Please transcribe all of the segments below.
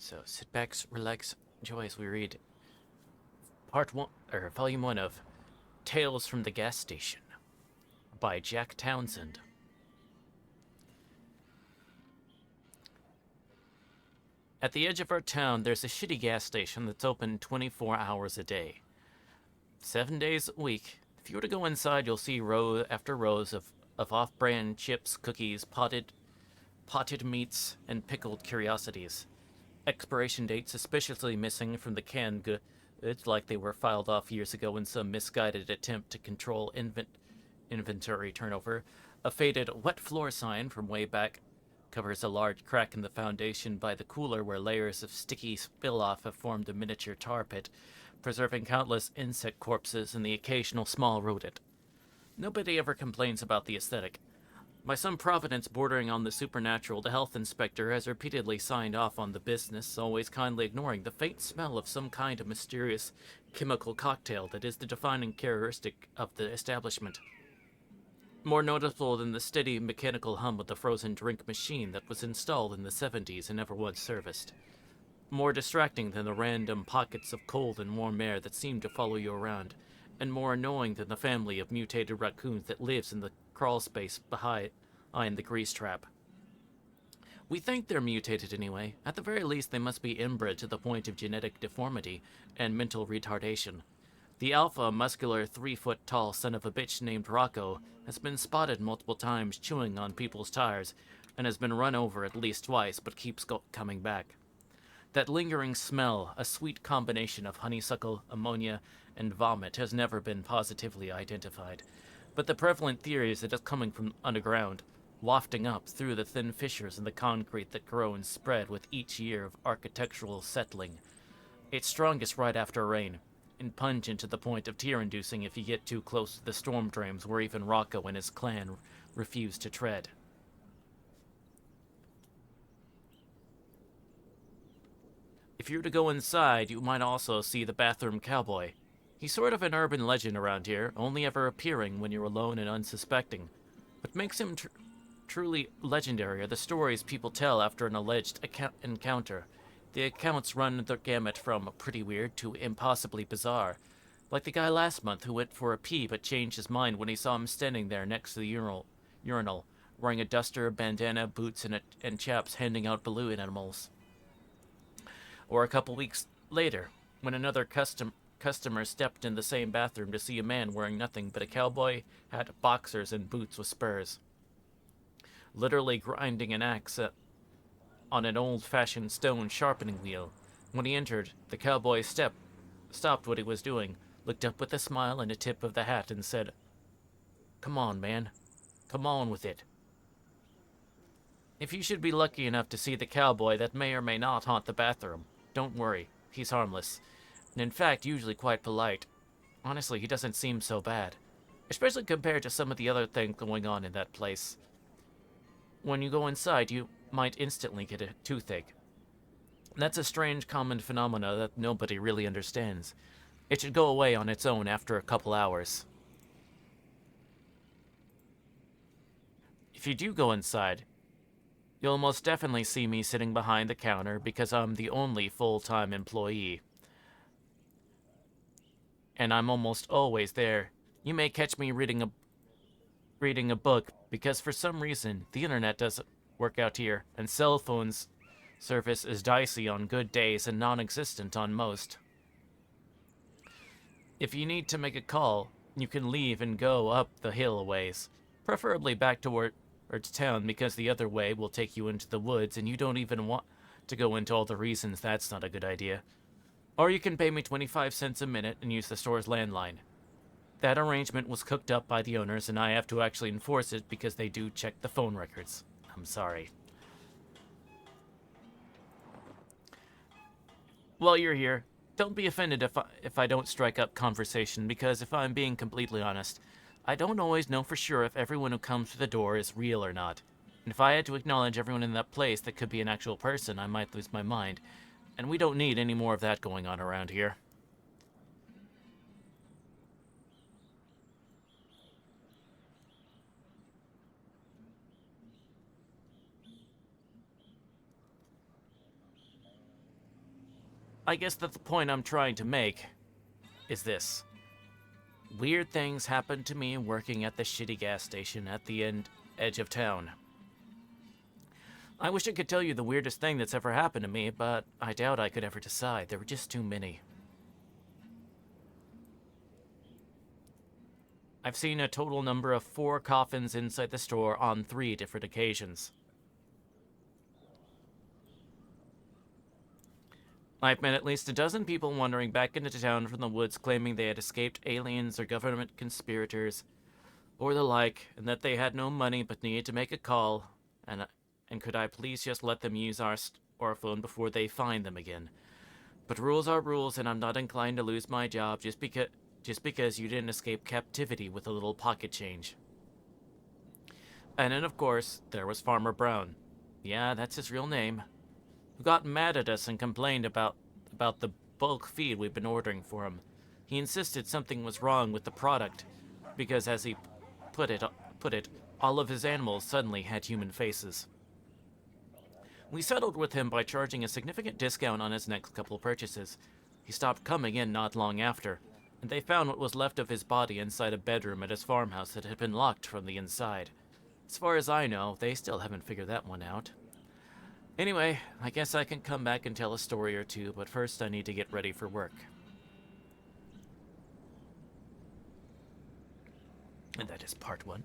So sit back, relax, enjoy as we read part one, or volume one of Tales from the Gas Station by Jack Townsend. At the edge of our town, there's a shitty gas station that's open 24 hours a day. 7 days a week. If you were to go inside, you'll see row after rows of off-brand chips, cookies, potted meats, and pickled curiosities. Expiration dates suspiciously missing from the canned goods, like they were filed off years ago in some misguided attempt to control inventory turnover. A faded wet floor sign from way back covers a large crack in the foundation by the cooler where layers of sticky spill-off have formed a miniature tar pit, preserving countless insect corpses and the occasional small rodent. Nobody ever complains about the aesthetic. By some providence bordering on the supernatural, the health inspector has repeatedly signed off on the business, always kindly ignoring the faint smell of some kind of mysterious chemical cocktail that is the defining characteristic of the establishment. More noticeable than the steady mechanical hum of the frozen drink machine that was installed in the 70s and never was serviced. More distracting than the random pockets of cold and warm air that seem to follow you around, and more annoying than the family of mutated raccoons that lives in the crawl space behind the grease trap. We think they're mutated anyway. At the very least, they must be inbred to the point of genetic deformity and mental retardation. The alpha, muscular, 3-foot-tall son of a bitch named Rocco has been spotted multiple times chewing on people's tires and has been run over at least twice, but keeps coming back. That lingering smell, a sweet combination of honeysuckle, ammonia, and vomit, has never been positively identified. But the prevalent theory is that it's coming from underground, wafting up through the thin fissures in the concrete that grow and spread with each year of architectural settling. It's strongest right after rain, and pungent to the point of tear-inducing if you get too close to the storm drains where even Rocco and his clan refuse to tread. If you were to go inside, you might also see the bathroom cowboy. He's sort of an urban legend around here, only ever appearing when you're alone and unsuspecting. What makes him truly legendary are the stories people tell after an alleged encounter. The accounts run the gamut from pretty weird to impossibly bizarre. Like the guy last month who went for a pee but changed his mind when he saw him standing there next to the urinal wearing a duster, bandana, boots, and chaps handing out balloon animals. Or a couple weeks later, when another customer stepped in the same bathroom to see a man wearing nothing but a cowboy hat, boxers, and boots with spurs, literally grinding an axe on an old-fashioned stone sharpening wheel. When he entered, the cowboy stopped what he was doing, looked up with a smile and a tip of the hat, and said, "Come on, man. Come on with it." If you should be lucky enough to see the cowboy that may or may not haunt the bathroom, don't worry, he's harmless, and in fact usually quite polite. Honestly, he doesn't seem so bad, especially compared to some of the other things going on in that place. When you go inside, you might instantly get a toothache. That's a strange common phenomena that nobody really understands. It should go away on its own after a couple hours. If you do go inside, you'll most definitely see me sitting behind the counter because I'm the only full-time employee. And I'm almost always there. You may catch me reading a book because for some reason the internet doesn't work out here, and cell phones service is dicey on good days and non-existent on most. If you need to make a call, you can leave and go up the hill a ways, preferably back toward or to town, because the other way will take you into the woods and you don't even want to go into all the reasons that's not a good idea. Or you can pay me 25 cents a minute and use the store's landline. That arrangement was cooked up by the owners and I have to actually enforce it because they do check the phone records. I'm sorry. While you're here, don't be offended if I don't strike up conversation, because if I'm being completely honest, I don't always know for sure if everyone who comes to the door is real or not. And if I had to acknowledge everyone in that place that could be an actual person, I might lose my mind. And we don't need any more of that going on around here. I guess that the point I'm trying to make is this. Weird things happen to me working at the shitty gas station at the edge of town. I wish I could tell you the weirdest thing that's ever happened to me, but I doubt I could ever decide. There were just too many. I've seen a total number of 4 coffins inside the store on 3 different occasions. I've met at least a dozen people wandering back into town from the woods claiming they had escaped aliens or government conspirators or the like, and that they had no money but needed to make a call, and could I please just let them use our phone before they find them again. But rules are rules, and I'm not inclined to lose my job just because you didn't escape captivity with a little pocket change. And then, of course, there was Farmer Brown. Yeah, that's his real name. Who got mad at us and complained about the bulk feed we've been ordering for him. He insisted something was wrong with the product, because as he put it, all of his animals suddenly had human faces. We settled with him by charging a significant discount on his next couple purchases. He stopped coming in not long after, and they found what was left of his body inside a bedroom at his farmhouse that had been locked from the inside. As far as I know, they still haven't figured that one out. Anyway, I guess I can come back and tell a story or two, but first I need to get ready for work. And that is part 1.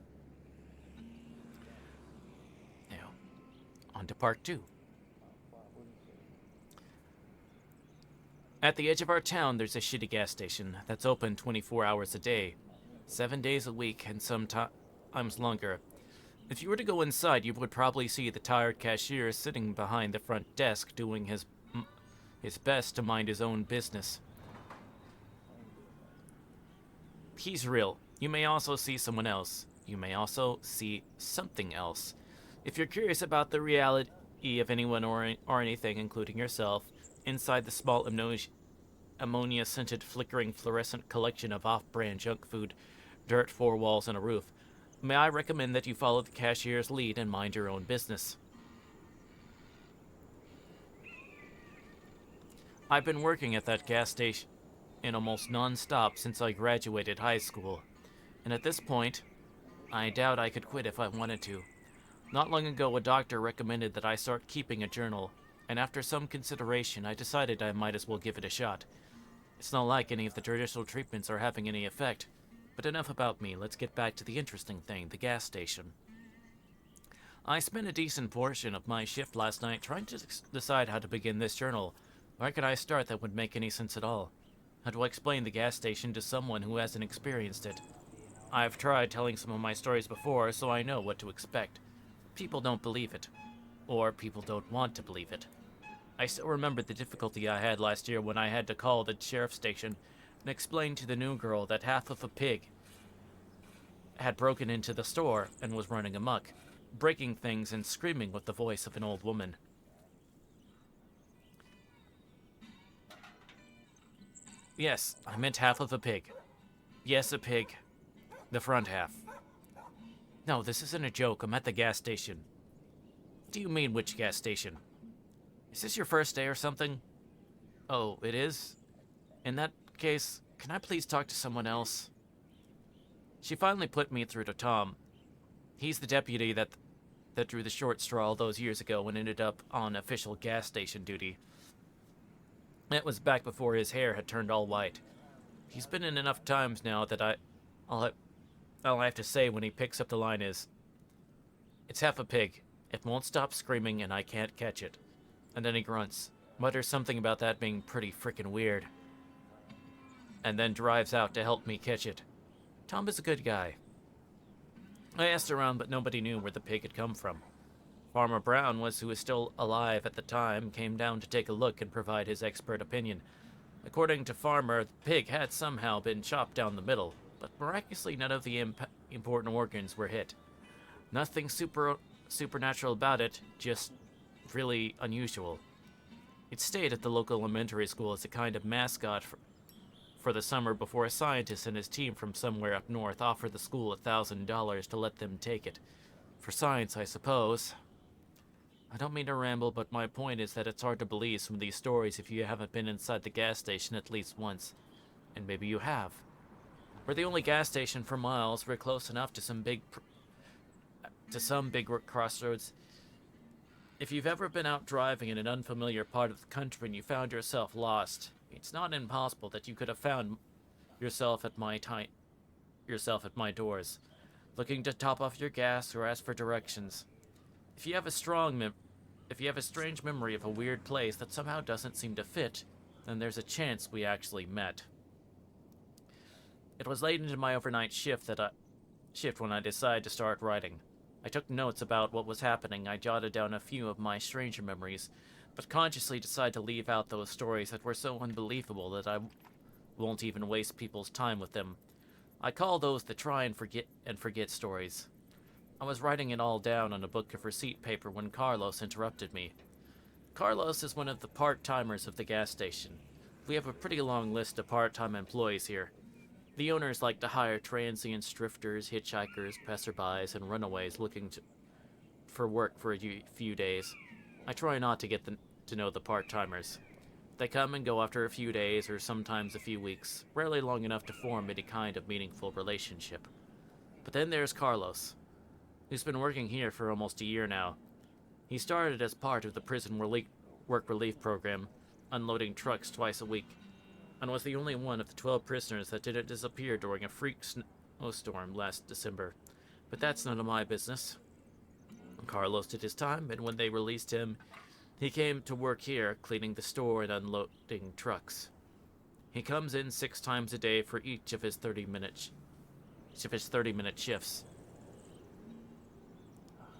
Now, on to part 2. At the edge of our town, there's a shitty gas station that's open 24 hours a day, 7 days a week, and sometimes longer. If you were to go inside, you would probably see the tired cashier sitting behind the front desk doing his best to mind his own business. He's real. You may also see someone else. You may also see something else. If you're curious about the reality of anyone or anything, including yourself, inside the small ammonia-scented flickering fluorescent collection of off-brand junk food, dirt, 4 walls, and a roof, may I recommend that you follow the cashier's lead and mind your own business. I've been working at that gas station almost non-stop since I graduated high school, and at this point, I doubt I could quit if I wanted to. Not long ago, a doctor recommended that I start keeping a journal, and after some consideration, I decided I might as well give it a shot. It's not like any of the traditional treatments are having any effect. But enough about me, let's get back to the interesting thing, the gas station. I spent a decent portion of my shift last night trying to decide how to begin this journal. Where could I start that would make any sense at all? How do I explain the gas station to someone who hasn't experienced it? I've tried telling some of my stories before, so I know what to expect. People don't believe it. Or people don't want to believe it. I still remember the difficulty I had last year when I had to call the sheriff's station and explain to the new girl that half of a pig had broken into the store and was running amok, breaking things and screaming with the voice of an old woman. Yes, I meant half of a pig. Yes, a pig. The front half. No, this isn't a joke. I'm at the gas station. What do you mean, which gas station? Is this your first day or something? Oh, it is? In that case, can I please talk to someone else? She finally put me through to Tom. He's the deputy that drew the short straw all those years ago and ended up on official gas station duty. That was back before his hair had turned all white. He's been in enough times now that all I have to say when he picks up the line is, "It's half a pig. It won't stop screaming and I can't catch it." And then he grunts, mutters something about that being pretty frickin' weird, and then drives out to help me catch it. Tom is a good guy. I asked around, but nobody knew where the pig had come from. Farmer Brown who was still alive at the time, came down to take a look and provide his expert opinion. According to Farmer, the pig had somehow been chopped down the middle, but miraculously none of the important organs were hit. Nothing supernatural about it, just really unusual. It stayed at the local elementary school as a kind of mascot for the summer before a scientist and his team from somewhere up north offered the school $1,000 to let them take it. For science, I suppose. I don't mean to ramble, but my point is that it's hard to believe some of these stories if you haven't been inside the gas station at least once. And maybe you have. We're the only gas station for miles. We're close enough to some big crossroads. If you've ever been out driving in an unfamiliar part of the country and you found yourself lost, it's not impossible that you could have found yourself at my doors, looking to top off your gas or ask for directions. If you have a strange memory of a weird place that somehow doesn't seem to fit, then there's a chance we actually met. It was late into my overnight shift when I decided to start writing. I took notes about what was happening. I jotted down a few of my stranger memories, but consciously decided to leave out those stories that were so unbelievable that I won't even waste people's time with them. I call those the try and forget stories. I was writing it all down on a book of receipt paper when Carlos interrupted me. Carlos is one of the part-timers of the gas station. We have a pretty long list of part-time employees here. The owners like to hire transients, drifters, hitchhikers, passerbys, and runaways looking for work for a few days. I try not to get to know the part-timers. They come and go after a few days or sometimes a few weeks, rarely long enough to form any kind of meaningful relationship. But then there's Carlos, who's been working here for almost a year now. He started as part of the prison work relief program, unloading trucks twice a week, and was the only one of the 12 prisoners that didn't disappear during a freak snowstorm last December. But that's none of my business. Carlos did his time, and when they released him, he came to work here, cleaning the store and unloading trucks. He comes in 6 times a day for each of his 30-minute shifts.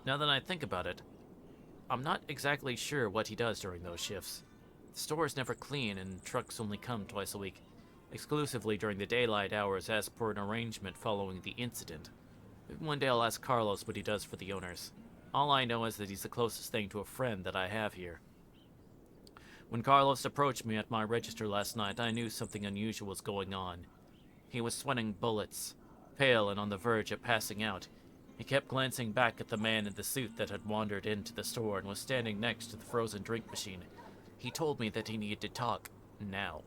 Now that I think about it, I'm not exactly sure what he does during those shifts. The store is never clean, and trucks only come twice a week, exclusively during the daylight hours as per an arrangement following the incident. Maybe one day I'll ask Carlos what he does for the owners. All I know is that he's the closest thing to a friend that I have here. When Carlos approached me at my register last night, I knew something unusual was going on. He was sweating bullets, pale and on the verge of passing out. He kept glancing back at the man in the suit that had wandered into the store and was standing next to the frozen drink machine. He told me that he needed to talk now.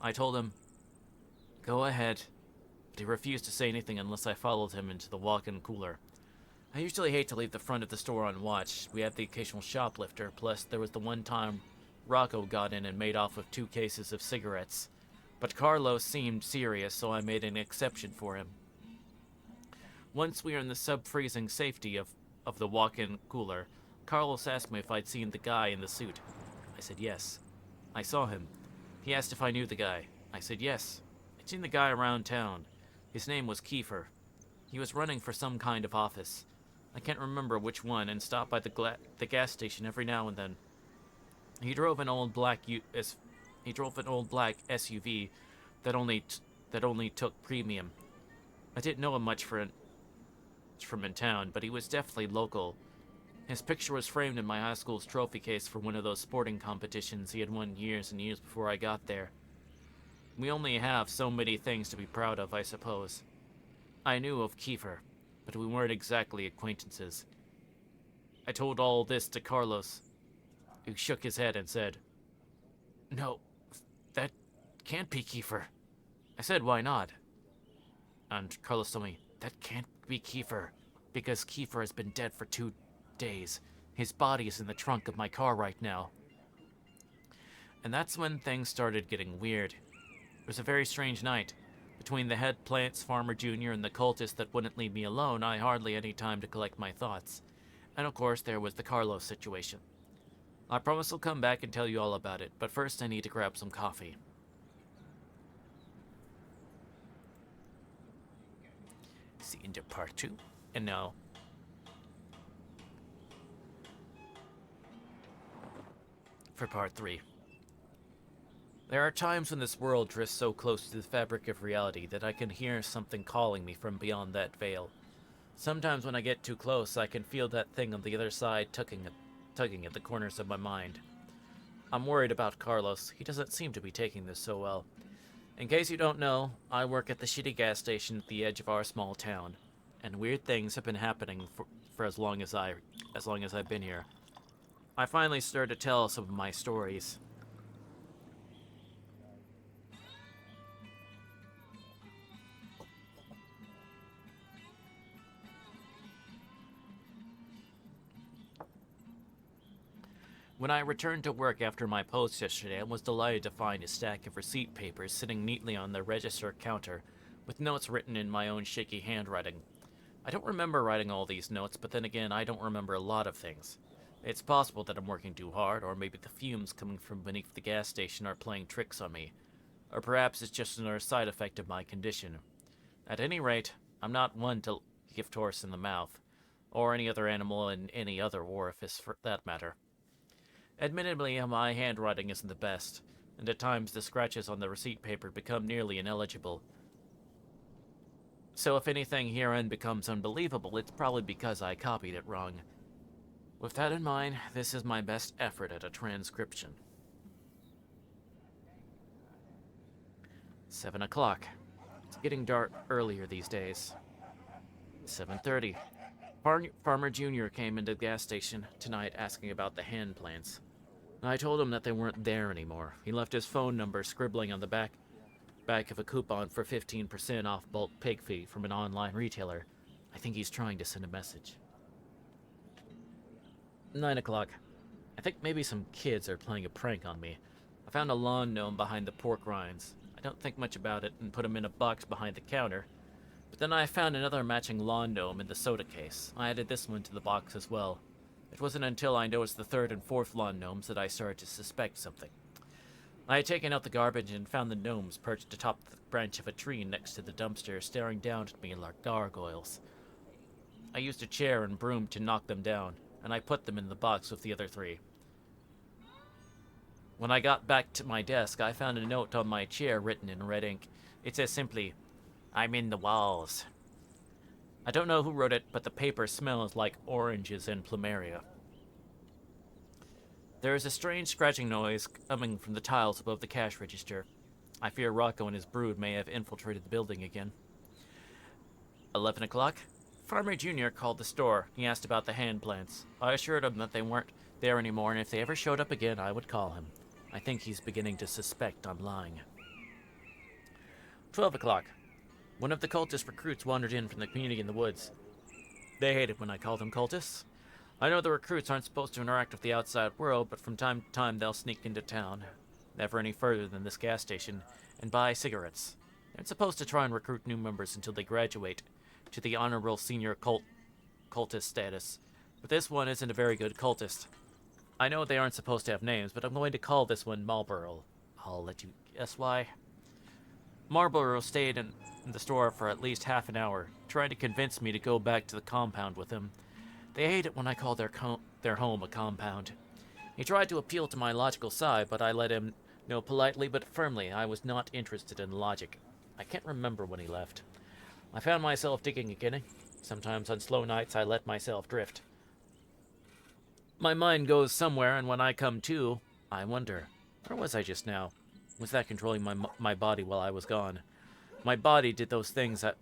I told him, "Go ahead," but he refused to say anything unless I followed him into the walk-in cooler. I usually hate to leave the front of the store on watch. We have the occasional shoplifter, plus there was the one time Rocco got in and made off with 2 cases of cigarettes. But Carlos seemed serious, so I made an exception for him. Once we were in the sub-freezing safety of the walk-in cooler, Carlos asked me if I'd seen the guy in the suit. I said yes. I saw him. He asked if I knew the guy. I said yes. I'd seen the guy around town. His name was Kiefer. He was running for some kind of office. I can't remember which one, and stopped by the gas station every now and then. He drove an old black SUV that only took premium. I didn't know him much from in town, but he was definitely local. His picture was framed in my high school's trophy case for one of those sporting competitions he had won years and years before I got there. We only have so many things to be proud of, I suppose. I knew of Kiefer, but we weren't exactly acquaintances. I told all this to Carlos, who shook his head and said, "No, that can't be Kiefer." I said, "Why not?" And Carlos told me, "That can't be Kiefer, because Kiefer has been dead for 2 days. His body is in the trunk of my car right now." And that's when things started getting weird. It was a very strange night. Between the head plants, Farmer Jr., and the cultist that wouldn't leave me alone, I hardly had any time to collect my thoughts. And of course, there was the Carlos situation. I promise I'll come back and tell you all about it, but first I need to grab some coffee. See into part 2, and now for part 3. There are times when this world drifts so close to the fabric of reality that I can hear something calling me from beyond that veil. Sometimes when I get too close, I can feel that thing on the other side tugging at the corners of my mind. I'm worried about Carlos. He doesn't seem to be taking this so well. In case you don't know, I work at the shitty gas station at the edge of our small town, and weird things have been happening for as long as I as long as I've been here. I finally started to tell some of my stories. When I returned to work after my post yesterday, I was delighted to find a stack of receipt papers sitting neatly on the register counter, with notes written in my own shaky handwriting. I don't remember writing all these notes, but then again, I don't remember a lot of things. It's possible that I'm working too hard, or maybe the fumes coming from beneath the gas station are playing tricks on me. Or perhaps it's just another side effect of my condition. At any rate, I'm not one to gift horse in the mouth, or any other animal in any other orifice for that matter. Admittedly, my handwriting isn't the best, and at times the scratches on the receipt paper become nearly illegible. So if anything herein becomes unbelievable, it's probably because I copied it wrong. With that in mind, this is my best effort at a transcription. 7 o'clock. It's getting dark earlier these days. 7:30. Farmer Jr. came into the gas station tonight asking about the hand plants. I told him that they weren't there anymore. He left his phone number scribbling on the back of a coupon for 15% off bulk pig feed from an online retailer. I think he's trying to send a message. 9 o'clock. I think maybe some kids are playing a prank on me. I found a lawn gnome behind the pork rinds. I don't think much about it and put him in a box behind the counter. But then I found another matching lawn gnome in the soda case. I added this one to the box as well. It wasn't until I noticed the third and fourth lawn gnomes that I started to suspect something. I had taken out the garbage and found the gnomes perched atop the branch of a tree next to the dumpster, staring down at me like gargoyles. I used a chair and broom to knock them down, and I put them in the box with the other three. When I got back to my desk, I found a note on my chair written in red ink. It says simply, "I'm in the walls." I don't know who wrote it, but the paper smells like oranges and plumeria. There is a strange scratching noise coming from the tiles above the cash register. I fear Rocco and his brood may have infiltrated the building again. 11 o'clock. Farmer Jr. called the store. He asked about the hand plants. I assured him that they weren't there anymore, and if they ever showed up again, I would call him. I think he's beginning to suspect I'm lying. 12 o'clock. One of the cultist recruits wandered in from the community in the woods. They hate it when I call them cultists. I know the recruits aren't supposed to interact with the outside world, but from time to time they'll sneak into town, never any further than this gas station, and buy cigarettes. They're supposed to try and recruit new members until they graduate to the honorable senior cultist status. But this one isn't a very good cultist. I know they aren't supposed to have names, but I'm going to call this one Marlboro. I'll let you guess why. Marlboro stayed in the store for at least half an hour, trying to convince me to go back to the compound with him. They hate it when I call their home a compound. He tried to appeal to my logical side, but I let him know politely but firmly I was not interested in logic. I can't remember when he left. I found myself digging again. Sometimes on slow nights I let myself drift. My mind goes somewhere, and when I come to, I wonder, where was I just now? Was that controlling my body while I was gone? My body did those things I've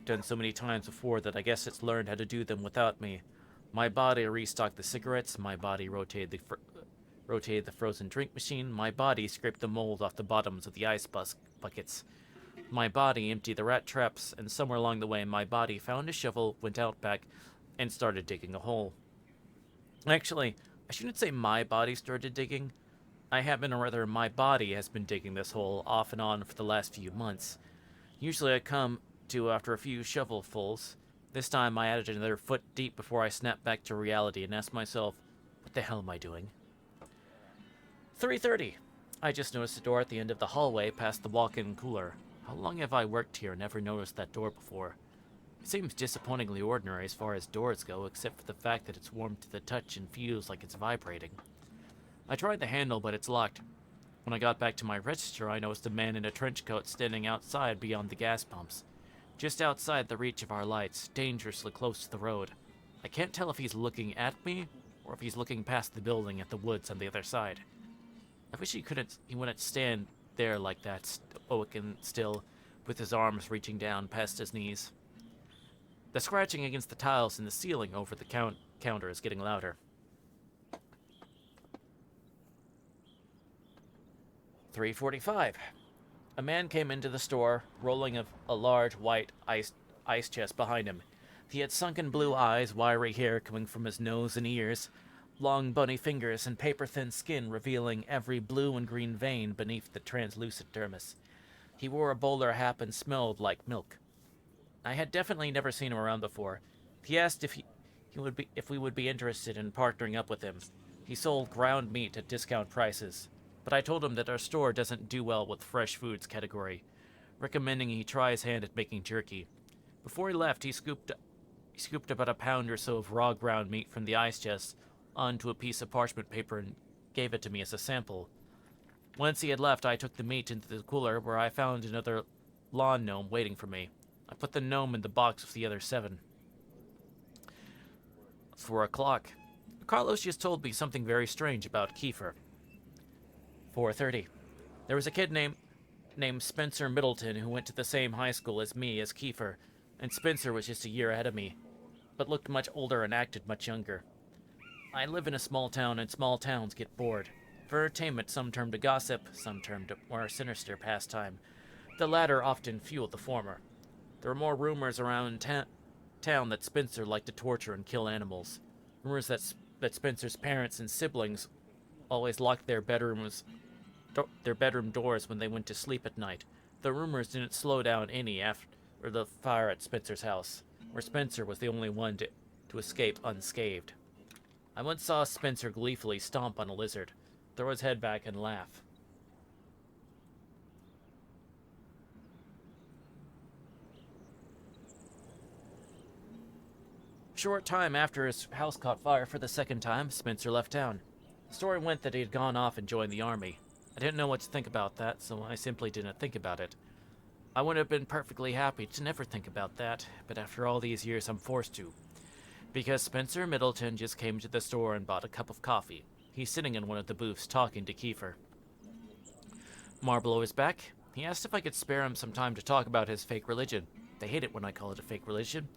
done so many times before that I guess it's learned how to do them without me. My body restocked the cigarettes, my body rotated the frozen drink machine, my body scraped the mold off the bottoms of the ice buckets. My body emptied the rat traps, and somewhere along the way my body found a shovel, went out back, and started digging a hole. Actually, I shouldn't say my body started digging. I have been, or rather my body has been digging this hole off and on for the last few months. Usually I come to after a few shovelfuls. This time I added another foot deep before I snapped back to reality and asked myself, what the hell am I doing? 3:30. I just noticed a door at the end of the hallway past the walk-in cooler. How long have I worked here and never noticed that door before? It seems disappointingly ordinary as far as doors go, except for the fact that it's warm to the touch and feels like it's vibrating. I tried the handle, but it's locked. When I got back to my register, I noticed a man in a trench coat standing outside beyond the gas pumps, just outside the reach of our lights, dangerously close to the road. I can't tell if he's looking at me, or if he's looking past the building at the woods on the other side. I wish he wouldn't stand there like that, stoic and still, with his arms reaching down past his knees. The scratching against the tiles in the ceiling over the counter is getting louder. 3:45. A man came into the store, rolling a large white ice chest behind him. He had sunken blue eyes, wiry hair coming from his nose and ears, long bony fingers, and paper-thin skin revealing every blue and green vein beneath the translucent dermis. He wore a bowler hat and smelled like milk. I had definitely never seen him around before. He asked if we would be interested in partnering up with him. He sold ground meat at discount prices, but I told him that our store doesn't do well with fresh foods category, recommending he try his hand at making jerky. Before he left, he scooped about a pound or so of raw ground meat from the ice chest onto a piece of parchment paper and gave it to me as a sample. Once he had left, I took the meat into the cooler where I found another lawn gnome waiting for me. I put the gnome in the box with the other 7. 4 o'clock. Carlos just told me something very strange about Kiefer. 4:30. There was a kid named Spencer Middleton who went to the same high school as me as Kiefer, and Spencer was just a year ahead of me, but looked much older and acted much younger. I live in a small town, and small towns get bored. For entertainment, some turn to gossip, some turn to more sinister pastime. The latter often fuel the former. There are more rumors around town that Spencer liked to torture and kill animals. Rumors that Spencer's parents and siblings always locked their bedroom doors when they went to sleep at night. The rumors didn't slow down any after the fire at Spencer's house, where Spencer was the only one to escape unscathed. I once saw Spencer gleefully stomp on a lizard, throw his head back, and laugh. Short time after his house caught fire for the second time, Spencer left town. The story went that he had gone off and joined the army. I didn't know what to think about that, so I simply didn't think about it. I would have been perfectly happy to never think about that, but after all these years I'm forced to. Because Spencer Middleton just came to the store and bought a cup of coffee. He's sitting in one of the booths talking to Kiefer. Marlowe is back. He asked if I could spare him some time to talk about his fake religion. They hate it when I call it a fake religion.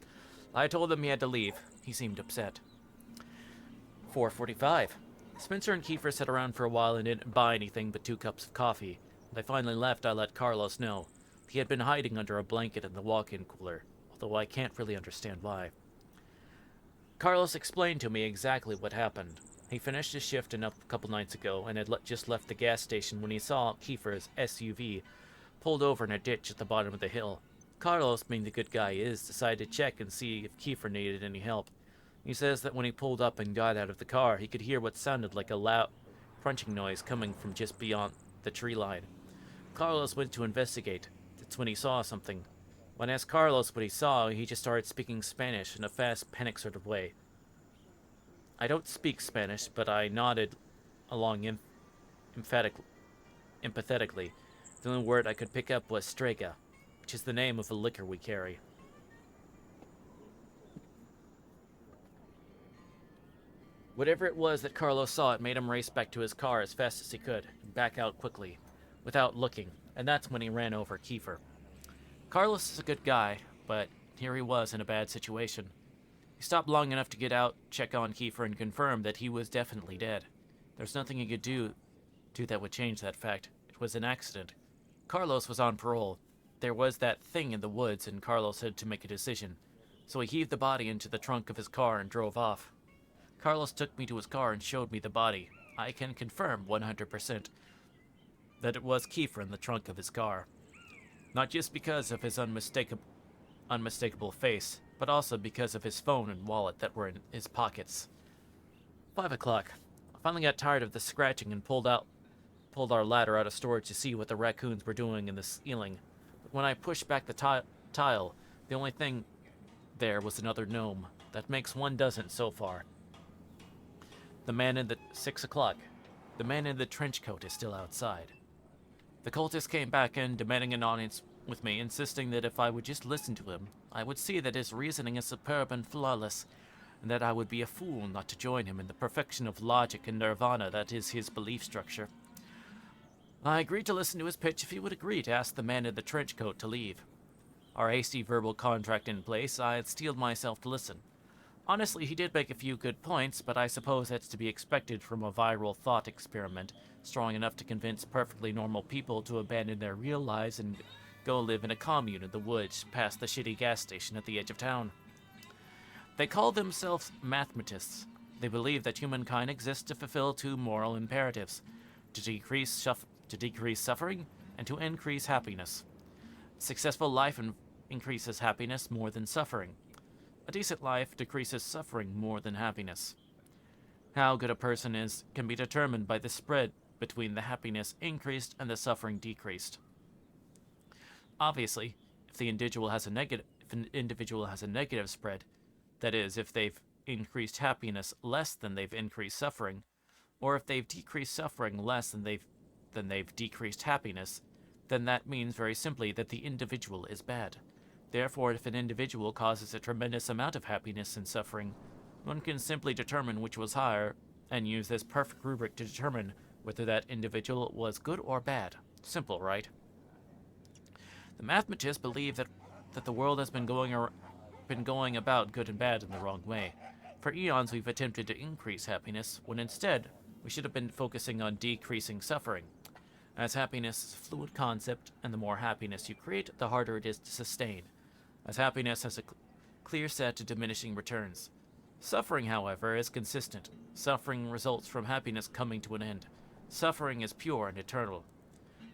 I told him he had to leave. He seemed upset. 4:45. Spencer and Kiefer sat around for a while and didn't buy anything but 2 cups of coffee. When they finally left, I let Carlos know. He had been hiding under a blanket in the walk-in cooler, although I can't really understand why. Carlos explained to me exactly what happened. He finished his shift a couple nights ago and had just left the gas station when he saw Kiefer's SUV pulled over in a ditch at the bottom of the hill. Carlos, being the good guy he is, decided to check and see if Kiefer needed any help. He says that when he pulled up and got out of the car, he could hear what sounded like a loud crunching noise coming from just beyond the tree line. Carlos went to investigate. That's when he saw something. When I asked Carlos what he saw, he just started speaking Spanish in a fast, panic sort of way. I don't speak Spanish, but I nodded along empathetically. The only word I could pick up was Strega, which is the name of a liquor we carry. Whatever it was that Carlos saw, it made him race back to his car as fast as he could, and back out quickly, without looking, and that's when he ran over Kiefer. Carlos is a good guy, but here he was in a bad situation. He stopped long enough to get out, check on Kiefer, and confirm that he was definitely dead. There's nothing he could do that would change that fact. It was an accident. Carlos was on parole. There was that thing in the woods, and Carlos had to make a decision. So he heaved the body into the trunk of his car and drove off. Carlos took me to his car and showed me the body. I can confirm 100% that it was Kiefer in the trunk of his car. Not just because of his unmistakable face, but also because of his phone and wallet that were in his pockets. 5 o'clock. I finally got tired of the scratching and pulled our ladder out of storage to see what the raccoons were doing in the ceiling. But when I pushed back the tile, the only thing there was another gnome. That makes 1 dozen so far. 6 o'clock. The man in the trench coat is still outside. The cultist came back in, demanding an audience with me, insisting that if I would just listen to him, I would see that his reasoning is superb and flawless, and that I would be a fool not to join him in the perfection of logic and nirvana that is his belief structure. I agreed to listen to his pitch if he would agree to ask the man in the trench coat to leave. Our hasty verbal contract in place, I had steeled myself to listen. Honestly, he did make a few good points, but I suppose that's to be expected from a viral thought experiment, strong enough to convince perfectly normal people to abandon their real lives and go live in a commune in the woods past the shitty gas station at the edge of town. They call themselves mathematists. They believe that humankind exists to fulfill two moral imperatives: to decrease suffering and to increase happiness. A successful life increases happiness more than suffering. A decent life decreases suffering more than happiness. How good a person is can be determined by the spread between the happiness increased and the suffering decreased. Obviously, if an individual has a negative spread, that is, if they've increased happiness less than they've increased suffering, or if they've decreased suffering less than they've decreased happiness, then that means very simply that the individual is bad. Therefore, if an individual causes a tremendous amount of happiness and suffering, one can simply determine which was higher and use this perfect rubric to determine whether that individual was good or bad. Simple, right? The mathematists believe that the world has been going about good and bad in the wrong way. For eons, we've attempted to increase happiness, when instead, we should have been focusing on decreasing suffering. As happiness is a fluid concept, and the more happiness you create, the harder it is to sustain, as happiness has a clear set of diminishing returns. Suffering, however, is consistent. Suffering results from happiness coming to an end. Suffering is pure and eternal.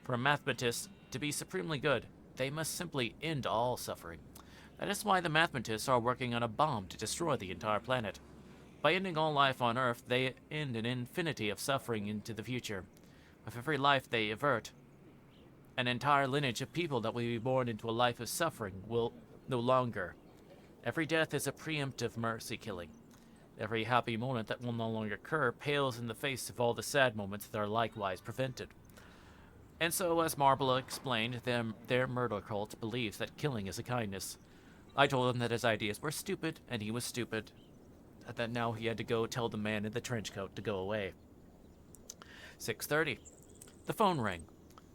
For a mathematist to be supremely good, they must simply end all suffering. That is why the mathematists are working on a bomb to destroy the entire planet. By ending all life on Earth, they end an infinity of suffering into the future. With every life they avert, an entire lineage of people that will be born into a life of suffering will no longer. Every death is a preemptive mercy killing. Every happy moment that will no longer occur pales in the face of all the sad moments that are likewise prevented. And so, as Marble explained, their murder cult believes that killing is a kindness. I told him that his ideas were stupid, and he was stupid, and that now he had to go tell the man in the trench coat to go away. 6:30. The phone rang.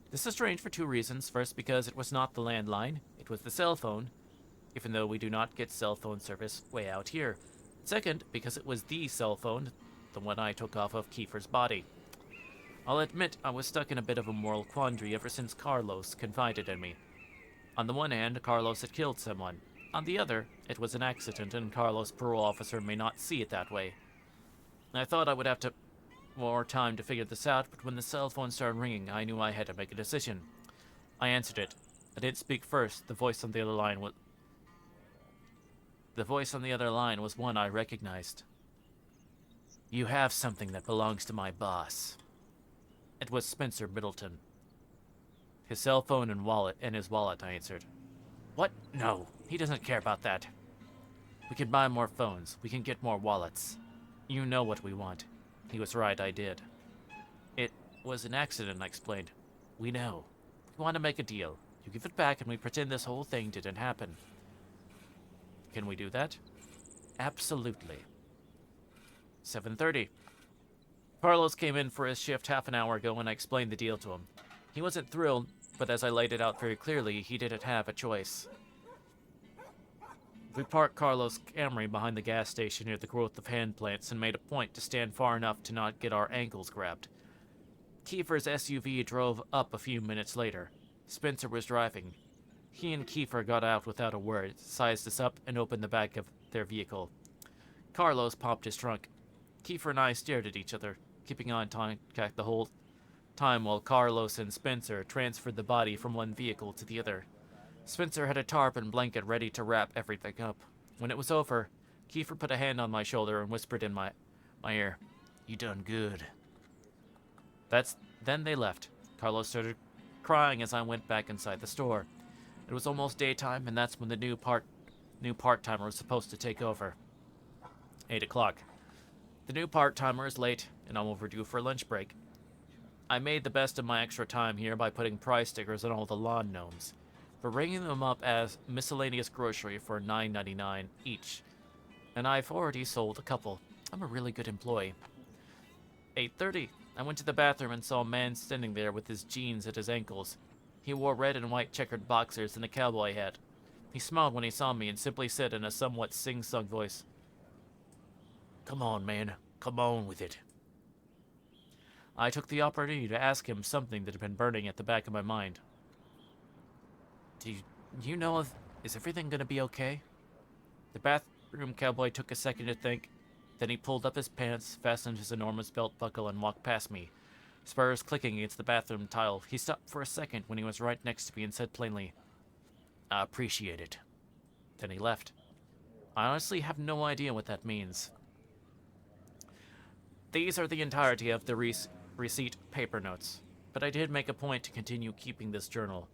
This is strange for two reasons. First, because it was not the landline, it was the cell phone, even though we do not get cell phone service way out here. Second, because it was the cell phone, the one I took off of Kiefer's body. I'll admit I was stuck in a bit of a moral quandary ever since Carlos confided in me. On the one hand, Carlos had killed someone. On the other, it was an accident, and Carlos' parole officer may not see it that way. I thought I would have more time to figure this out, but when the cell phone started ringing, I knew I had to make a decision. I answered it. I didn't speak first. The voice on the other line was one I recognized. "You have something that belongs to my boss." It was Spencer Middleton. "His cell phone and his wallet," I answered. "What? No, he doesn't care about that. We can buy more phones. We can get more wallets. You know what we want." He was right, I did. "It was an accident," I explained. "We know. We want to make a deal. You give it back and we pretend this whole thing didn't happen." "Can we do that?" "Absolutely." 7:30. Carlos came in for his shift half an hour ago and I explained the deal to him. He wasn't thrilled, but as I laid it out very clearly, he didn't have a choice. We parked Carlos' Camry behind the gas station near the growth of hand plants and made a point to stand far enough to not get our ankles grabbed. Kiefer's SUV drove up a few minutes later. Spencer was driving. He and Kiefer got out without a word, sized us up, and opened the back of their vehicle. Carlos popped his trunk. Kiefer and I stared at each other, keeping eye contact the whole time while Carlos and Spencer transferred the body from one vehicle to the other. Spencer had a tarp and blanket ready to wrap everything up. When it was over, Kiefer put a hand on my shoulder and whispered in my ear, "You done good." Then they left. Carlos started crying as I went back inside the store. It was almost daytime, and that's when the new part-timer was supposed to take over. 8 o'clock. The new part-timer is late, and I'm overdue for a lunch break. I made the best of my extra time here by putting price stickers on all the lawn gnomes, but ringing them up as miscellaneous grocery for $9.99 each. And I've already sold a couple. I'm a really good employee. 8:30. I went to the bathroom and saw a man standing there with his jeans at his ankles. He wore red and white checkered boxers and a cowboy hat. He smiled when he saw me and simply said in a somewhat sing-sung voice, Come on, man. Come on with it. I took the opportunity to ask him something that had been burning at the back of my mind. Do you know if... Is everything gonna be okay? The bathroom cowboy took a second to think. Then he pulled up his pants, fastened his enormous belt buckle, and walked past me, spurs clicking against the bathroom tile. He stopped for a second when he was right next to me and said plainly, "I appreciate it." Then he left. I honestly have no idea what that means. These are the entirety of the receipt paper notes, but I did make a point to continue keeping this journal.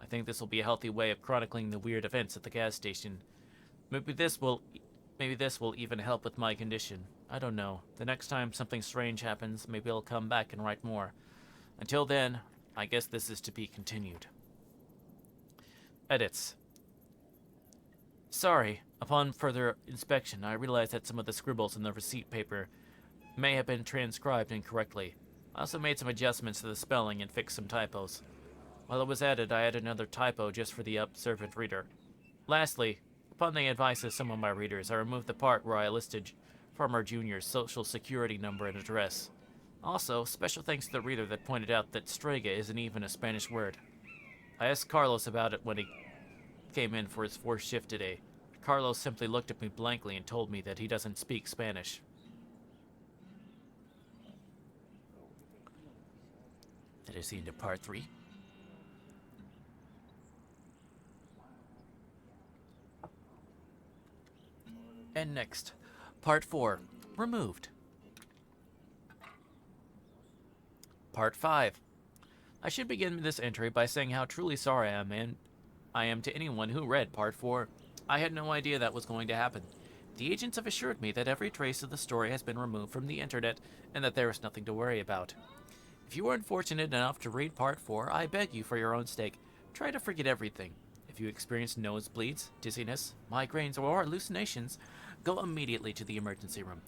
I think this will be a healthy way of chronicling the weird events at the gas station. Maybe this will even help with my condition. I don't know. The next time something strange happens, maybe I'll come back and write more. Until then, I guess this is to be continued. Edits. Sorry, upon further inspection, I realized that some of the scribbles in the receipt paper may have been transcribed incorrectly. I also made some adjustments to the spelling and fixed some typos. While it was added, I added another typo just for the observant reader. Lastly, upon the advice of some of my readers, I removed the part where I listed Farmer Jr.'s social security number and address. Also, special thanks to the reader that pointed out that strega isn't even a Spanish word. I asked Carlos about it when he came in for his fourth shift today. Carlos simply looked at me blankly and told me that he doesn't speak Spanish. That is the end of part 3. And next, part 4, removed. Part 5. I should begin this entry by saying how truly sorry I am to anyone who read part 4. I had no idea that was going to happen. The agents have assured me that every trace of the story has been removed from the internet and that there is nothing to worry about. If you are unfortunate enough to read part 4, I beg you for your own sake, try to forget everything. If you experience nosebleeds, dizziness, migraines, or hallucinations, go immediately to the emergency room.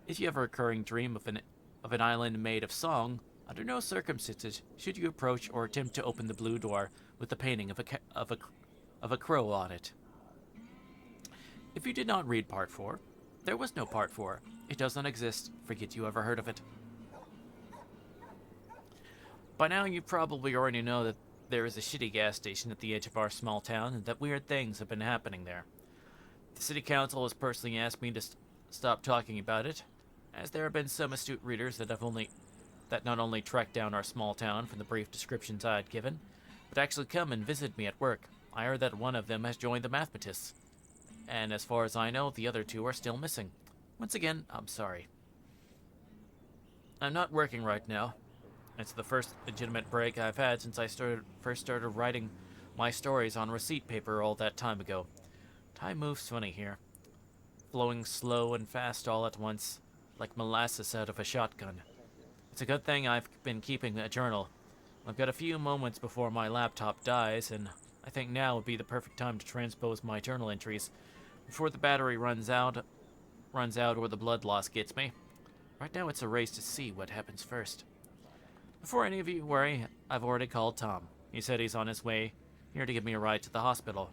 If you have a recurring dream of an island made of song, under no circumstances should you approach or attempt to open the blue door with the painting of a crow on it. If you did not read part 4, there was no part 4. It does not exist. Forget you ever heard of it. By now you probably already know that there is a shitty gas station at the edge of our small town and that weird things have been happening there. The city council has personally asked me to stop talking about it, as there have been some astute readers that not only tracked down our small town from the brief descriptions I had given, but actually come and visit me at work. I heard that one of them has joined the mathematists, and as far as I know, the other 2 are still missing. Once again, I'm sorry. I'm not working right now. It's the first legitimate break I've had since I first started writing my stories on receipt paper all that time ago. Time moves funny here, flowing slow and fast all at once, like molasses out of a shotgun. It's a good thing I've been keeping a journal. I've got a few moments before my laptop dies, and I think now would be the perfect time to transpose my journal entries before the battery runs out or the blood loss gets me. Right now it's a race to see what happens first. Before any of you worry, I've already called Tom. He said he's on his way here to give me a ride to the hospital,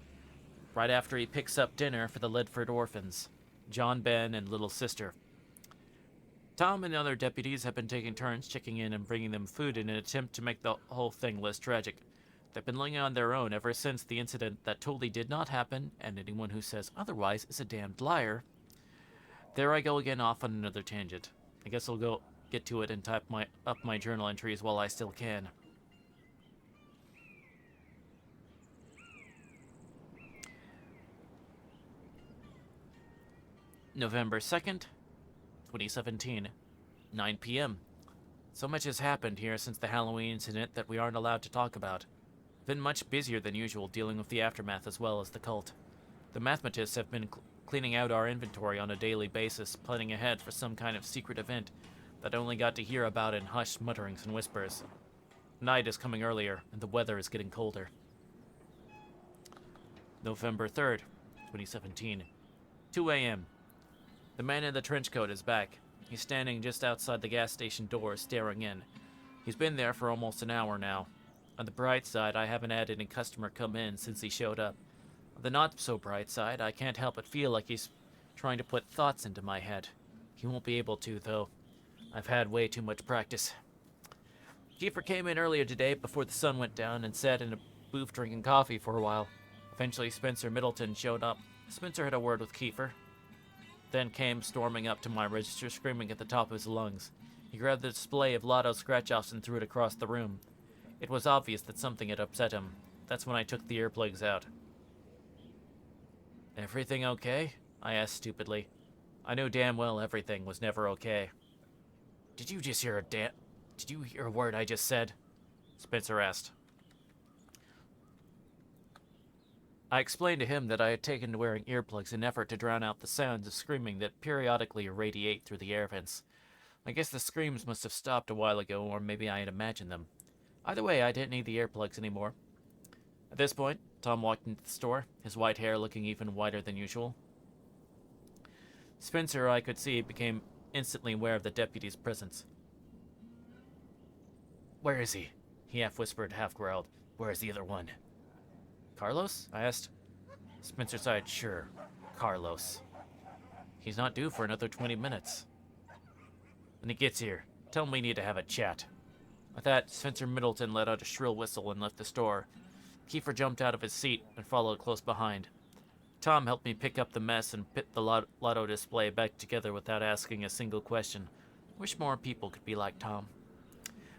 right after he picks up dinner for the Ledford orphans, John, Ben, and little sister. Tom and the other deputies have been taking turns checking in and bringing them food in an attempt to make the whole thing less tragic. They've been living on their own ever since the incident that totally did not happen, and anyone who says otherwise is a damned liar. There I go again off on another tangent. I guess I'll go get to it and type up my journal entries while I still can. November 2nd, 2017, 9 p.m. So much has happened here since the Halloween incident that we aren't allowed to talk about. Been much busier than usual dealing with the aftermath as well as the cult. The mathematists have been cleaning out our inventory on a daily basis, planning ahead for some kind of secret event that I only got to hear about in hushed mutterings and whispers. Night is coming earlier, and the weather is getting colder. November 3rd, 2017, 2 a.m. The man in the trench coat is back. He's standing just outside the gas station door, staring in. He's been there for almost an hour now. On the bright side, I haven't had any customer come in since he showed up. On the not-so-bright side, I can't help but feel like he's trying to put thoughts into my head. He won't be able to, though. I've had way too much practice. Kiefer came in earlier today before the sun went down and sat in a booth drinking coffee for a while. Eventually, Spencer Middleton showed up. Spencer had a word with Kiefer, then came storming up to my register, screaming at the top of his lungs. He grabbed the display of lotto scratch-offs and threw it across the room. It was obvious that something had upset him. That's when I took the earplugs out. Everything okay? I asked stupidly. I knew damn well everything was never okay. Did you hear a word I just said? Spencer asked. I explained to him that I had taken to wearing earplugs in an effort to drown out the sounds of screaming that periodically irradiate through the air vents. I guess the screams must have stopped a while ago, or maybe I had imagined them. Either way, I didn't need the earplugs anymore. At this point, Tom walked into the store, his white hair looking even whiter than usual. Spencer, I could see, became instantly aware of the deputy's presence. Where is he? He half-whispered, half-growled. Where is the other one? Carlos? I asked. Spencer sighed. Sure, Carlos. He's not due for another 20 minutes. When he gets here, tell him we need to have a chat. With that, Spencer Middleton let out a shrill whistle and left the store. Kiefer jumped out of his seat and followed close behind. Tom helped me pick up the mess and put the lotto display back together without asking a single question. Wish more people could be like Tom.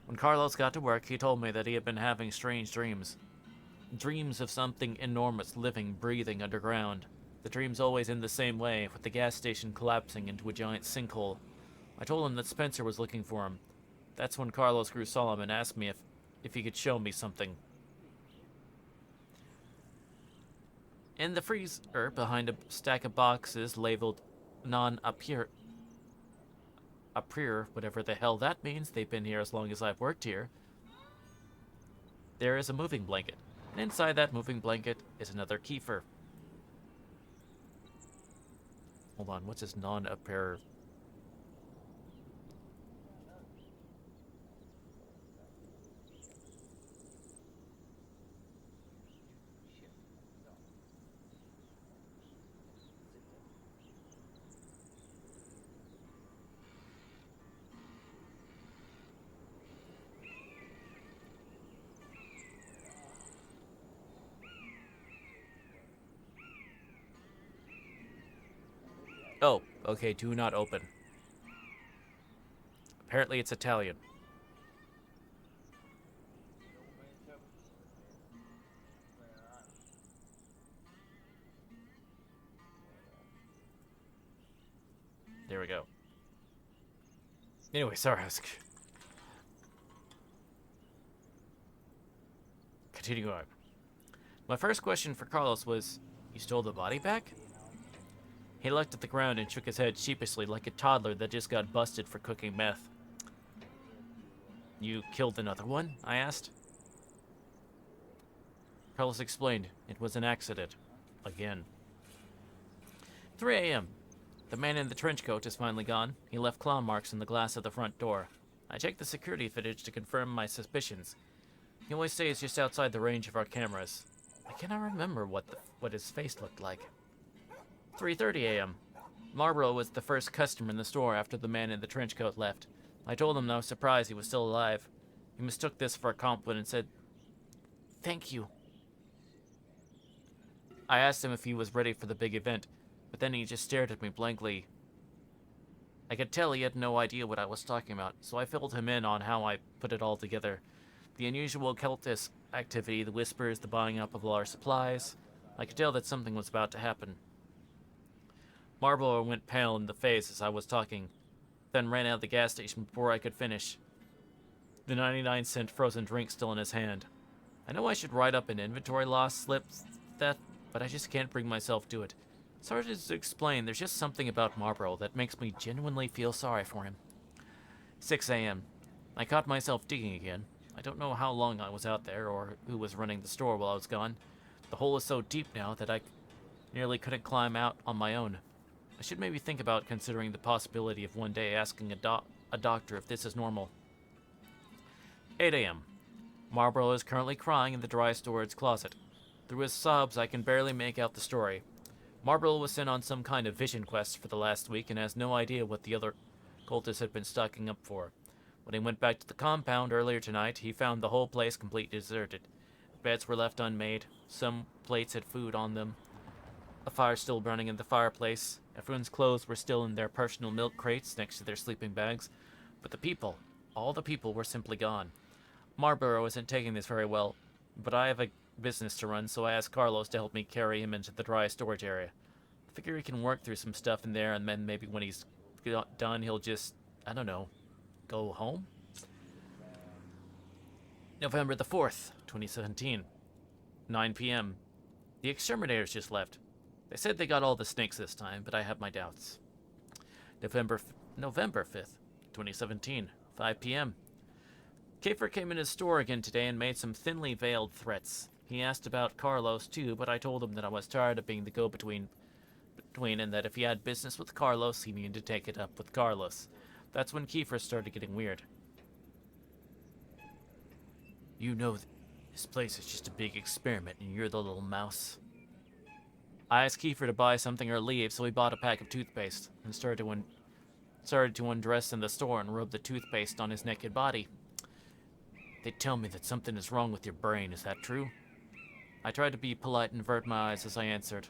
When Carlos got to work, he told me that he had been having strange dreams. Dreams of something enormous living, breathing underground. The dreams always end the same way, with the gas station collapsing into a giant sinkhole. I told him that Spencer was looking for him. That's when Carlos grew solemn and asked me if he could show me something. In the freezer, behind a stack of boxes labeled non-appear, whatever the hell that means, they've been here as long as I've worked here, there is a moving blanket. And inside that moving blanket is another Kiefer. Hold on, what's this non-appear? Oh, okay, do not open. Apparently it's Italian. There we go. Anyway, sorry, continue on. My first question for Carlos was, you stole the body back? He looked at the ground and shook his head sheepishly like a toddler that just got busted for cooking meth. You killed another one? I asked. Carlos explained. It was an accident. Again. 3 a.m. The man in the trench coat is finally gone. He left claw marks in the glass of the front door. I checked the security footage to confirm my suspicions. He always stays just outside the range of our cameras. I cannot remember what his face looked like. 3:30 a.m. Marlboro was the first customer in the store after the man in the trench coat left. I told him I was surprised he was still alive. He mistook this for a compliment and said, "Thank you." I asked him if he was ready for the big event, but then he just stared at me blankly. I could tell he had no idea what I was talking about, so I filled him in on how I put it all together. The unusual cultist activity, the whispers, the buying up of all our supplies. I could tell that something was about to happen. Marlboro went pale in the face as I was talking, then ran out of the gas station before I could finish, the 99-cent frozen drink still in his hand. I know I should write up an inventory loss slip, but I just can't bring myself to it. It's hard to explain, there's just something about Marlboro that makes me genuinely feel sorry for him. 6 a.m. I caught myself digging again. I don't know how long I was out there, or who was running the store while I was gone. The hole is so deep now that I nearly couldn't climb out on my own. I should maybe think about considering the possibility of one day asking a doctor if this is normal. 8 a.m. Marlboro is currently crying in the dry storage closet. Through his sobs, I can barely make out the story. Marble was sent on some kind of vision quest for the last week and has no idea what the other cultists had been stocking up for. When he went back to the compound earlier tonight, he found the whole place completely deserted. Beds were left unmade, some plates had food on them, a fire still burning in the fireplace, everyone's clothes were still in their personal milk crates next to their sleeping bags, but the people, all the people were simply gone. Marlborough isn't taking this very well, but I have a business to run, so I asked Carlos to help me carry him into the dry storage area. I figure he can work through some stuff in there, and then maybe when he's done, he'll just, I don't know, go home? November the 4th, 2017. 9 p.m. The exterminators just left. They said they got all the snakes this time, but I have my doubts. November 5th, 2017. 5 p.m. Kafer came in his store again today and made some thinly veiled threats. He asked about Carlos too, but I told him that I was tired of being the go-between and that if he had business with Carlos, he needed to take it up with Carlos. That's when Kiefer started getting weird. You know this place is just a big experiment and you're the little mouse. I asked Kiefer to buy something or leave, so he bought a pack of toothpaste and started to undress in the store and rub the toothpaste on his naked body. They tell me that something is wrong with your brain, is that true? I tried to be polite and avert my eyes as I answered.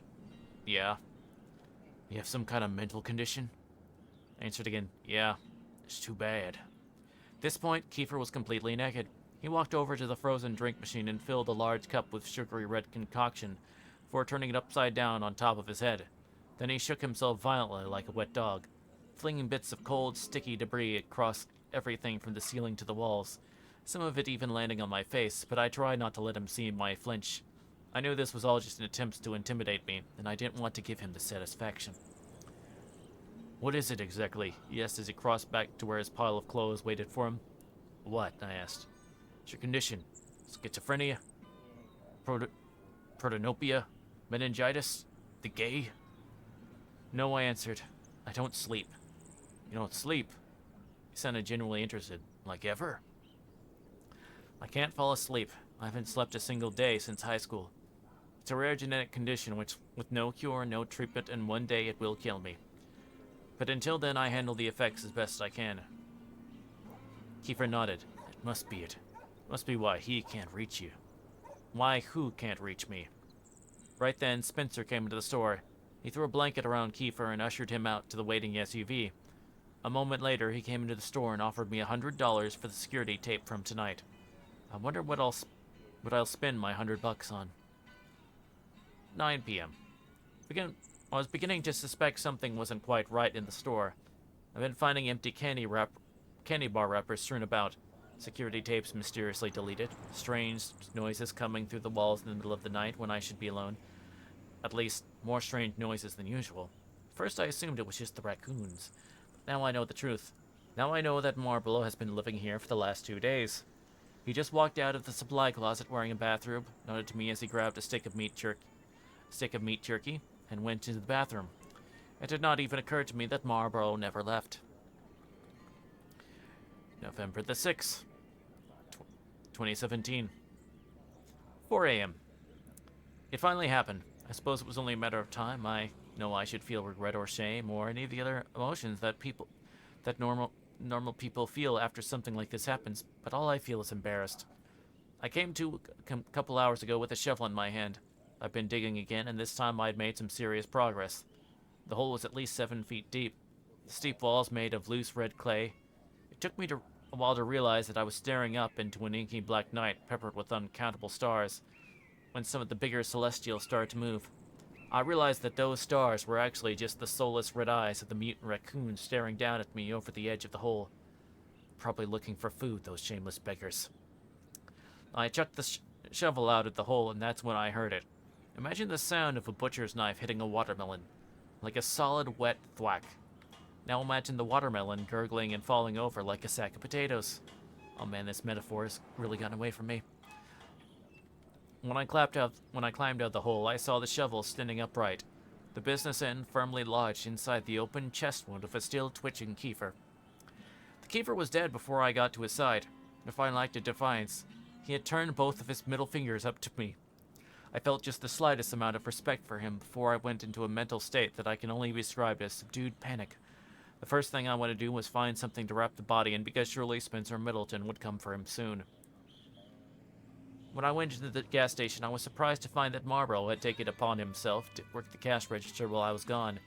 Yeah. You have some kind of mental condition? I answered again, yeah. It's too bad. At this point, Kiefer was completely naked. He walked over to the frozen drink machine and filled a large cup with sugary red concoction before turning it upside down on top of his head. Then he shook himself violently like a wet dog, flinging bits of cold, sticky debris across everything from the ceiling to the walls, some of it even landing on my face, but I tried not to let him see my flinch. I knew this was all just an attempt to intimidate me, and I didn't want to give him the satisfaction. What is it exactly? He asked as he crossed back to where his pile of clothes waited for him. What? I asked. It's your condition. Schizophrenia? Protonopia? Meningitis? The gay? No, I answered. I don't sleep. You don't sleep? He sounded genuinely interested. Like ever? I can't fall asleep. I haven't slept a single day since high school. It's a rare genetic condition with no cure, no treatment, and one day it will kill me. But until then, I handle the effects as best I can. Kiefer nodded. It must be it. Must be why he can't reach you. Why who can't reach me? Right then, Spencer came into the store. He threw a blanket around Kiefer and ushered him out to the waiting SUV. A moment later, he came into the store and offered me $100 for the security tape from tonight. I wonder what I'll spend my $100 on. 9 p.m. I was beginning to suspect something wasn't quite right in the store. I've been finding empty candy bar wrappers strewn about, security tapes mysteriously deleted, strange noises coming through the walls in the middle of the night when I should be alone. At least, more strange noises than usual. First I assumed it was just the raccoons, but now I know the truth. Now I know that Marlborough has been living here for the last 2 days. He just walked out of the supply closet wearing a bathrobe, nodded to me as he grabbed a stick of meat jerky, and went into the bathroom. It did not even occur to me that Marlborough never left. November the 6th, 2017. 4 a.m. It finally happened. I suppose it was only a matter of time. I know I should feel regret or shame or any of the other emotions that normal people feel after something like this happens, but all I feel is embarrassed. I came to a couple hours ago with a shovel in my hand. I've been digging again, and this time I'd made some serious progress. The hole was at least 7 feet deep. The steep walls made of loose red clay. It took me a while to realize that I was staring up into an inky black night peppered with uncountable stars. When some of the bigger celestials started to move, I realized that those stars were actually just the soulless red eyes of the mutant raccoons staring down at me over the edge of the hole. Probably looking for food, those shameless beggars. I chucked the shovel out at the hole, and that's when I heard it. Imagine the sound of a butcher's knife hitting a watermelon, like a solid, wet thwack. Now imagine the watermelon gurgling and falling over like a sack of potatoes. Oh man, this metaphor has really gotten away from me. When I climbed out the hole, I saw the shovel standing upright, the business end firmly lodged inside the open chest wound of a still twitching Kiefer. The Kiefer was dead before I got to his side. If I liked a defiance, he had turned both of his middle fingers up to me. I felt just the slightest amount of respect for him before I went into a mental state that I can only describe as subdued panic. The first thing I wanted to do was find something to wrap the body in because surely Spencer Middleton would come for him soon. When I went into the gas station, I was surprised to find that Marlborough had taken it upon himself to work the cash register while I was gone.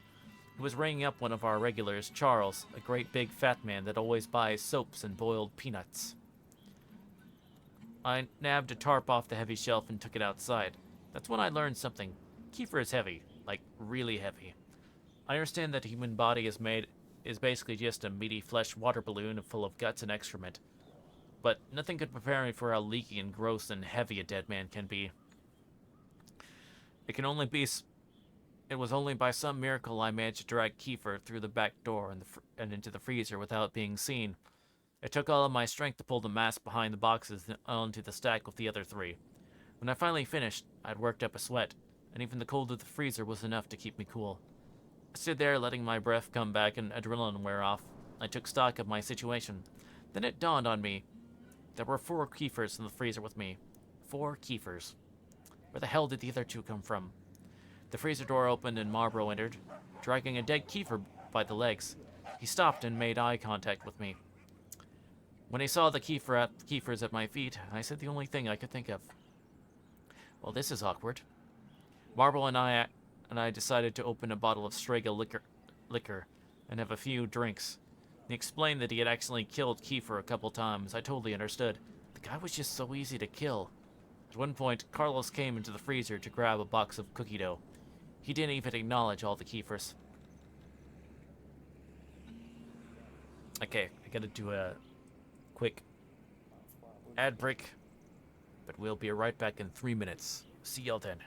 He was ringing up one of our regulars, Charles, a great big fat man that always buys soaps and boiled peanuts. I nabbed a tarp off the heavy shelf and took it outside. That's when I learned something. Kefir is heavy, like really heavy. I understand that the human body is basically just a meaty flesh water balloon full of guts and excrement. But nothing could prepare me for how leaky and gross and heavy a dead man can be. It can only be It was only by some miracle I managed to drag Kiefer through the back door and into the freezer without being seen. It took all of my strength to pull the mass behind the boxes onto the stack with the other three. When I finally finished, I'd worked up a sweat, and even the cold of the freezer was enough to keep me cool. I stood there letting my breath come back and adrenaline wear off. I took stock of my situation. Then it dawned on me. There were 4 Kiefers in the freezer with me. 4 Kiefers. Where the hell did the other 2 come from? The freezer door opened and Marlborough entered, dragging a dead Kiefer by the legs. He stopped and made eye contact with me. When he saw the Kiefers at my feet, I said the only thing I could think of. Well, this is awkward. Marlborough and I decided to open a bottle of Strega liquor and have a few drinks. He explained that he had accidentally killed Kiefer a couple times. I totally understood. The guy was just so easy to kill. At one point, Carlos came into the freezer to grab a box of cookie dough. He didn't even acknowledge all the Kiefers. Okay, I gotta do a quick ad break, but we'll be right back in 3 minutes. See y'all then.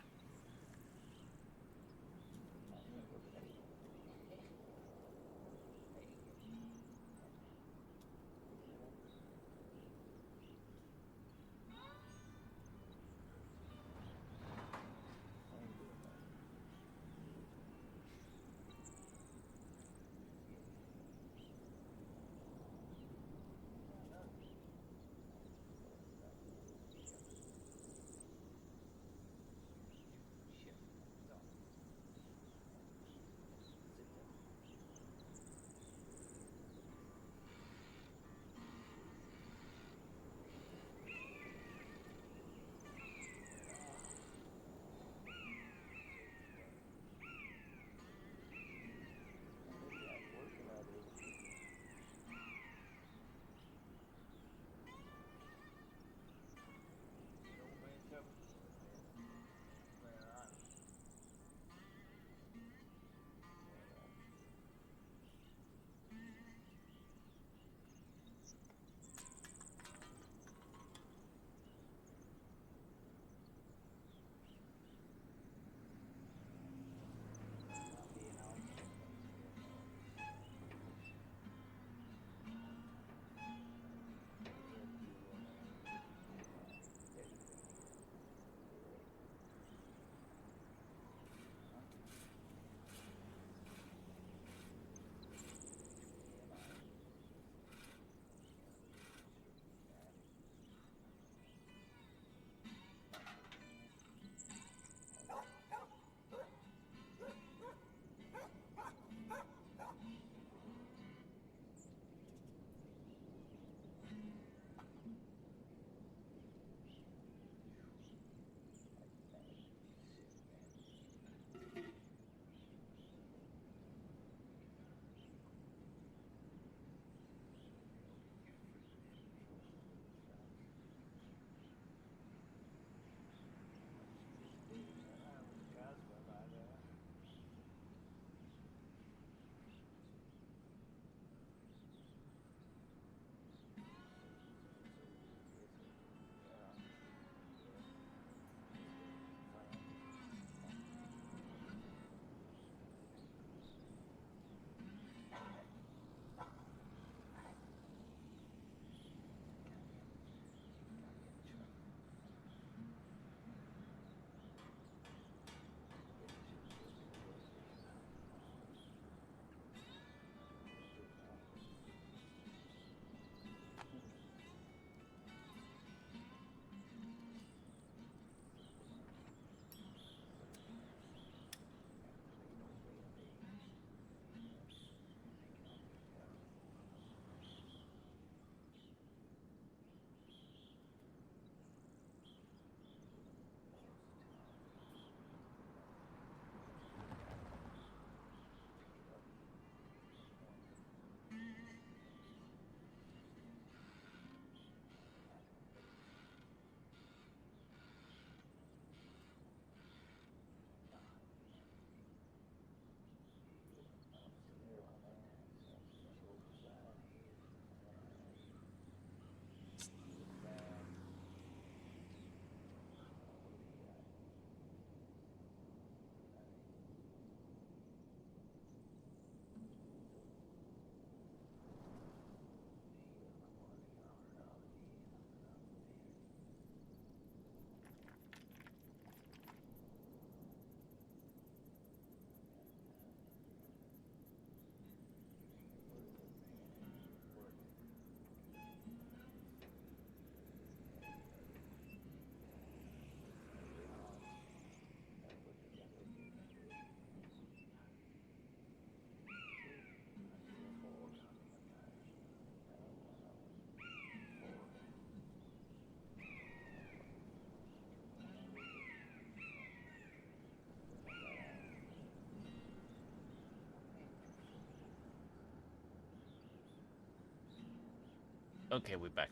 Okay, we're back.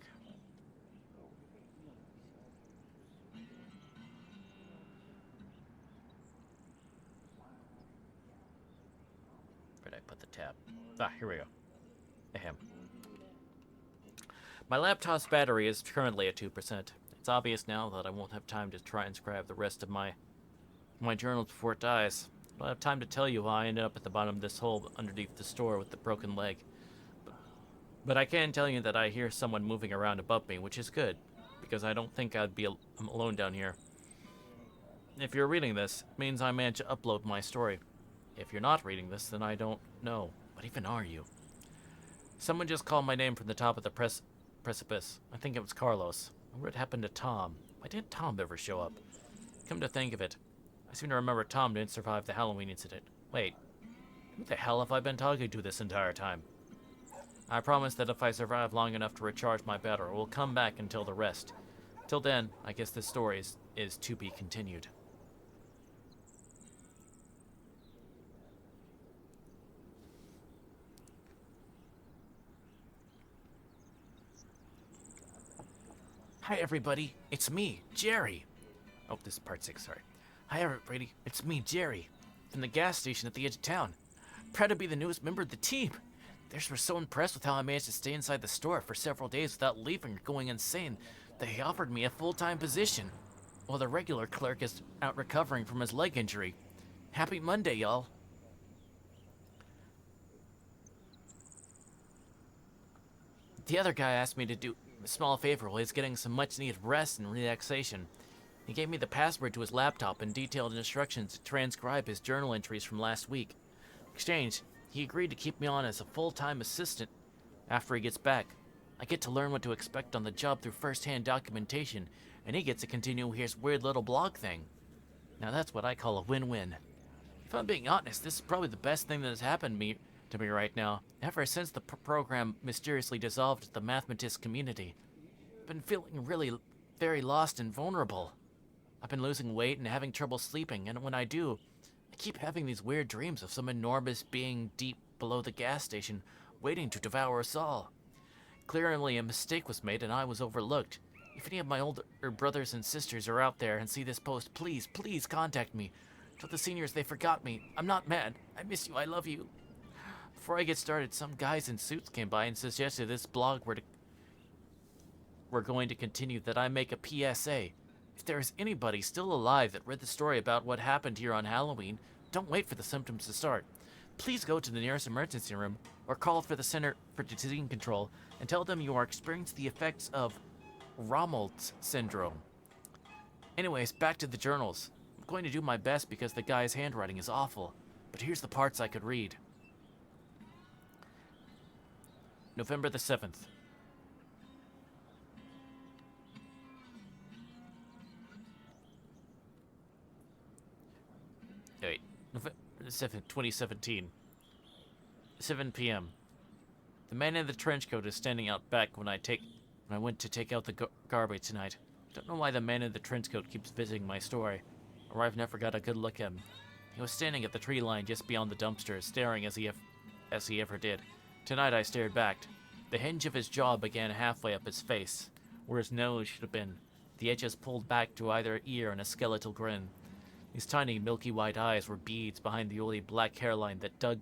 Where'd I put the tab? Ah, here we go. Ahem. My laptop's battery is currently at 2%. It's obvious now that I won't have time to transcribe the rest of my journals before it dies. I don't have time to tell you how I ended up at the bottom of this hole underneath the store with the broken leg. But I can tell you that I hear someone moving around above me, which is good, because I don't think I'm alone down here. If you're reading this, it means I managed to upload my story. If you're not reading this, then I don't know. What even are you? Someone just called my name from the top of the precipice. I think it was Carlos. I wonder what happened to Tom. Why didn't Tom ever show up? Come to think of it, I seem to remember Tom didn't survive the Halloween incident. Wait, who the hell have I been talking to this entire time? I promise that if I survive long enough to recharge my battery, we'll come back and tell the rest. Till then, I guess this story is to be continued. Hi everybody, it's me, Jerry. Oh, this is part 6, sorry. Hi everybody, it's me, Jerry, from the gas station at the edge of town. Proud to be the newest member of the team. They were so impressed with how I managed to stay inside the store for several days without leaving or going insane that they offered me a full-time position, while the regular clerk is out recovering from his leg injury. Happy Monday, y'all. The other guy asked me to do a small favor while he's getting some much-needed rest and relaxation. He gave me the password to his laptop and detailed instructions to transcribe his journal entries from last week. In exchange, he agreed to keep me on as a full-time assistant after he gets back. I get to learn what to expect on the job through first-hand documentation, and he gets to continue his weird little blog thing. Now that's what I call a win-win. If I'm being honest, this is probably the best thing that has happened to me right now, ever since the program mysteriously dissolved the mathematist community. I've been feeling really very lost and vulnerable. I've been losing weight and having trouble sleeping, and when I do, I keep having these weird dreams of some enormous being deep below the gas station, waiting to devour us all. Clearly a mistake was made and I was overlooked. If any of my older brothers and sisters are out there and see this post, please, please contact me. Tell the seniors they forgot me. I'm not mad. I miss you. I love you. Before I get started, some guys in suits came by and suggested this blog we're going to continue, that I make a PSA. If there is anybody still alive that read the story about what happened here on Halloween, don't wait for the symptoms to start. Please go to the nearest emergency room or call for the Center for Disease Control and tell them you are experiencing the effects of Rommel's syndrome. Anyways, back to the journals. I'm going to do my best because the guy's handwriting is awful, but here's the parts I could read. November the 7th. Wait, November 7th, 2017. 7 p.m. The man in the trench coat is standing out back when I went to take out the garbage tonight. Don't know why the man in the trench coat keeps visiting my story, or I've never got a good look at him. He was standing at the tree line just beyond the dumpster, staring as he ever did. Tonight I stared back. The hinge of his jaw began halfway up his face, where his nose should have been. The edges pulled back to either ear in a skeletal grin. His tiny, milky white eyes were beads behind the oily black hairline that dug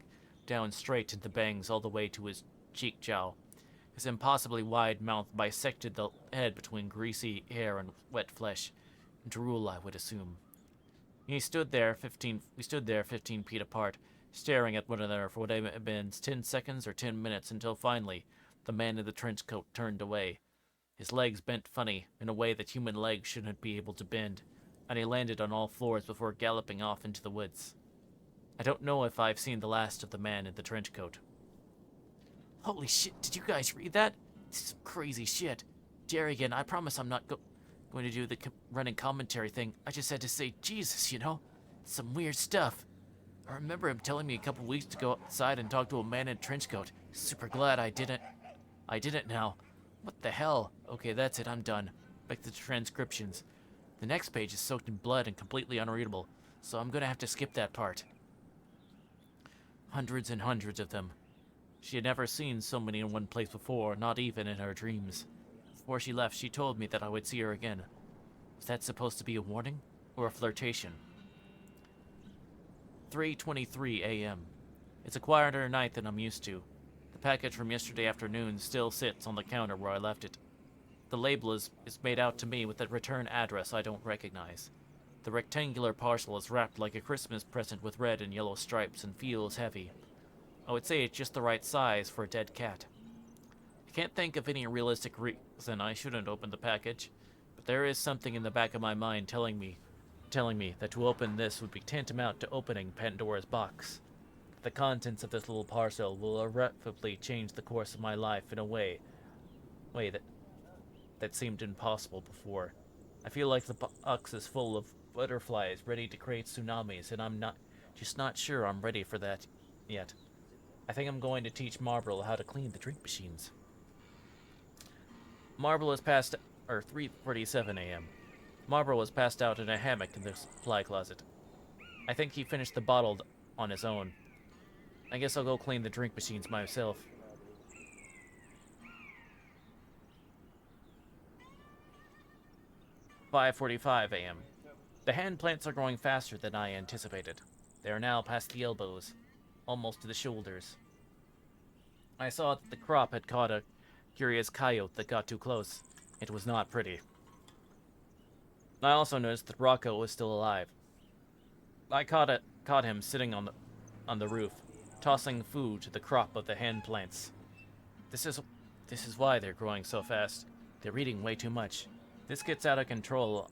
down straight into bangs all the way to his cheek jowl. His impossibly wide mouth bisected the head between greasy hair and wet flesh. Drool, I would assume. We stood there 15 feet apart, staring at one another for what had been 10 seconds or 10 minutes, until finally the man in the trench coat turned away. His legs bent funny, in a way that human legs shouldn't be able to bend, and he landed on all fours before galloping off into the woods. I don't know if I've seen the last of the man in the trench coat. Holy shit, did you guys read that? This is some crazy shit. Jerry again, I promise I'm not going to do the running commentary thing. I just had to say Jesus, you know? It's some weird stuff. I remember him telling me a couple weeks to go outside and talk to a man in a trench coat. Super glad I didn't. I didn't now. What the hell? Okay, that's it, I'm done. Back to the transcriptions. The next page is soaked in blood and completely unreadable, so I'm gonna have to skip that part. Hundreds and hundreds of them. She had never seen so many in one place before, not even in her dreams. Before she left, she told me that I would see her again. Was that supposed to be a warning? Or a flirtation? 3:23 a.m. It's a quieter night than I'm used to. The package from yesterday afternoon still sits on the counter where I left it. The label is made out to me with a return address I don't recognize. The rectangular parcel is wrapped like a Christmas present with red and yellow stripes and feels heavy. I would say it's just the right size for a dead cat. I can't think of any realistic reason I shouldn't open the package, but there is something in the back of my mind telling me that to open this would be tantamount to opening Pandora's box. The contents of this little parcel will irrevocably change the course of my life in a way that seemed impossible before. I feel like the box is full of butterflies ready to create tsunamis, and I'm not sure I'm ready for that yet. I think I'm going to teach Marble how to clean the drink machines. Marble is past 3:47 a.m. Marble was passed out in a hammock in the supply closet. I think he finished the bottle on his own. I guess I'll go clean the drink machines myself. 5:45 a.m. The hand plants are growing faster than I anticipated. They are now past the elbows, almost to the shoulders. I saw that the crop had caught a curious coyote that got too close. It was not pretty. I also noticed that Rocco was still alive. I caught him sitting on the roof, tossing food to the crop of the hand plants. This is why they're growing so fast. They're eating way too much. This gets out of control.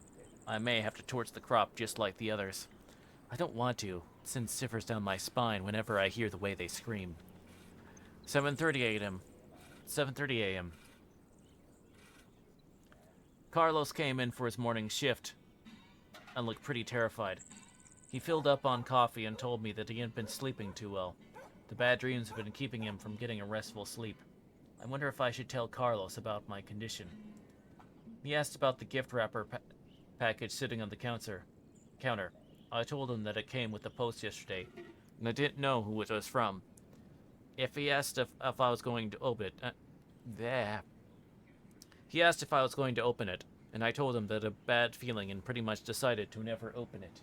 I may have to torch the crop just like the others. I don't want to. It sends shivers down my spine whenever I hear the way they scream. 7:30 a.m. 7:30 a.m. Carlos came in for his morning shift and looked pretty terrified. He filled up on coffee and told me that he hadn't been sleeping too well. The bad dreams have been keeping him from getting a restful sleep. I wonder if I should tell Carlos about my condition. He asked about the gift wrapper package sitting on the counter. I told him that it came with the post yesterday, and I didn't know who it was from. He asked if I was going to open it. He asked if I was going to open it, and I told him that a bad feeling and pretty much decided to never open it.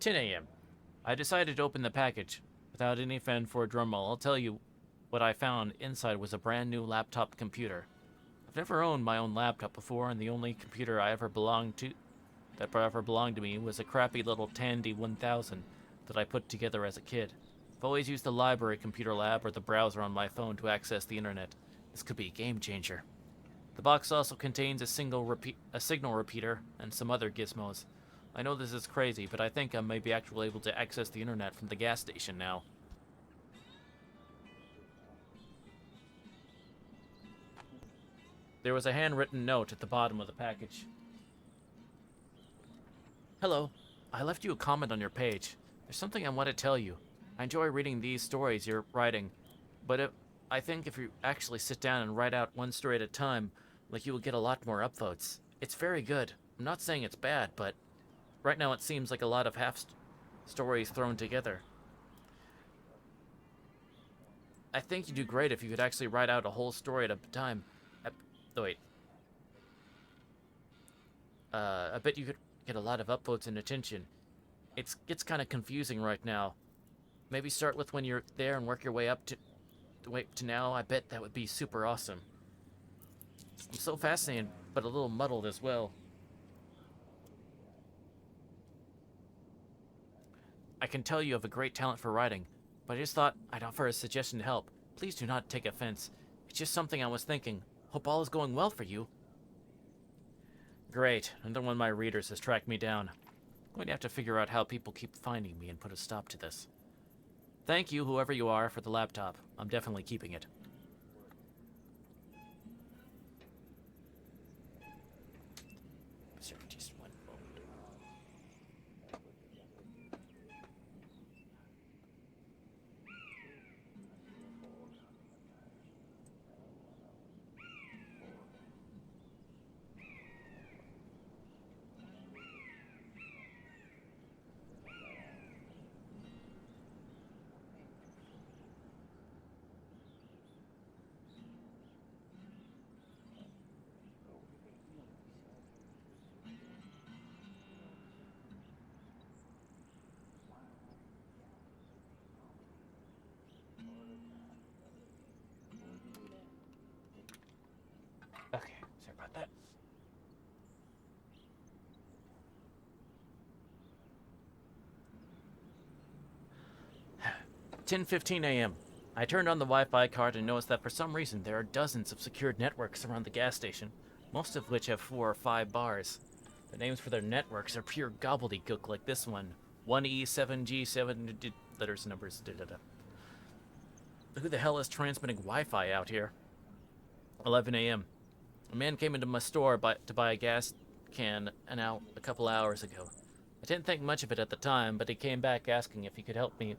10 a.m. I decided to open the package. Without any fan for a drum roll, I'll tell you what I found inside was a brand new laptop computer. I've never owned my own laptop before, and the only computer that ever belonged to me was a crappy little Tandy 1000 that I put together as a kid. I've always used the library computer lab or the browser on my phone to access the internet. This could be a game changer. The box also contains a signal repeater and some other gizmos. I know this is crazy, but I think I may be actually able to access the internet from the gas station now. There was a handwritten note at the bottom of the package. Hello, I left you a comment on your page. There's something I want to tell you. I enjoy reading these stories you're writing, but I think if you actually sit down and write out one story at a time, you will get a lot more upvotes. It's very good. I'm not saying it's bad, but right now it seems like a lot of half stories thrown together. I think you'd do great if you could actually write out a whole story at a time. I bet you could get a lot of upvotes and attention. It gets kind of confusing right now. Maybe start with when you're there and work your way up to now. I bet that would be super awesome. I'm so fascinated, but a little muddled as well. I can tell you have a great talent for writing, but I just thought I'd offer a suggestion to help. Please do not take offense. It's just something I was thinking. Hope all is going well for you. Great. Another one of my readers has tracked me down. I'm going to have to figure out how people keep finding me and put a stop to this. Thank you, whoever you are, for the laptop. I'm definitely keeping it. Sir, just one moment. 10:15 a.m. I turned on the Wi-Fi card and noticed that for some reason there are dozens of secured networks around the gas station, most of which have 4 or 5 bars. The names for their networks are pure gobbledygook like this one. 1E7G7 letters, numbers, da-da-da. Who the hell is transmitting Wi-Fi out here? 11 a.m. A man came into my store to buy a gas can a couple hours ago. I didn't think much of it at the time, but he came back asking if he could help him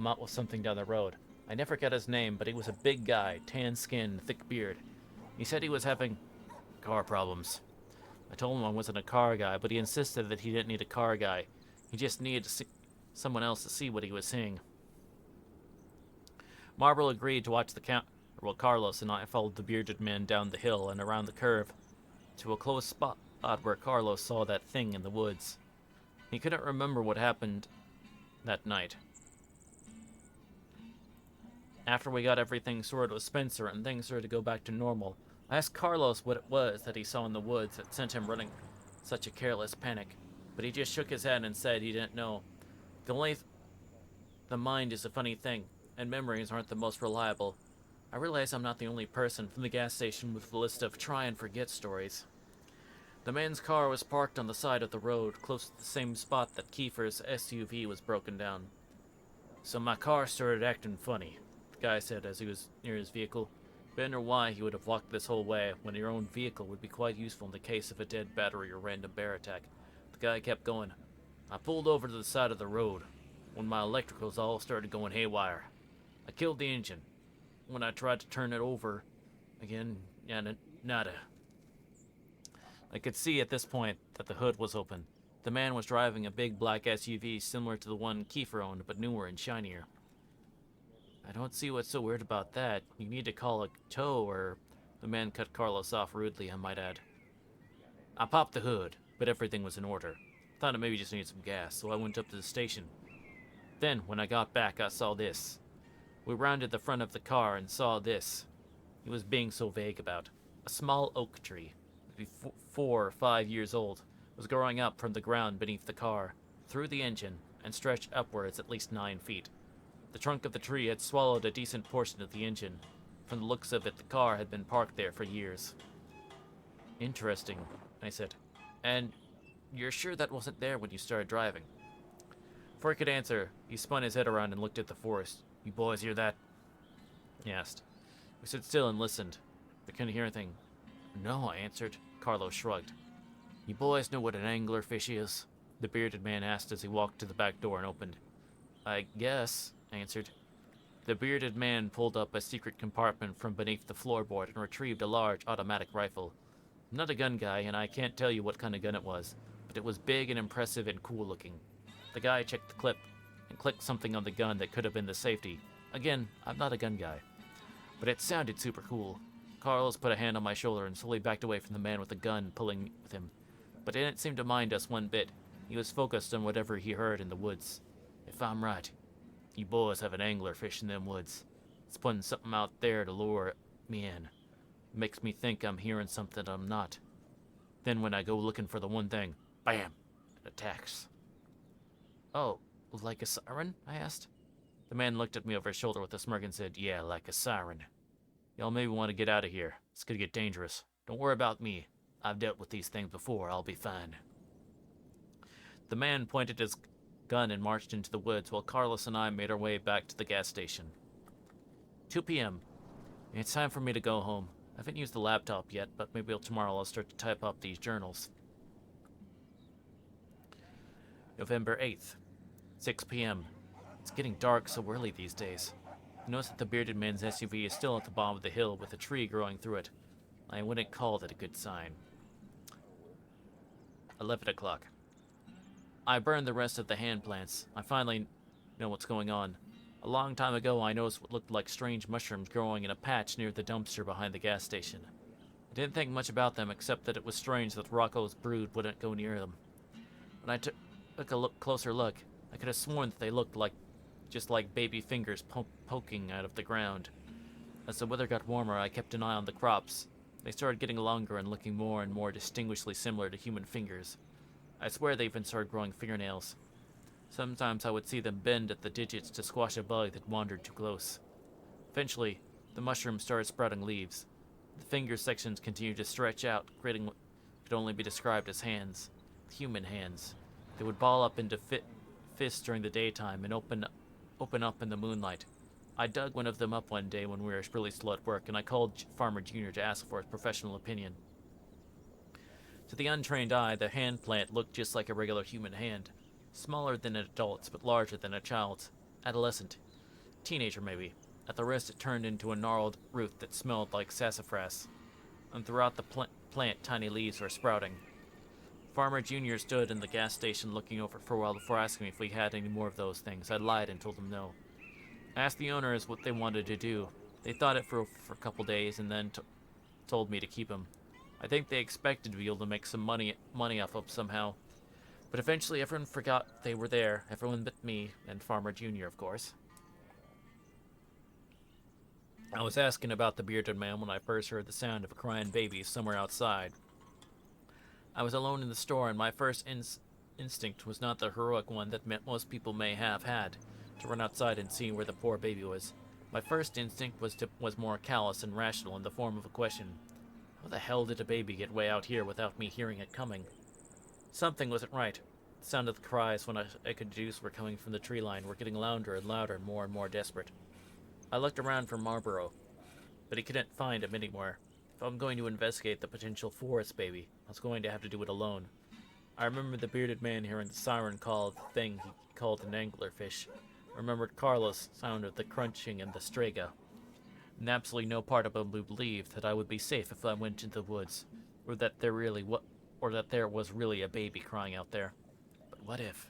out with something down the road. I never got his name, but he was a big guy, tan skin, thick beard. He said he was having car problems. I told him I wasn't a car guy, but he insisted that he didn't need a car guy. He just needed someone else to see what he was seeing. Marble agreed to watch the count. Well, Carlos and I followed the bearded man down the hill and around the curve to a close spot where Carlos saw that thing in the woods. He couldn't remember what happened that night. After we got everything sorted with Spencer and things started to go back to normal, I asked Carlos what it was that he saw in the woods that sent him running such a careless panic, but he just shook his head and said he didn't know. The mind is a funny thing, and memories aren't the most reliable. I realize I'm not the only person from the gas station with a list of try and forget stories. The man's car was parked on the side of the road, close to the same spot that Kiefer's SUV was broken down. So my car started acting funny, the guy said as he was near his vehicle. I wonder why he would have walked this whole way when your own vehicle would be quite useful in the case of a dead battery or random bear attack. The guy kept going. I pulled over to the side of the road when my electricals all started going haywire. I killed the engine. When I tried to turn it over again, nada. I could see at this point that the hood was open. The man was driving a big black SUV similar to the one Kiefer owned, but newer and shinier. I don't see what's so weird about that. You need to call a tow or... The man cut Carlos off rudely, I might add. I popped the hood, but everything was in order. Thought it maybe just needed some gas, so I went up to the station. Then, when I got back, I saw this. We rounded the front of the car and saw this. He was being so vague about. A small oak tree, maybe 4 or 5 years old, was growing up from the ground beneath the car, through the engine, and stretched upwards at least 9 feet. The trunk of the tree had swallowed a decent portion of the engine. From the looks of it, the car had been parked there for years. Interesting, I said. And you're sure that wasn't there when you started driving? Before he could answer, he spun his head around and looked at the forest. You boys hear that? He asked. We stood still and listened. We couldn't hear anything. No, I answered. Carlos shrugged. You boys know what an anglerfish is? The bearded man asked as he walked to the back door and opened. I guess, I answered. The bearded man pulled up a secret compartment from beneath the floorboard and retrieved a large automatic rifle. I'm not a gun guy, and I can't tell you what kind of gun it was, but it was big and impressive and cool looking. The guy checked the clip and clicked something on the gun that could have been the safety. Again, I'm not a gun guy. But it sounded super cool. Carlos put a hand on my shoulder and slowly backed away from the man with the gun pulling with him. But he didn't seem to mind us one bit. He was focused on whatever he heard in the woods. If I'm right, you boys have an anglerfish in them woods. It's putting something out there to lure me in. It makes me think I'm hearing something I'm not. Then when I go looking for the one thing, bam, it attacks. Oh, like a siren? I asked. The man looked at me over his shoulder with a smirk and said, yeah, like a siren. Y'all maybe want to get out of here. It's gonna get dangerous. Don't worry about me. I've dealt with these things before. I'll be fine. The man pointed his gun and marched into the woods while Carlos and I made our way back to the gas station. 2 p.m. It's time for me to go home. I haven't used the laptop yet, but maybe tomorrow I'll start to type up these journals. November 8th. 6 p.m. It's getting dark so early these days. I notice that the bearded man's SUV is still at the bottom of the hill with a tree growing through it. I wouldn't call that a good sign. 11 o'clock. I burned the rest of the hand plants. I finally know what's going on. A long time ago, I noticed what looked like strange mushrooms growing in a patch near the dumpster behind the gas station. I didn't think much about them except that it was strange that Rocco's brood wouldn't go near them. When I took a closer look, I could have sworn that they looked just like baby fingers poking out of the ground. As the weather got warmer, I kept an eye on the crops. They started getting longer and looking more and more distinguishably similar to human fingers. I swear they even started growing fingernails. Sometimes I would see them bend at the digits to squash a bug that wandered too close. Eventually, the mushroom started sprouting leaves. The finger sections continued to stretch out, creating what could only be described as hands. Human hands. They would ball up into fists during the daytime and open up in the moonlight. I dug one of them up one day when we were really slow at work, and I called Farmer Jr. to ask for his professional opinion. To the untrained eye, the hand plant looked just like a regular human hand. Smaller than an adult's, but larger than a child's. Adolescent. Teenager, maybe. At the wrist, it turned into a gnarled root that smelled like sassafras. And throughout the plant, tiny leaves were sprouting. Farmer Jr. stood in the gas station looking over it for a while before asking me if we had any more of those things. I lied and told him no. I asked the owners what they wanted to do. They thought it for a couple days and then told me to keep them. I think they expected to be able to make some money off of somehow. But eventually everyone forgot they were there. Everyone but me and Farmer Jr., of course. I was asking about the bearded man when I first heard the sound of a crying baby somewhere outside. I was alone in the store, and my first instinct was not the heroic one that most people may have had, to run outside and see where the poor baby was. My first instinct was more callous and rational, in the form of a question. How the hell did a baby get way out here without me hearing it coming? Something wasn't right. The sound of the cries when I could deduce were coming from the tree line were getting louder and louder and more desperate. I looked around for Marlboro, but he couldn't find him anywhere. If I'm going to investigate the potential forest baby, I was going to have to do it alone. I remembered the bearded man hearing the siren call of the thing he called an anglerfish. I remembered Carlos' sound of the crunching and the strega. And absolutely no part of him believed that I would be safe if I went into the woods, or that there was really a baby crying out there. But what if?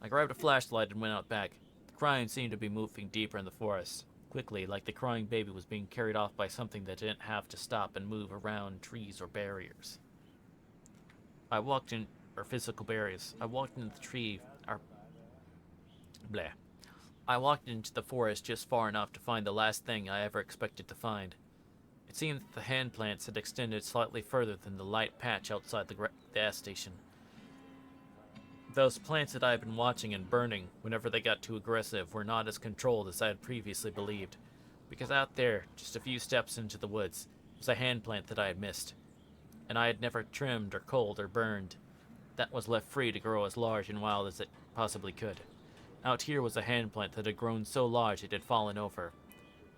I grabbed a flashlight and went out back. The crying seemed to be moving deeper in the forest. Quickly, like the crying baby was being carried off by something that didn't have to stop and move around trees or barriers. Physical barriers. I walked into the forest just far enough to find the last thing I ever expected to find. It seemed that the hand plants had extended slightly further than the light patch outside the gas station. Those plants that I had been watching and burning whenever they got too aggressive were not as controlled as I had previously believed, because out there, just a few steps into the woods, was a hand plant that I had missed, and I had never trimmed or culled or burned. That was left free to grow as large and wild as it possibly could. Out here was a hand plant that had grown so large it had fallen over.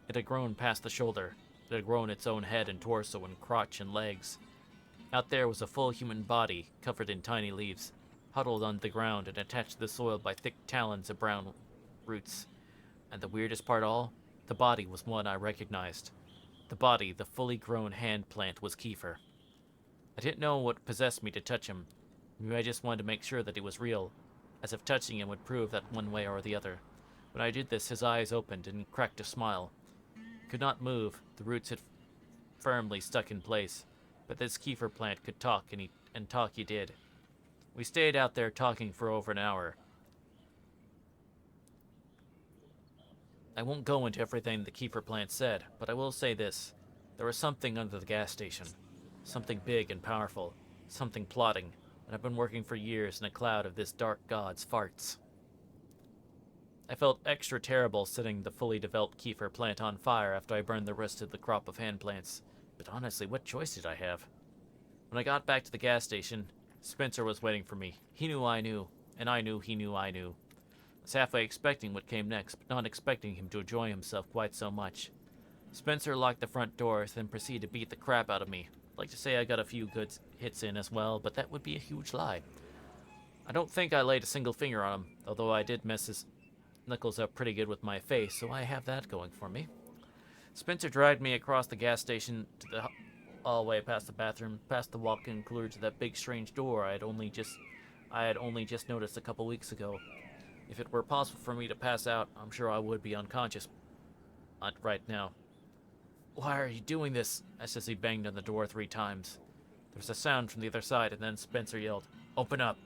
It had grown past the shoulder. It had grown its own head and torso and crotch and legs. Out there was a full human body covered in tiny leaves, huddled on the ground and attached to the soil by thick talons of brown roots. And the weirdest part of all, the body was one I recognized. The fully grown hand plant, was Kiefer. I didn't know what possessed me to touch him. Maybe I just wanted to make sure that he was real, as if touching him would prove that one way or the other. When I did this, his eyes opened and cracked a smile. He could not move. The roots had firmly stuck in place. But this Kiefer plant could talk, and talk he did. We stayed out there talking for over an hour. I won't go into everything the Kiefer plant said, but I will say this. There was something under the gas station. Something big and powerful. Something plotting. And I've been working for years in a cloud of this dark god's farts. I felt extra terrible setting the fully developed Kiefer plant on fire after I burned the rest of the crop of hand plants. But honestly, what choice did I have? When I got back to the gas station, Spencer was waiting for me. He knew I knew, and I knew he knew I knew. I was halfway expecting what came next, but not expecting him to enjoy himself quite so much. Spencer locked the front doors, then proceeded to beat the crap out of me. I'd like to say I got a few good hits in as well, but that would be a huge lie. I don't think I laid a single finger on him, although I did mess his knuckles up pretty good with my face, so I have that going for me. Spencer dragged me across the gas station to the hallway, past the bathroom, past the walk-in cooler to that big strange door I had only just noticed a couple weeks ago. If it were possible for me to pass out, I'm sure I would be unconscious right now. Why are you doing this? As he banged on the door 3 times. There was a sound from the other side, and then Spencer yelled, "Open up!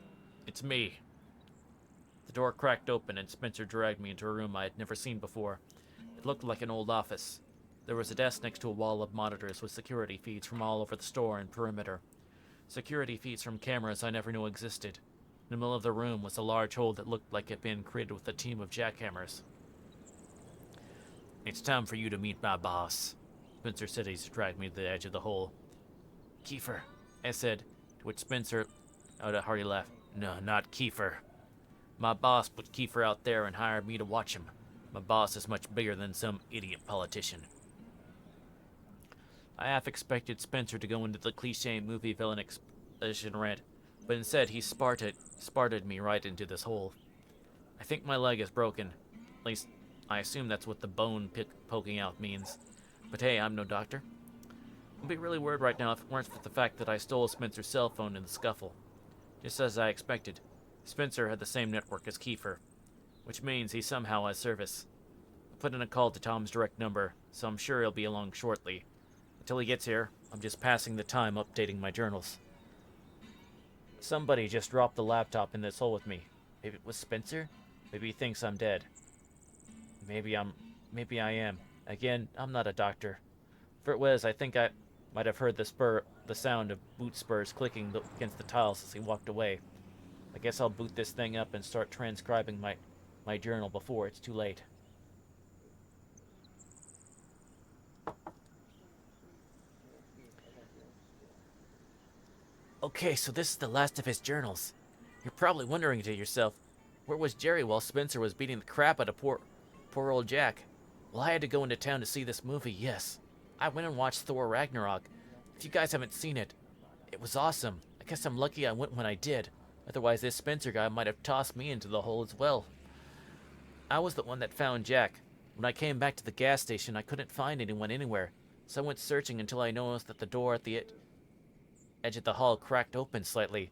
It's me!" The door cracked open, and Spencer dragged me into a room I had never seen before. It looked like an old office. There was a desk next to a wall of monitors with security feeds from all over the store and perimeter. Security feeds from cameras I never knew existed. In the middle of the room was a large hole that looked like it had been created with a team of jackhammers. It's time for you to meet my boss, Spencer said as he dragged me to the edge of the hole. Kiefer, I said, to which Spencer out a hearty laugh. No, not Kiefer. My boss put Kiefer out there and hired me to watch him. My boss is much bigger than some idiot politician. I half expected Spencer to go into the cliche movie villain exposition rant, but instead he sparted me right into this hole. I think my leg is broken. At least, I assume that's what the bone poking out means. But hey, I'm no doctor. I'd be really worried right now if it weren't for the fact that I stole Spencer's cell phone in the scuffle. Just as I expected, Spencer had the same network as Kiefer, which means he somehow has service. I put in a call to Tom's direct number, so I'm sure he'll be along shortly. Until he gets here, I'm just passing the time updating my journals. Somebody just dropped the laptop in this hole with me. Maybe it was Spencer? Maybe he thinks I'm dead. Maybe I am. Again, I'm not a doctor. If it was, I think I might have heard the sound of boot spurs clicking against the tiles as he walked away. I guess I'll boot this thing up and start transcribing my journal before it's too late. Okay, so this is the last of his journals. You're probably wondering to yourself, where was Jerry while Spencer was beating the crap out of poor old Jack? Well, I had to go into town to see this movie, yes. I went and watched Thor Ragnarok. If you guys haven't seen it, it was awesome. I guess I'm lucky I went when I did. Otherwise, this Spencer guy might have tossed me into the hole as well. I was the one that found Jack. When I came back to the gas station, I couldn't find anyone anywhere, so I went searching until I noticed that the door at the edge of the hall cracked open slightly.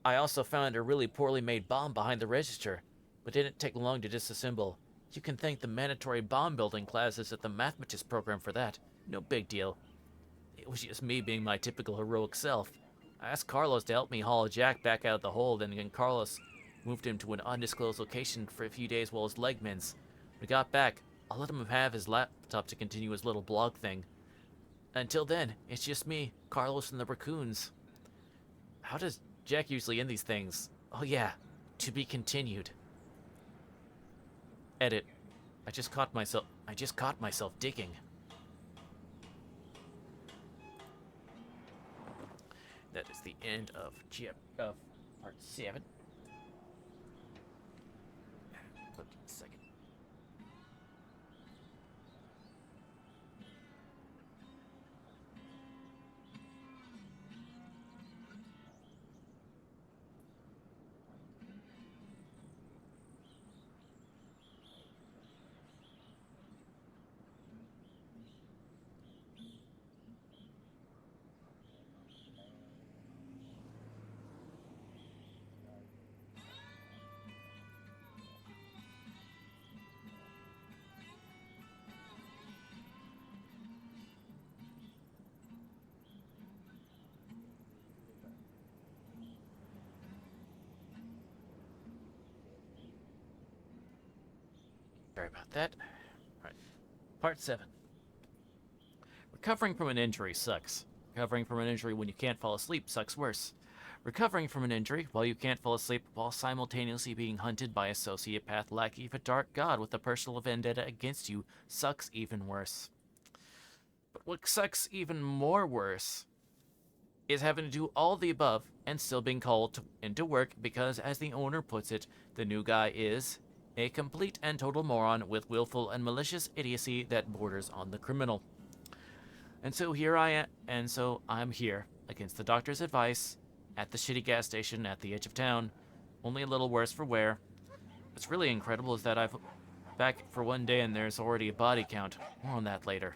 I also found a really poorly made bomb behind the register, but it didn't take long to disassemble. You can thank the mandatory bomb building classes at the mathematicians program for that. No big deal. It was just me being my typical heroic self. I asked Carlos to help me haul Jack back out of the hole, then Carlos moved him to an undisclosed location for a few days while his leg mends. When we got back, I let him have his laptop to continue his little blog thing. Until then, it's just me, Carlos, and the raccoons. How does Jack usually end these things? Oh yeah, to be continued. Edit. I just caught myself digging. That is the end of part 7. Hold on a second. Sorry about that. Alright. Part 7. Recovering from an injury sucks. Recovering from an injury when you can't fall asleep sucks worse. Recovering from an injury while you can't fall asleep while simultaneously being hunted by a sociopath lackey of a dark god with a personal vendetta against you sucks even worse. But what sucks even more worse is having to do all the above and still being called into work because, as the owner puts it, the new guy is a complete and total moron with willful and malicious idiocy that borders on the criminal. And so here I am, and so I'm here, against the doctor's advice, at the shitty gas station at the edge of town, only a little worse for wear. What's really incredible is that I've back for one day and there's already a body count. More on that later.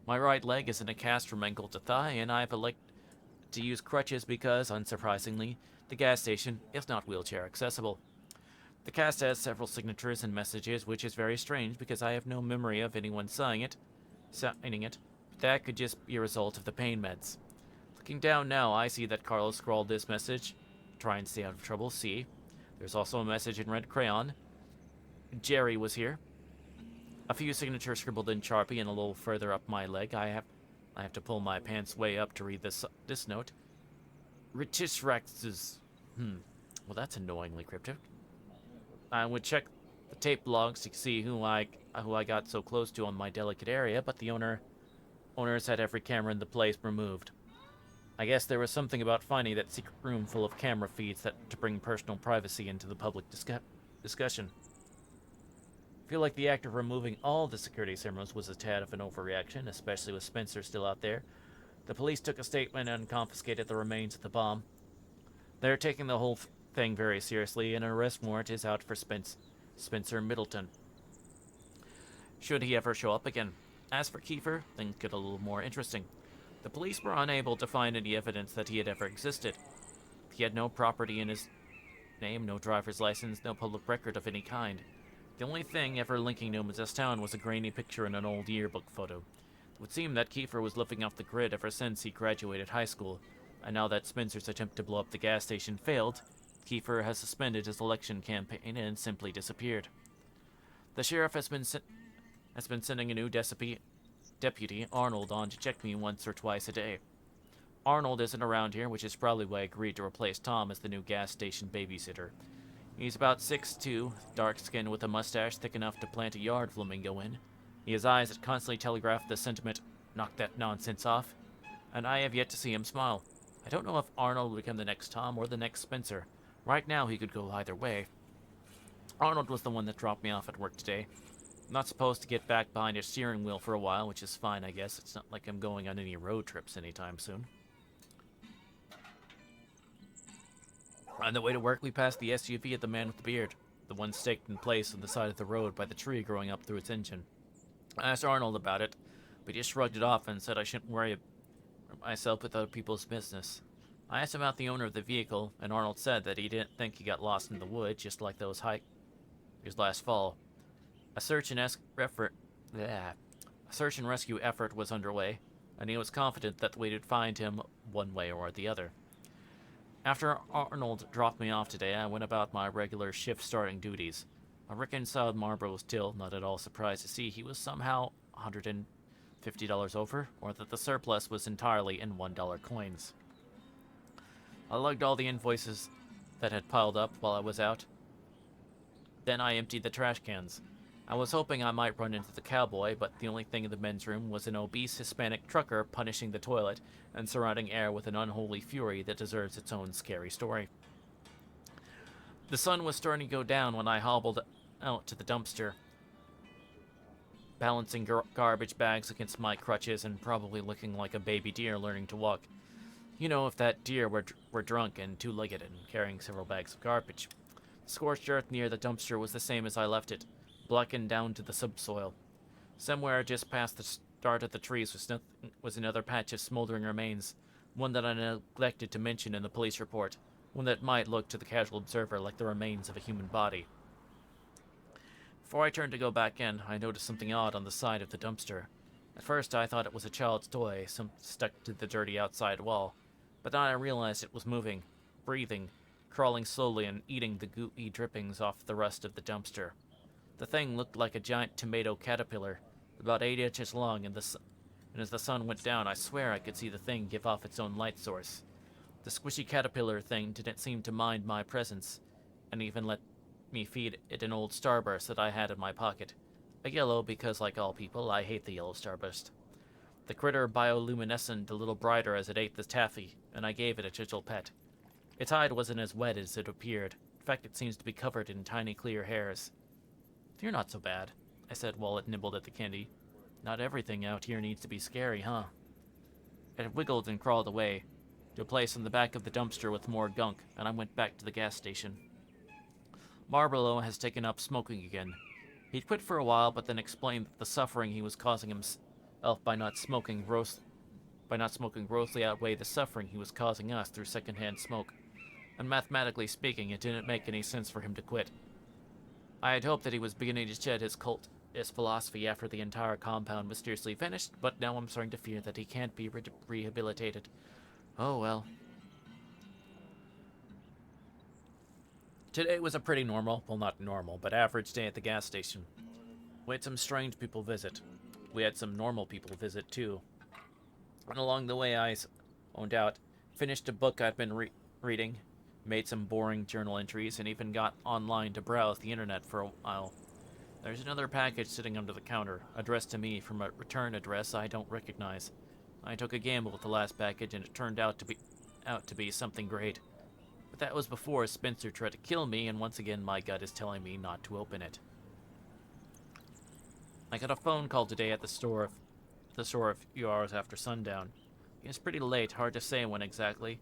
My right leg is in a cast from ankle to thigh, and I've elected to use crutches because, unsurprisingly, the gas station is not wheelchair accessible. The cast has several signatures and messages, which is very strange because I have no memory of anyone signing it, but that could just be a result of the pain meds. Looking down now, I see that Carlos scrawled this message. Try and stay out of trouble, see. There's also a message in red crayon. Jerry was here. A few signatures scribbled in Sharpie and a little further up my leg. I have to pull my pants way up to read this note. Richis Rex's. Well, that's annoyingly cryptic. I would check the tape logs to see who I got so close to on my delicate area, but the owners had every camera in the place removed. I guess there was something about finding that secret room full of camera feeds that to bring personal privacy into the public discussion. I feel like the act of removing all the security cameras was a tad of an overreaction, especially with Spencer still out there. The police took a statement and confiscated the remains of the bomb. They're taking the whole thing very seriously, and an arrest warrant is out for Spencer Middleton, should he ever show up again. As for Kiefer, things get a little more interesting. The police were unable to find any evidence that he had ever existed. He had no property in his name, no driver's license, no public record of any kind. The only thing ever linking to him in this town was a grainy picture in an old yearbook photo. It would seem that Kiefer was living off the grid ever since he graduated high school, and now that Spencer's attempt to blow up the gas station failed, Kiefer has suspended his election campaign and simply disappeared. The sheriff has been sending a new deputy, Arnold, on to check me once or twice a day. Arnold isn't around here, which is probably why I agreed to replace Tom as the new gas station babysitter. He's about 6'2", dark-skinned with a mustache thick enough to plant a yard flamingo in. He has eyes that constantly telegraph the sentiment, "Knock that nonsense off," and I have yet to see him smile. I don't know if Arnold will become the next Tom or the next Spencer. Right now, he could go either way. Arnold was the one that dropped me off at work today. I'm not supposed to get back behind a steering wheel for a while, which is fine, I guess. It's not like I'm going on any road trips anytime soon. On the way to work, we passed the SUV of the man with the beard, the one staked in place on the side of the road by the tree growing up through its engine. I asked Arnold about it, but he just shrugged it off and said I shouldn't worry myself with other people's business. I asked him about the owner of the vehicle, and Arnold said that he didn't think he got lost in the woods, just like those hikers last fall. A search and rescue effort was underway, and he was confident that we would find him one way or the other. After Arnold dropped me off today, I went about my regular shift-starting duties. I reconciled Marlboro's till, not at all surprised to see he was somehow $150 over, or that the surplus was entirely in $1 coins. I lugged all the invoices that had piled up while I was out. Then I emptied the trash cans. I was hoping I might run into the cowboy, but the only thing in the men's room was an obese Hispanic trucker punishing the toilet and surrounding air with an unholy fury that deserves its own scary story. The sun was starting to go down when I hobbled out to the dumpster, balancing garbage bags against my crutches and probably looking like a baby deer learning to walk. You know, if that deer were drunk and two-legged and carrying several bags of garbage. The scorched earth near the dumpster was the same as I left it, blackened down to the subsoil. Somewhere just past the start of the trees was another patch of smoldering remains, one that I neglected to mention in the police report, one that might look to the casual observer like the remains of a human body. Before I turned to go back in, I noticed something odd on the side of the dumpster. At first I thought it was a child's toy, stuck to the dirty outside wall, but then I realized it was moving, breathing, crawling slowly and eating the gooey drippings off the rust of the dumpster. The thing looked like a giant tomato caterpillar, about 8 inches long, and as the sun went down, I swear I could see the thing give off its own light source. The squishy caterpillar thing didn't seem to mind my presence, and even let me feed it an old starburst that I had in my pocket. A yellow, because like all people, I hate the yellow starburst. The critter bioluminesced a little brighter as it ate the taffy, and I gave it a gentle pet. Its hide wasn't as wet as it appeared. In fact, it seems to be covered in tiny clear hairs. "You're not so bad," I said while it nibbled at the candy. "Not everything out here needs to be scary, huh?" It wiggled and crawled away, to a place on the back of the dumpster with more gunk, and I went back to the gas station. Marlboro has taken up smoking again. He'd quit for a while, but then explained that the suffering he was causing himself by not smoking grossly outweighed the suffering he was causing us through secondhand smoke. And mathematically speaking, it didn't make any sense for him to quit. I had hoped that he was beginning to shed his philosophy after the entire compound mysteriously vanished, but now I'm starting to fear that he can't be rehabilitated. Oh well. Today was a pretty normal, well not normal, but average day at the gas station. We had some strange people visit. We had some normal people visit too. And along the way I found out Finished a book I'd been reading, made some boring journal entries, and even got online to browse the internet for a while. There's another package sitting under the counter, addressed to me from a return address I don't recognize. I took a gamble with the last package, and it turned out to be something great. But that was before Spencer tried to kill me, and once again my gut is telling me not to open it. I got a phone call today at the store a few hours after sundown. It was pretty late, hard to say when exactly.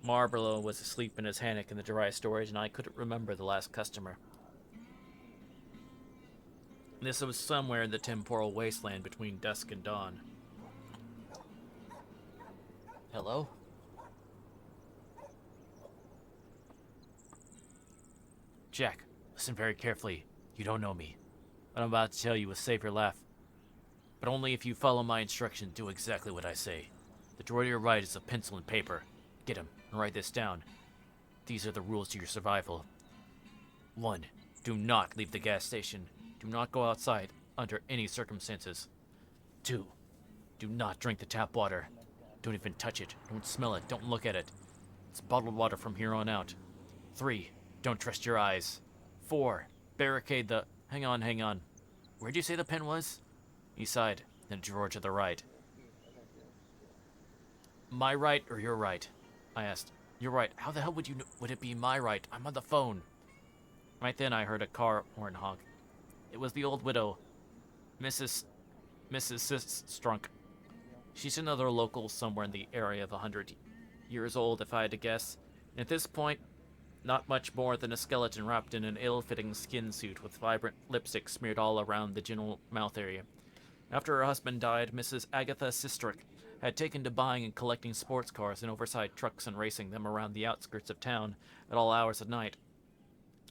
Marlborough was asleep in his hammock in the dry storage, and I couldn't remember the last customer. This was somewhere in the temporal wasteland between dusk and dawn. Hello? Jack, listen very carefully. You don't know me. What I'm about to tell you will save your laugh. But only if you follow my instructions, do exactly what I say. The drawer to your right is a pencil and paper. Get 'em and write this down. These are the rules to your survival. 1. Do not leave the gas station. Do not go outside under any circumstances. 2. Do not drink the tap water. Don't even touch it. Don't smell it. Don't look at it. It's bottled water from here on out. 3. Don't trust your eyes. 4. Barricade the... Hang on. Where'd you say the pen was? He sighed, then a drawer to the right. My right or your right? I asked. You're right. How the hell would it be my right? I'm on the phone. Right then I heard a car horn honk. It was the old widow, Mrs. Strunk. She's another local somewhere in the area of 100 years old, if I had to guess. And at this point, not much more than a skeleton wrapped in an ill-fitting skin suit with vibrant lipstick smeared all around the general mouth area. After her husband died, Mrs. Agatha Sistrick had taken to buying and collecting sports cars and oversized trucks and racing them around the outskirts of town at all hours of night.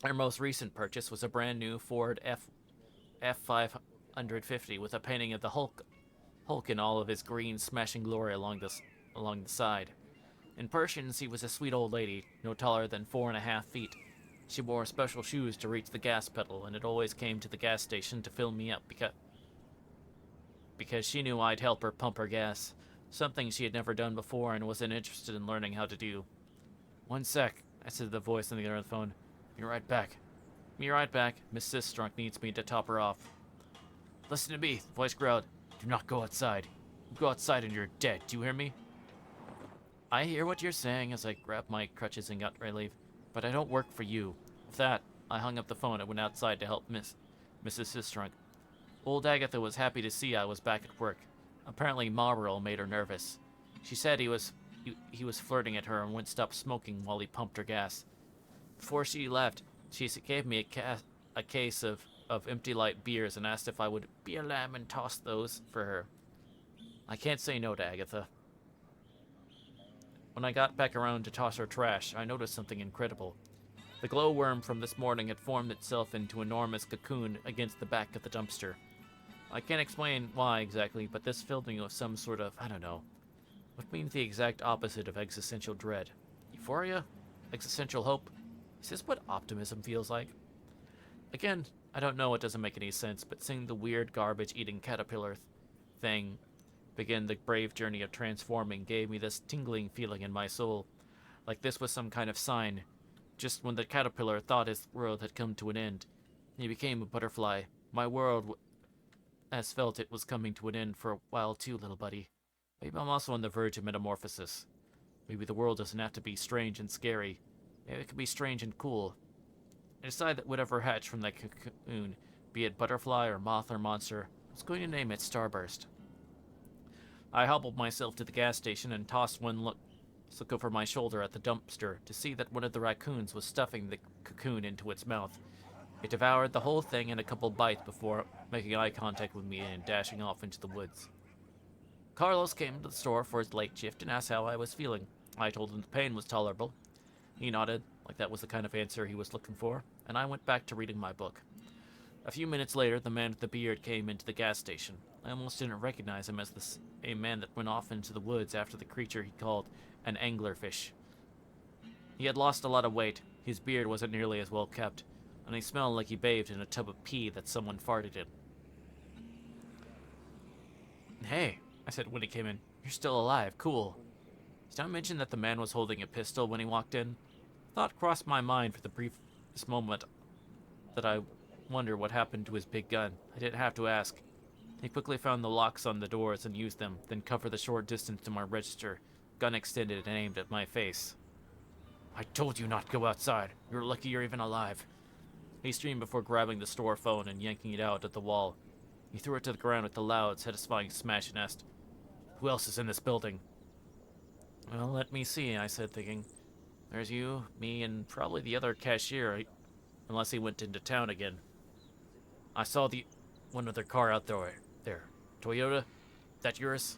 Her most recent purchase was a brand new Ford F550 with a painting of the Hulk in all of his green smashing glory along the side. In person, she was a sweet old lady, no taller than 4.5 feet. She wore special shoes to reach the gas pedal, and it always came to the gas station to fill me up because she knew I'd help her pump her gas, something she had never done before and wasn't interested in learning how to do. 1 sec, I said to the voice on the other phone. Be right back. Miss Sistrunk needs me to top her off. Listen to me, the voice growled. Do not go outside. You go outside and you're dead. Do you hear me? I hear what you're saying as I grabbed my crutches and got ready to leave, but I don't work for you. With that, I hung up the phone and went outside to help Mrs. Sistrunk. Old Agatha was happy to see I was back at work. Apparently Marlborough made her nervous. She said he was flirting at her and wouldn't stop smoking while he pumped her gas. Before she left, she gave me a case of empty light beers and asked if I would be a lamb and toss those for her. I can't say no to Agatha. When I got back around to toss her trash, I noticed something incredible. The glowworm from this morning had formed itself into an enormous cocoon against the back of the dumpster. I can't explain why exactly, but this filled me with some sort of, I don't know, what means the exact opposite of existential dread. Euphoria? Existential hope? Is this what optimism feels like? Again, I don't know, it doesn't make any sense, but seeing the weird garbage-eating caterpillar thing begin the brave journey of transforming gave me this tingling feeling in my soul, like this was some kind of sign. Just when the caterpillar thought his world had come to an end, he became a butterfly. My world has felt it was coming to an end for a while too, little buddy. Maybe I'm also on the verge of metamorphosis. Maybe the world doesn't have to be strange and scary. Maybe it can be strange and cool. I decided that whatever hatched from that cocoon, be it butterfly or moth or monster, I was going to name it Starburst. I hobbled myself to the gas station and tossed one look over my shoulder at the dumpster to see that one of the raccoons was stuffing the cocoon into its mouth. It devoured the whole thing in a couple bites before making eye contact with me and dashing off into the woods. Carlos came to the store for his late shift and asked how I was feeling. I told him the pain was tolerable. He nodded, like that was the kind of answer he was looking for, and I went back to reading my book. A few minutes later, the man with the beard came into the gas station. I almost didn't recognize him as the same man that went off into the woods after the creature he called an anglerfish. He had lost a lot of weight, his beard wasn't nearly as well kept, and he smelled like he bathed in a tub of pee that someone farted in. Hey, I said when he came in, you're still alive, cool. Did I mention that the man was holding a pistol when he walked in? Thought crossed my mind for the briefest moment that I wonder what happened to his big gun. I didn't have to ask. He quickly found the locks on the doors and used them, then covered the short distance to my register, gun extended and aimed at my face. I told you not to go outside. You're lucky you're even alive. He screamed before grabbing the store phone and yanking it out at the wall. He threw it to the ground with a loud, satisfying smash and asked, "Who else is in this building?" Well, let me see, I said, thinking. There's you, me, and probably the other cashier, unless he went into town again. I saw one other car out there. Toyota? That yours?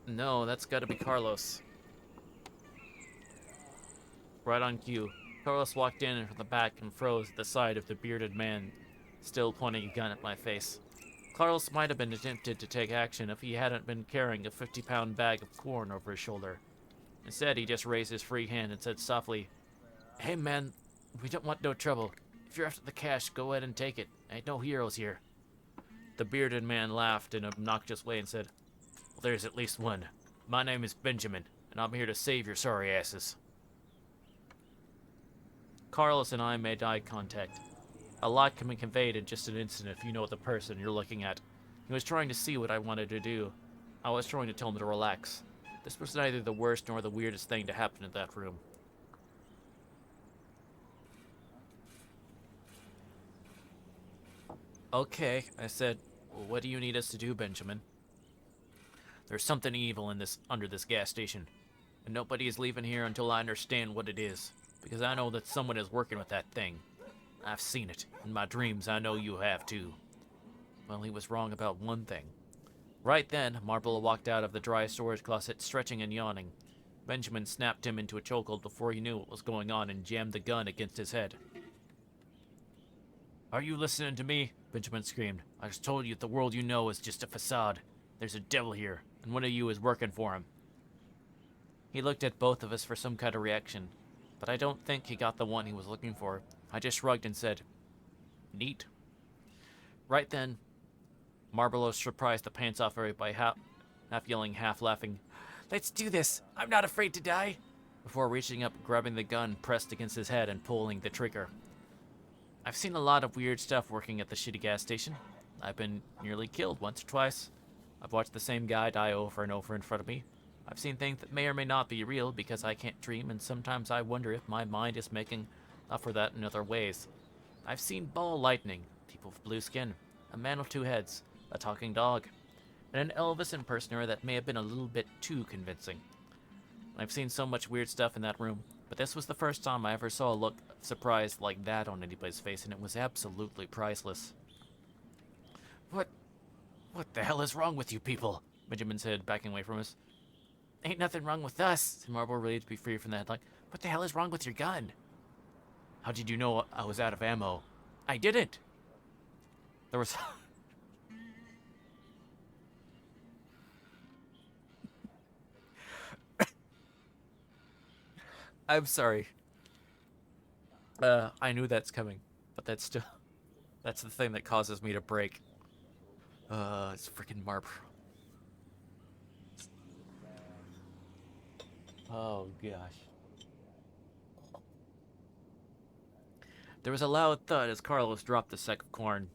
No, that's gotta be Carlos. Right on cue, Carlos walked in from the back and froze at the sight of the bearded man, still pointing a gun at my face. Carlos might have been tempted to take action if he hadn't been carrying a 50-pound bag of corn over his shoulder. Instead, he just raised his free hand and said softly, "Hey man, we don't want no trouble. If you're after the cash, go ahead and take it. Ain't no heroes here." The bearded man laughed in an obnoxious way and said, "Well, there's at least one. My name is Benjamin, and I'm here to save your sorry asses." Carlos and I made eye contact. A lot can be conveyed in just an instant if you know the person you're looking at. He was trying to see what I wanted to do. I was trying to tell him to relax. This was neither the worst nor the weirdest thing to happen in that room. "Okay," I said. "Well, what do you need us to do, Benjamin?" "There's something evil under this gas station, and nobody is leaving here until I understand what it is, because I know that someone is working with that thing. I've seen it. In my dreams, I know you have too." Well, he was wrong about one thing. Right then, Marble walked out of the dry storage closet, stretching and yawning. Benjamin snapped him into a chokehold before he knew what was going on and jammed the gun against his head. "Are you listening to me?" Benjamin screamed. "I just told you the world you know is just a facade. There's a devil here, and one of you is working for him." He looked at both of us for some kind of reaction, but I don't think he got the one he was looking for. I just shrugged and said, "Neat." Right then, Marlborough surprised the pants off everybody by half yelling, half laughing, "Let's do this! I'm not afraid to die!" before reaching up, grabbing the gun pressed against his head and pulling the trigger. I've seen a lot of weird stuff working at the shitty gas station. I've been nearly killed once or twice. I've watched the same guy die over and over in front of me. I've seen things that may or may not be real because I can't dream, and sometimes I wonder if my mind is making up for that in other ways. I've seen ball lightning, people with blue skin, a man with two heads, a talking dog, and an Elvis impersonator that may have been a little bit too convincing. I've seen so much weird stuff in that room, but this was the first time I ever saw a look of surprise like that on anybody's face, and it was absolutely priceless. What the hell is wrong with you people?" Benjamin said, backing away from us. "Ain't nothing wrong with us," said Marble, ready to be free from the headlock. "What the hell is wrong with your gun?" "How did you know I was out of ammo?" "I didn't." There was... I'm sorry. I knew that's coming, but that's the thing that causes me to break. It's freaking Marb. Oh, gosh. There was a loud thud as Carlos dropped the sack of corn.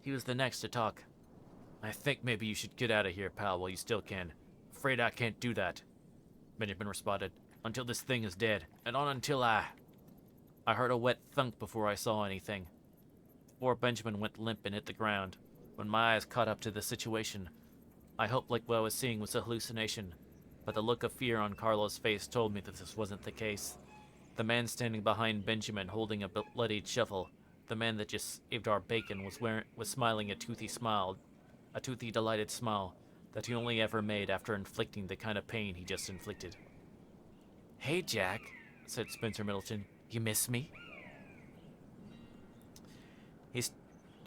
He was the next to talk. "I think maybe you should get out of here, pal, while you still can. Afraid I can't do that," Benjamin responded. "Until this thing is dead, and on until I heard a wet thunk before I saw anything. Before Benjamin went limp and hit the ground. When my eyes caught up to the situation, I hoped like what I was seeing was a hallucination, but the look of fear on Carlos' face told me that this wasn't the case. The man standing behind Benjamin holding a bloodied shovel, the man that just saved our bacon, was smiling a toothy smile, a toothy delighted smile that he only ever made after inflicting the kind of pain he just inflicted. "Hey, Jack," said Spencer Middleton. "You miss me?"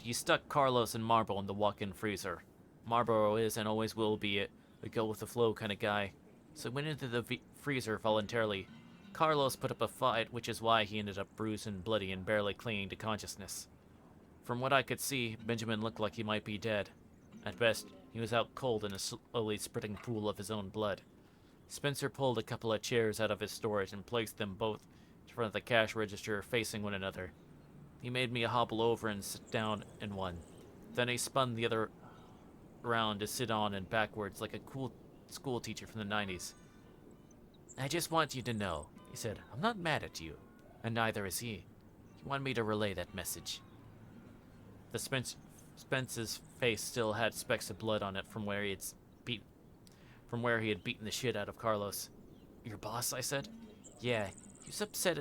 He stuck Carlos and Marble in the walk-in freezer. Marlboro is and always will be a go-with-the-flow kind of guy, so went into the freezer voluntarily. Carlos put up a fight, which is why he ended up bruised and bloody and barely clinging to consciousness. From what I could see, Benjamin looked like he might be dead. At best, he was out cold in a slowly spreading pool of his own blood. Spencer pulled a couple of chairs out of his storage and placed them both in front of the cash register facing one another. He made me hobble over and sit down in one. Then he spun the other around to sit on and backwards like a cool school teacher from the 90s. I just want you to know, he said, I'm not mad at you, and neither is he. He wanted me to relay that message. Spence's face still had specks of blood on it from where he had beaten the shit out of Carlos. Your boss, I said? Yeah, he's upset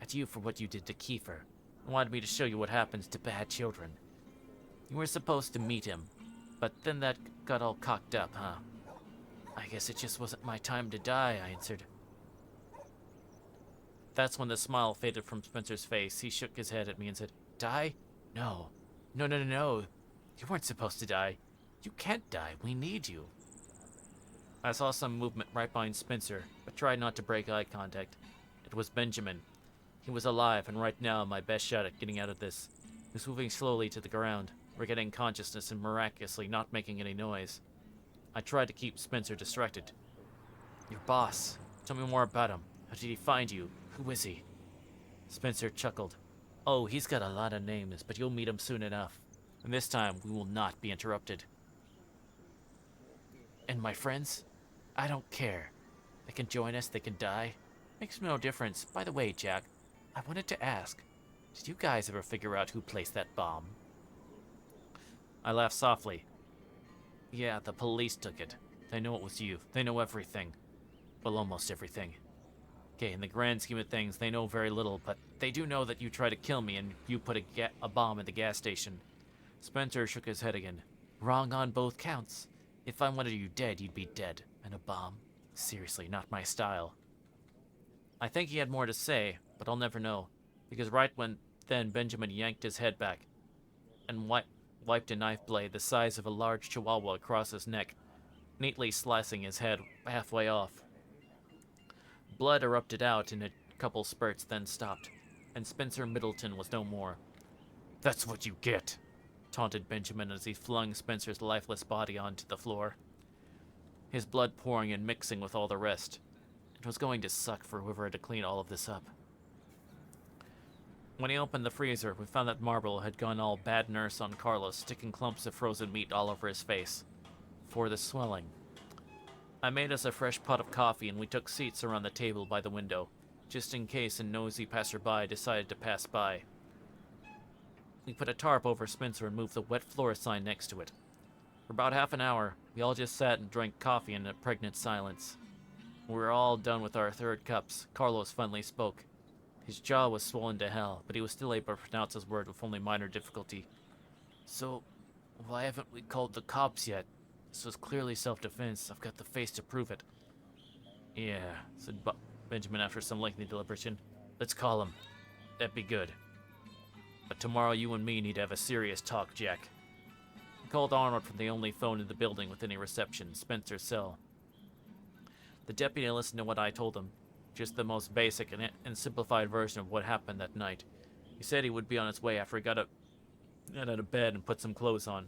at you for what you did to Kiefer. He wanted me to show you what happens to bad children. You were supposed to meet him, but then that got all cocked up, huh? I guess it just wasn't my time to die, I answered. That's when the smile faded from Spencer's face. He shook his head at me and said, Die? No. No. You weren't supposed to die. You can't die. We need you. I saw some movement right behind Spencer, but tried not to break eye contact. It was Benjamin. He was alive, and right now my best shot at getting out of this. He was moving slowly to the ground, regaining consciousness and miraculously not making any noise. I tried to keep Spencer distracted. Your boss. Tell me more about him. How did he find you? Who is he? Spencer chuckled. Oh, he's got a lot of names, but you'll meet him soon enough. And this time, we will not be interrupted. And my friends? I don't care. They can join us, they can die. Makes no difference. By the way, Jack, I wanted to ask, did you guys ever figure out who placed that bomb? I laughed softly. Yeah, the police took it. They know it was you. They know everything. Well, almost everything. Okay, in the grand scheme of things, they know very little, but they do know that you tried to kill me and you put a bomb at the gas station. Spencer shook his head again. Wrong on both counts. If I wanted you dead, you'd be dead. And a bomb? Seriously, not my style. I think he had more to say, but I'll never know, because right when then Benjamin yanked his head back and wiped a knife blade the size of a large chihuahua across his neck, neatly slicing his head halfway off. Blood erupted out in a couple spurts, then stopped, and Spencer Middleton was no more. That's what you get, taunted Benjamin as he flung Spencer's lifeless body onto the floor, his blood pouring and mixing with all the rest. It was going to suck for whoever had to clean all of this up. When he opened the freezer, we found that Marble had gone all bad nurse on Carlos, sticking clumps of frozen meat all over his face. For the swelling. I made us a fresh pot of coffee and we took seats around the table by the window, just in case a nosy passerby decided to pass by. We put a tarp over Spencer and moved the wet floor sign next to it. For about half an hour, we all just sat and drank coffee in a pregnant silence. When we were all done with our third cups, Carlos finally spoke. His jaw was swollen to hell, but he was still able to pronounce his word with only minor difficulty. So, why haven't we called the cops yet? This was clearly self-defense. I've got the face to prove it. Yeah, said Benjamin after some lengthy deliberation. Let's call him. That'd be good. But tomorrow you and me need to have a serious talk, Jack. He called Arnold from the only phone in the building with any reception, Spencer's cell. The deputy listened to what I told him, just the most basic and simplified version of what happened that night. He said he would be on his way after he got out of bed and put some clothes on.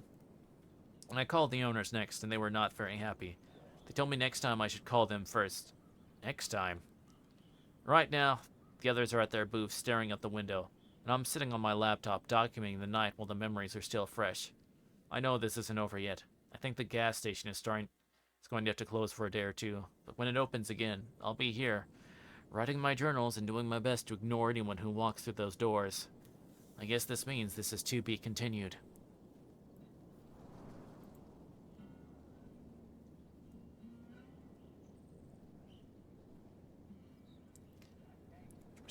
And I called the owners next, and they were not very happy. They told me next time I should call them first. Next time? Right now, the others are at their booth staring out the window, and I'm sitting on my laptop documenting the night while the memories are still fresh. I know this isn't over yet. I think the gas station is going to have to close for a day or two, but when it opens again, I'll be here, writing my journals and doing my best to ignore anyone who walks through those doors. I guess this means this is to be continued.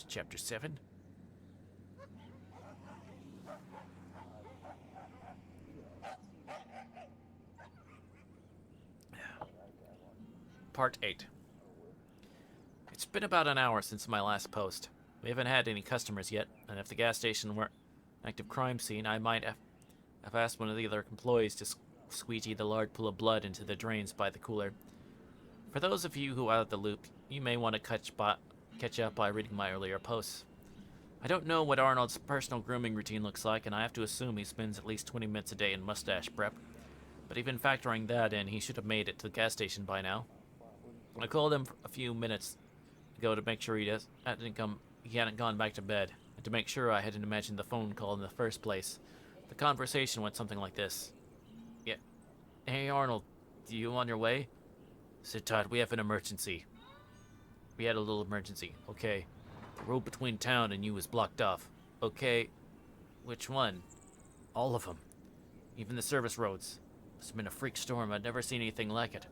Chapter 7. Part 8. It's been about an hour since my last post. We haven't had any customers yet, and if the gas station were an active crime scene, I might have asked one of the other employees to squeegee the large pool of blood into the drains by the cooler. For those of you who are out of the loop, you may want to catch up by reading my earlier posts. I don't know what Arnold's personal grooming routine looks like, and I have to assume he spends at least 20 minutes a day in mustache prep. But even factoring that in, he should have made it to the gas station by now. I called him a few minutes ago to make sure he hadn't gone back to bed, and to make sure I hadn't imagined the phone call in the first place. The conversation went something like this. Yeah. Hey, Arnold, you on your way? Sit tight, we have an emergency. We had a little emergency. Okay. The road between town and you is blocked off. Okay. Which one? All of them. Even the service roads. It's been a freak storm. I'd never seen anything like it.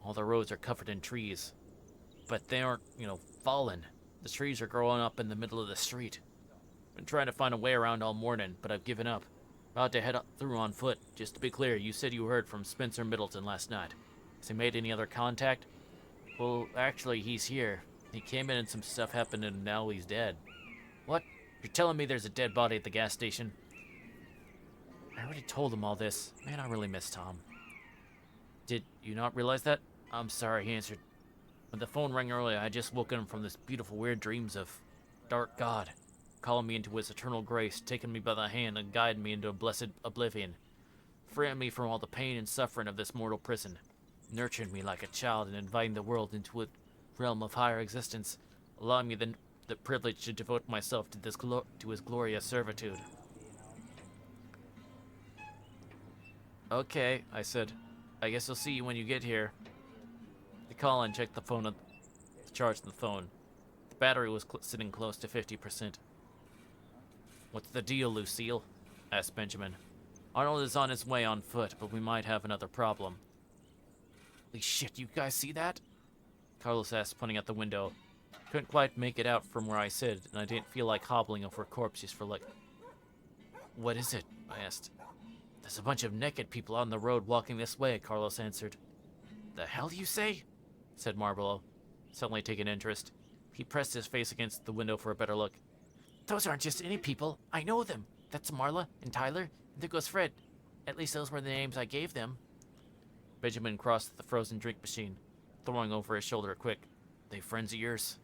All the roads are covered in trees. But they aren't, fallen. The trees are growing up in the middle of the street. Been trying to find a way around all morning, but I've given up. About to head up through on foot. Just to be clear, you said you heard from Spencer Middleton last night. Has he made any other contact? Well, actually, he's here. He came in and some stuff happened and now he's dead. What? You're telling me there's a dead body at the gas station? I already told him all this. Man, I really miss Tom. Did you not realize that? I'm sorry, he answered. When the phone rang earlier, I had just woken from this beautiful weird dreams of dark God, calling me into his eternal grace, taking me by the hand and guiding me into a blessed oblivion, freeing me from all the pain and suffering of this mortal prison, nurturing me like a child and inviting the world into a realm of higher existence, allowing me the privilege to devote myself to his glorious servitude. Okay, I said. I guess I'll see you when you get here. I called and checked the phone to charge the phone. The battery was sitting close to 50%. What's the deal, Lucille? Asked Benjamin. Arnold is on his way on foot, but we might have another problem. Holy shit, you guys see that? Carlos asked, pointing out the window. Couldn't quite make it out from where I stood, and I didn't feel like hobbling over corpses for like... What is it? I asked. There's a bunch of naked people on the road walking this way, Carlos answered. The hell do you say? Said Marlborough, suddenly taking interest. He pressed his face against the window for a better look. Those aren't just any people. I know them. That's Marla and Tyler, and there goes Fred. At least those were the names I gave them. Benjamin crossed the frozen drink machine, throwing over his shoulder quick. They friends of yours?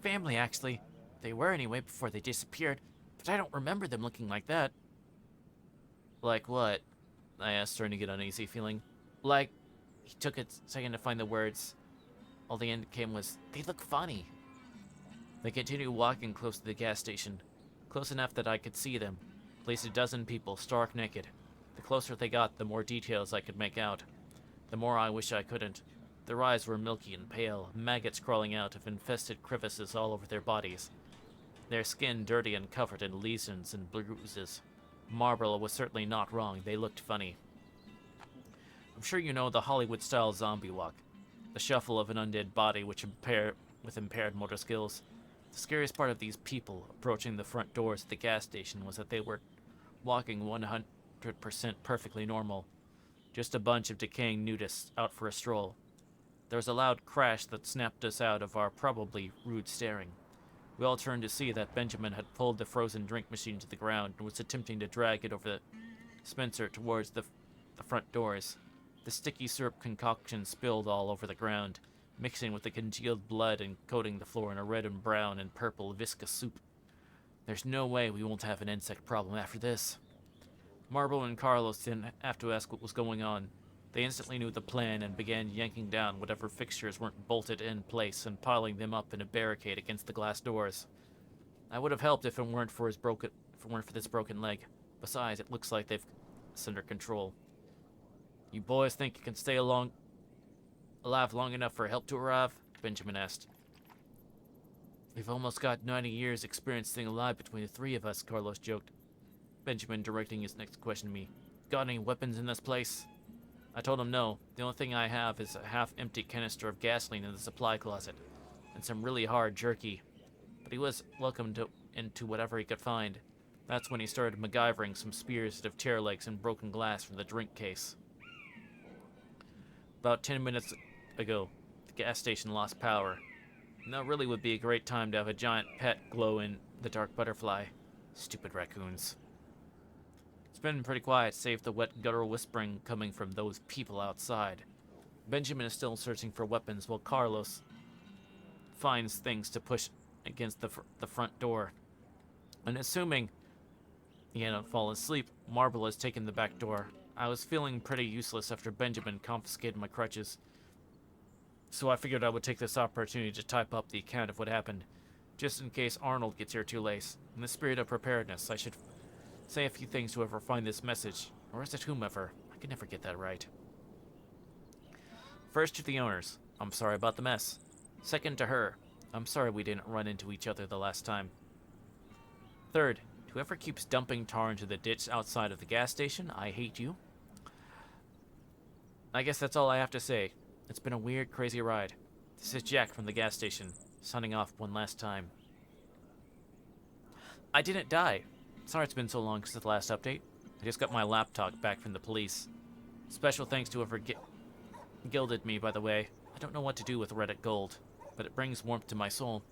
Family, actually. They were anyway before they disappeared, but I don't remember them looking like that. Like what? I asked, starting to get uneasy feeling. Like, he took a second to find the words. All the end came was, they look funny. They continued walking close to the gas station, close enough that I could see them. At least a dozen people, stark naked. The closer they got, the more details I could make out. The more I wish I couldn't. Their eyes were milky and pale, maggots crawling out of infested crevices all over their bodies. Their skin dirty and covered in lesions and bruises. Marlborough was certainly not wrong. They looked funny. I'm sure you know the Hollywood-style zombie walk. The shuffle of an undead body with impaired motor skills. The scariest part of these people approaching the front doors at the gas station was that they were walking 100% perfectly normal. Just a bunch of decaying nudists out for a stroll. There was a loud crash that snapped us out of our probably rude staring. We all turned to see that Benjamin had pulled the frozen drink machine to the ground and was attempting to drag it over the Spencer towards the front doors. The sticky syrup concoction spilled all over the ground, mixing with the congealed blood and coating the floor in a red and brown and purple viscous soup. There's no way we won't have an insect problem after this. Marble and Carlos didn't have to ask what was going on. They instantly knew the plan and began yanking down whatever fixtures weren't bolted in place and piling them up in a barricade against the glass doors. I would have helped if it weren't for this broken leg. Besides, it looks like they've us under control. You boys think you can stay alive long enough for help to arrive? Benjamin asked. We've almost got 90 years experience staying alive between the three of us, Carlos joked. Benjamin directing his next question to me. Got any weapons in this place? I told him no. The only thing I have is a half-empty canister of gasoline in the supply closet, and some really hard jerky. But he was welcome into whatever he could find. That's when he started MacGyvering some spears out of chair legs and broken glass from the drink case. About 10 minutes ago, the gas station lost power. Now really would be a great time to have a giant pet glow in the dark butterfly. Stupid raccoons. It's been pretty quiet, save the wet guttural whispering coming from those people outside. Benjamin is still searching for weapons while Carlos finds things to push against the front door. And assuming he hadn't fallen asleep, Marble has taken the back door. I was feeling pretty useless after Benjamin confiscated my crutches, so I figured I would take this opportunity to type up the account of what happened, just in case Arnold gets here too late. In the spirit of preparedness, I should say a few things to whoever find this message. Or is it whomever? I can never get that right. First to the owners. I'm sorry about the mess. Second to her. I'm sorry we didn't run into each other the last time. Third, whoever keeps dumping tar into the ditch outside of the gas station, I hate you. I guess that's all I have to say. It's been a weird, crazy ride. This is Jack from the gas station, signing off one last time. I didn't die. Sorry it's been so long since the last update. I just got my laptop back from the police. Special thanks to whoever gilded me, by the way. I don't know what to do with Reddit Gold, but it brings warmth to my soul.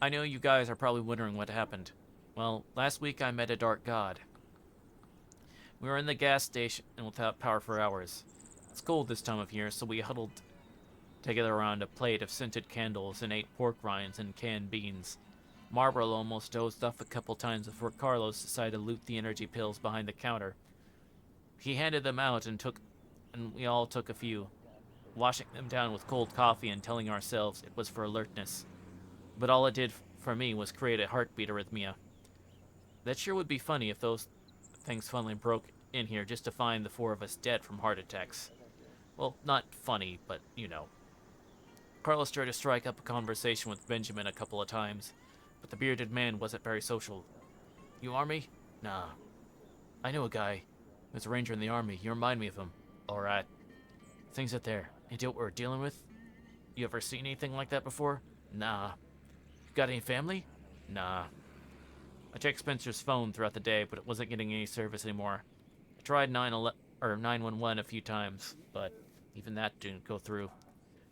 I know you guys are probably wondering what happened. Well, last week I met a dark god. We were in the gas station and without power for hours. It's cold this time of year, so we huddled together around a plate of scented candles and ate pork rinds and canned beans. Marlboro almost dozed off a couple times before Carlos decided to loot the energy pills behind the counter. He handed them out and we all took a few, washing them down with cold coffee and telling ourselves it was for alertness. But all it did for me was create a heartbeat arrhythmia. That sure would be funny if those things finally broke in here just to find the four of us dead from heart attacks. Well, not funny, but you know. Carlos tried to strike up a conversation with Benjamin a couple of times, but the bearded man wasn't very social. You army? Nah. I know a guy. There's a ranger in the army. You remind me of him. Alright. Things out there. You know what we're dealing with? You ever seen anything like that before? Nah. You got any family? Nah. I checked Spencer's phone throughout the day, but it wasn't getting any service anymore. I tried 911 a few times, but even that didn't go through.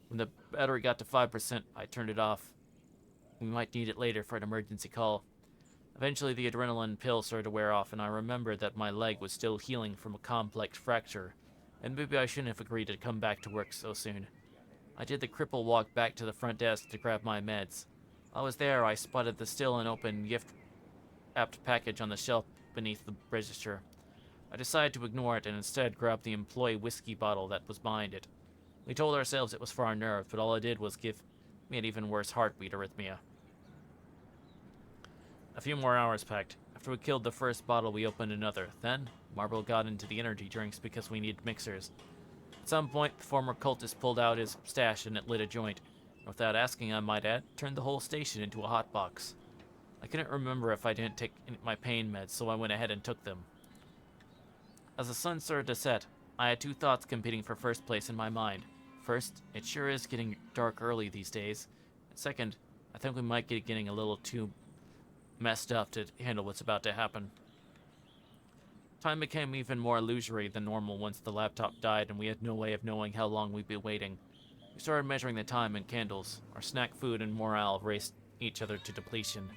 When the battery got to 5%, I turned it off. We might need it later for an emergency call. Eventually, the adrenaline pill started to wear off, and I remembered that my leg was still healing from a complex fracture, and maybe I shouldn't have agreed to come back to work so soon. I did the cripple walk back to the front desk to grab my meds. While I was there, I spotted the still unopened gift-wrapped package on the shelf beneath the register. I decided to ignore it and instead grab the employee whiskey bottle that was behind it. We told ourselves it was for our nerves, but all it did was give me an even worse heartbeat arrhythmia. A few more hours passed. After we killed the first bottle, we opened another. Then, Marble got into the energy drinks because we needed mixers. At some point, the former cultist pulled out his stash and it lit a joint. Without asking, I might add, turned the whole station into a hot box. I couldn't remember if I didn't take my pain meds, so I went ahead and took them. As the sun started to set, I had two thoughts competing for first place in my mind. First, it sure is getting dark early these days. And second, I think we might get getting a little too messed up to handle what's about to happen. Time became even more illusory than normal once the laptop died and we had no way of knowing how long we'd be waiting. We started measuring the time in candles. Our snack food and morale raced each other to depletion.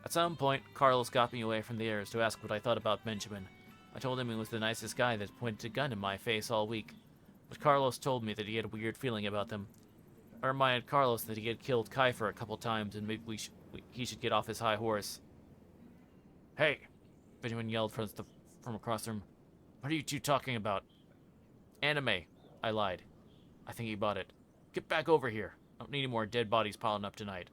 At some point, Carlos got me away from the others to ask what I thought about Benjamin. I told him he was the nicest guy that pointed a gun in my face all week. But Carlos told me that he had a weird feeling about them. I reminded Carlos that he had killed Kiefer a couple times and maybe he should get off his high horse. Hey! Benjamin yelled from across the room. What are you two talking about? Anime, I lied. I think he bought it. Get back over here. I don't need any more dead bodies piling up tonight.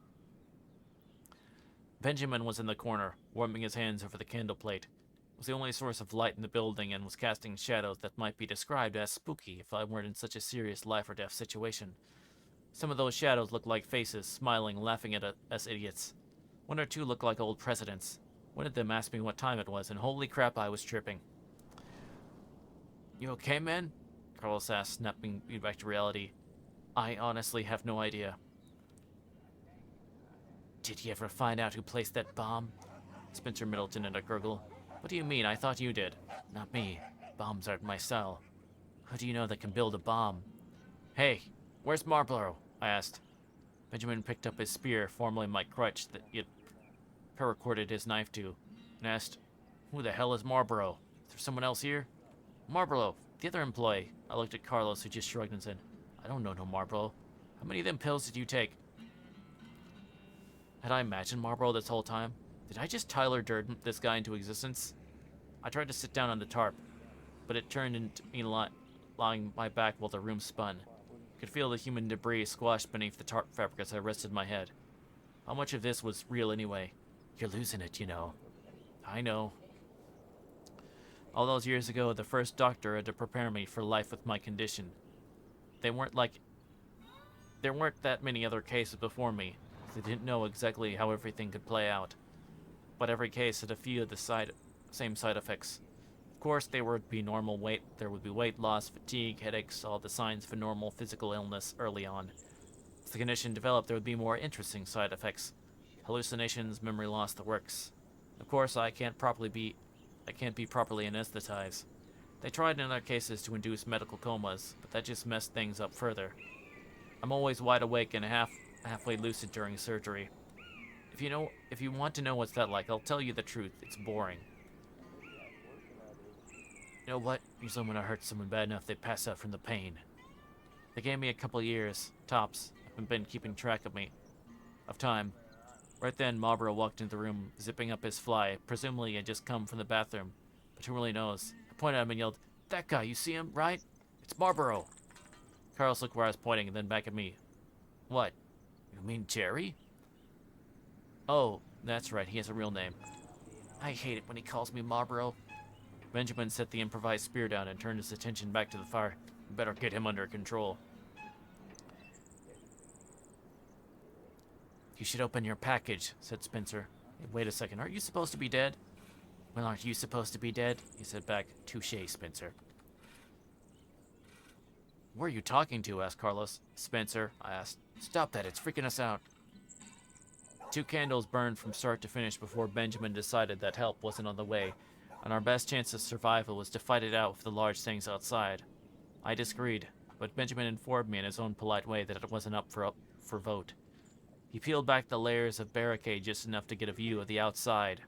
Benjamin was in the corner, warming his hands over the candle plate. It was the only source of light in the building and was casting shadows that might be described as spooky if I weren't in such a serious life-or-death situation. Some of those shadows looked like faces, smiling, laughing at us idiots. One or two looked like old presidents. One of them asked me what time it was, and holy crap, I was tripping. You okay, man? Carlos asked, snapping me back to reality. I honestly have no idea. Did you ever find out who placed that bomb? Spencer Middleton in a gurgle. What do you mean? I thought you did. Not me. Bombs aren't my style. Who do you know that can build a bomb? Hey, where's Marlboro? I asked. Benjamin picked up his spear, formerly my crutch, that he had paracorded his knife to, and asked, Who the hell is Marlboro? Is there someone else here? Marlboro, the other employee. I looked at Carlos, who just shrugged and said, I don't know no Marlboro. How many of them pills did you take? Had I imagined Marlboro this whole time? Did I just Tyler Durden this guy into existence? I tried to sit down on the tarp. but it turned into me lying my back while the room spun. I could feel the human debris squashed beneath the tarp fabric as I rested my head. How much of this was real anyway? You're losing it, you know. I know. All those years ago, the first doctor had to prepare me for life with my condition. There weren't that many other cases before me. They didn't know exactly how everything could play out. But every case had a few of the same side effects. Of course, there would be there would be weight loss, fatigue, headaches, all the signs of a normal physical illness early on. As the condition developed, there would be more interesting side effects. Hallucinations, memory loss, the works. Of course, I can't be properly anesthetized. They tried in other cases to induce medical comas, but that just messed things up further. I'm always wide awake and halfway lucid during surgery. If you want to know what's that like, I'll tell you the truth. It's boring. You know what? Usually when I hurt someone bad enough, they pass out from the pain. They gave me a couple years, tops. I've been keeping track of time. Right then, Marlborough walked into the room, zipping up his fly. Presumably he had just come from the bathroom, but who really knows? I pointed at him and yelled, "That guy, you see him, right? It's Marlborough." Carlos looked where I was pointing and then back at me. "What? You mean Jerry?" "Oh, that's right, he has a real name." "I hate it when he calls me Marlborough." Benjamin set the improvised spear down and turned his attention back to the fire. "Better get him under control." "You should open your package," said Spencer. "Hey, wait a second, aren't you supposed to be dead?" "Well, aren't you supposed to be dead?" he said back. "Touché, Spencer." "Who are you talking to?" asked Carlos. "Spencer," I asked. "Stop that, it's freaking us out." 2 candles burned from start to finish before Benjamin decided that help wasn't on the way, and our best chance of survival was to fight it out with the large things outside. I disagreed, but Benjamin informed me in his own polite way that it wasn't up for vote. He peeled back the layers of barricade just enough to get a view of the outside.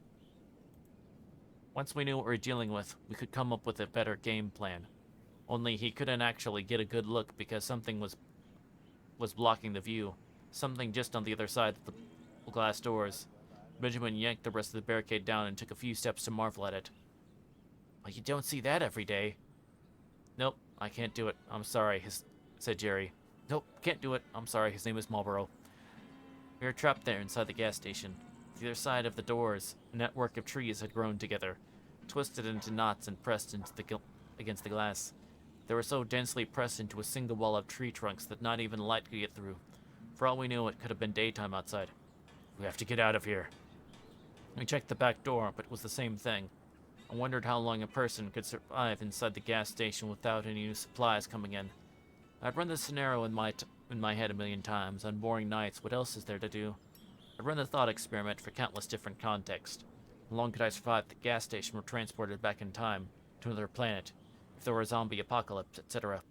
Once we knew what we were dealing with, we could come up with a better game plan. Only he couldn't actually get a good look because something was blocking the view. Something just on the other side of the glass doors. Benjamin yanked the rest of the barricade down and took a few steps to marvel at it. "Well, you don't see that every day." "Nope, I can't do it. I'm sorry," said Jerry. "Nope, can't do it. I'm sorry. His name is Marlborough." We were trapped there inside the gas station. To the other side of the doors, a network of trees had grown together, twisted into knots and pressed against the glass. They were so densely pressed into a single wall of tree trunks that not even light could get through. For all we knew, it could have been daytime outside. "We have to get out of here." We checked the back door, but it was the same thing. I wondered how long a person could survive inside the gas station without any new supplies coming in. I'd run this scenario in my head a million times. On boring nights, what else is there to do? I'd run the thought experiment for countless different contexts. How long could I survive if the gas station were transported back in time to another planet, if there were a zombie apocalypse, etc.?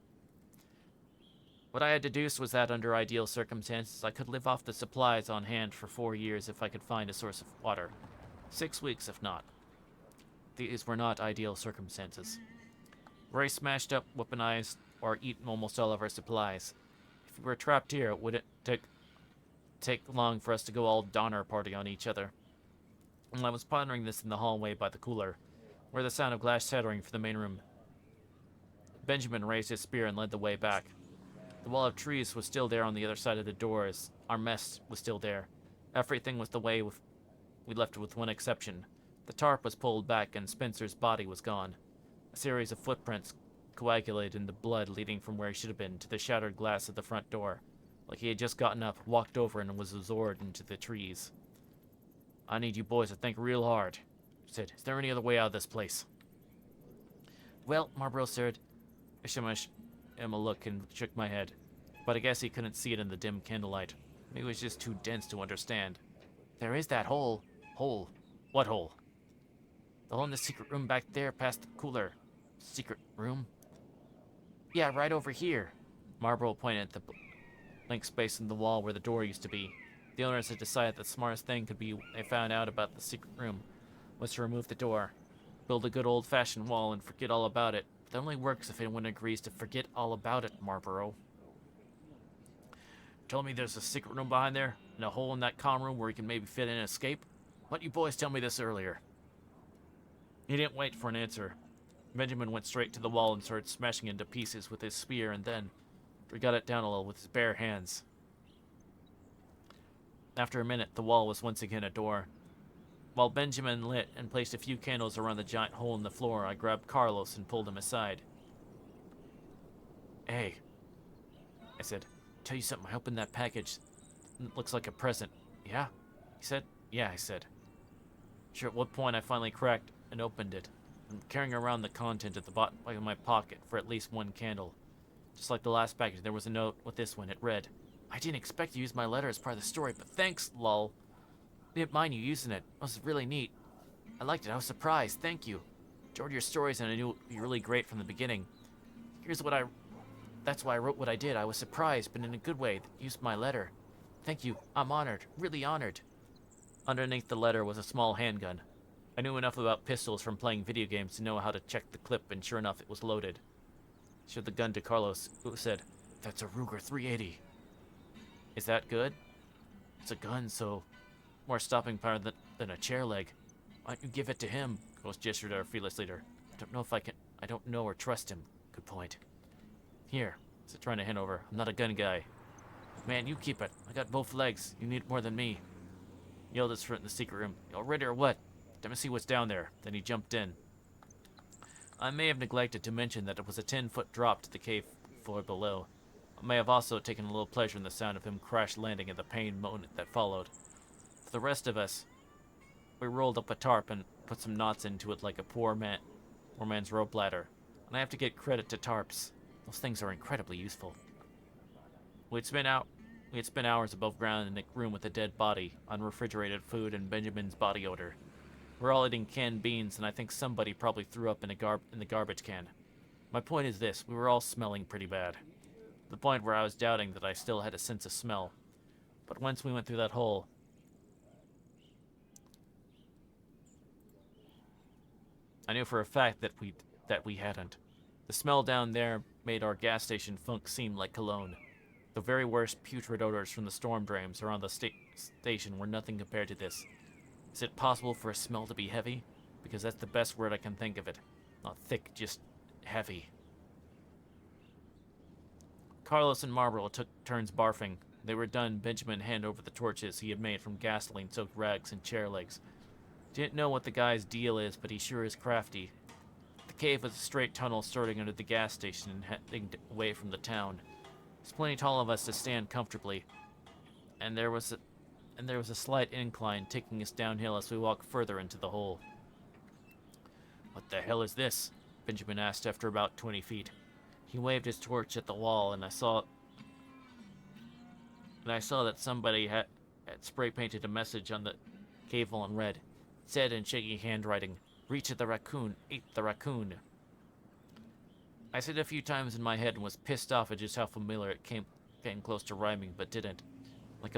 What I had deduced was that under ideal circumstances, I could live off the supplies on hand for 4 years if I could find a source of water. 6 weeks if not. These were not ideal circumstances. Ray smashed up, weaponized, or eaten almost all of our supplies. If we were trapped here, it wouldn't take long for us to go all Donner Party on each other. And I was pondering this in the hallway by the cooler, where the sound of glass shattering from the main room. Benjamin raised his spear and led the way back. The wall of trees was still there on the other side of the doors. Our mess was still there. Everything was the way we left it with one exception. The tarp was pulled back and Spencer's body was gone. A series of footprints coagulated in the blood leading from where he should have been to the shattered glass of the front door, like he had just gotten up, walked over, and was absorbed into the trees. "I need you boys to think real hard," he said. "Is there any other way out of this place?" "Well," Marlborough said. I shimmed him a look and shook my head, but I guess he couldn't see it in the dim candlelight. Maybe it was just too dense to understand. "There is that hole." "Hole? What hole?" "The hole in the secret room back there past the cooler." "Secret room?" "Yeah, right over here." Marlborough pointed at the blank space in the wall where the door used to be. The owners had decided the smartest thing could be they found out about the secret room was to remove the door, build a good old-fashioned wall, and forget all about it. But that only works if anyone agrees to forget all about it, Marlborough. "Tell me there's a secret room behind there, and a hole in that comm room where you can maybe fit in and escape? Why don't you boys tell me this earlier?" He didn't wait for an answer. Benjamin went straight to the wall and started smashing it into pieces with his spear, and then he got it down a little with his bare hands. After a minute, the wall was once again a door. While Benjamin lit and placed a few candles around the giant hole in the floor, I grabbed Carlos and pulled him aside. "Hey," I said, "tell you something, I opened that package. It looks like a present." "Yeah?" he said. "Yeah," I said. Sure, at what point I finally cracked and opened it. I'm carrying around the content at the bottom of my pocket for at least one candle. Just like the last package, there was a note with this one. It read, "I didn't expect to use my letter as part of the story, but thanks, lol. Didn't mind you using it. It was really neat. I liked it. I was surprised. Thank you. Enjoyed your stories, and I knew it would be really great from the beginning. That's why I wrote what I did. I was surprised, but in a good way, that you used my letter. Thank you. I'm honored. Really honored." Underneath the letter was a small handgun. I knew enough about pistols from playing video games to know how to check the clip, and sure enough, it was loaded. I showed the gun to Carlos, who said, "That's a Ruger 380. "Is that good?" "It's a gun, so more stopping power than a chair leg. Why don't you give it to him?" Carlos gestured at our fearless leader. I don't know or trust him." "Good point." "Here," I said, trying to hand over. "I'm not a gun guy." "Man, you keep it. I got both legs. You need it more than me." He yelled his friend in the secret room. "You all ready or what? Let me see what's down there." Then he jumped in. I may have neglected to mention that it was a 10-foot drop to the cave floor below. I may have also taken a little pleasure in the sound of him crash landing and the pain moment that followed. For the rest of us, we rolled up a tarp and put some knots into it like a poor man's rope ladder. And I have to get credit to tarps. Those things are incredibly useful. We had spent hours above ground in a room with a dead body, unrefrigerated food, and Benjamin's body odor. We're all eating canned beans, and I think somebody probably threw up in the garbage can. My point is this: we were all smelling pretty bad. To the point where I was doubting that I still had a sense of smell. But once we went through that hole, I knew for a fact that we hadn't. The smell down there made our gas station funk seem like cologne. The very worst putrid odors from the storm drains around the station were nothing compared to this. Is it possible for a smell to be heavy? Because that's the best word I can think of it. Not thick, just heavy. Carlos and Marlborough took turns barfing. They were done. Benjamin handed over the torches he had made from gasoline-soaked rags and chair legs. Didn't know what the guy's deal is, but he sure is crafty. The cave was a straight tunnel starting under the gas station and heading away from the town. There's plenty tall of us to stand comfortably, and there was a slight incline taking us downhill as we walked further into the hole. "What the hell is this?" Benjamin asked after about 20 feet. He waved his torch at the wall, and I saw that somebody had spray-painted a message on the cave wall in red. It said in shaky handwriting, "Reach of the raccoon, ate the raccoon." I said it a few times in my head and was pissed off at just how familiar it came close to rhyming, but didn't. Like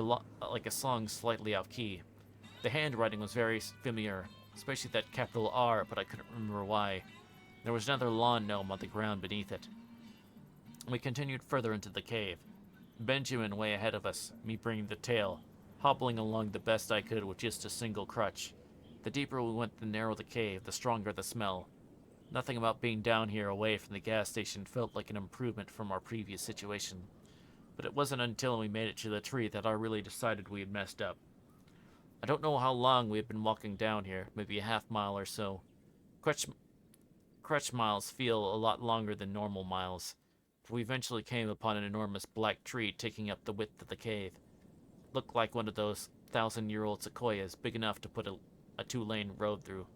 a song slightly off key. The handwriting was very familiar, especially that capital R, but I couldn't remember why. There was another lawn gnome on the ground beneath it. We continued further into the cave. Benjamin way ahead of us, me bringing the tail, hobbling along the best I could with just a single crutch. The deeper we went, the narrower the cave, the stronger the smell. Nothing about being down here away from the gas station felt like an improvement from our previous situation. But it wasn't until we made it to the tree that I really decided we had messed up. I don't know how long we had been walking down here, maybe a half mile or so. Crutch miles feel a lot longer than normal miles. We eventually came upon an enormous black tree taking up the width of the cave. It looked like one of those 1,000-year-old sequoias, big enough to put a 2-lane road through.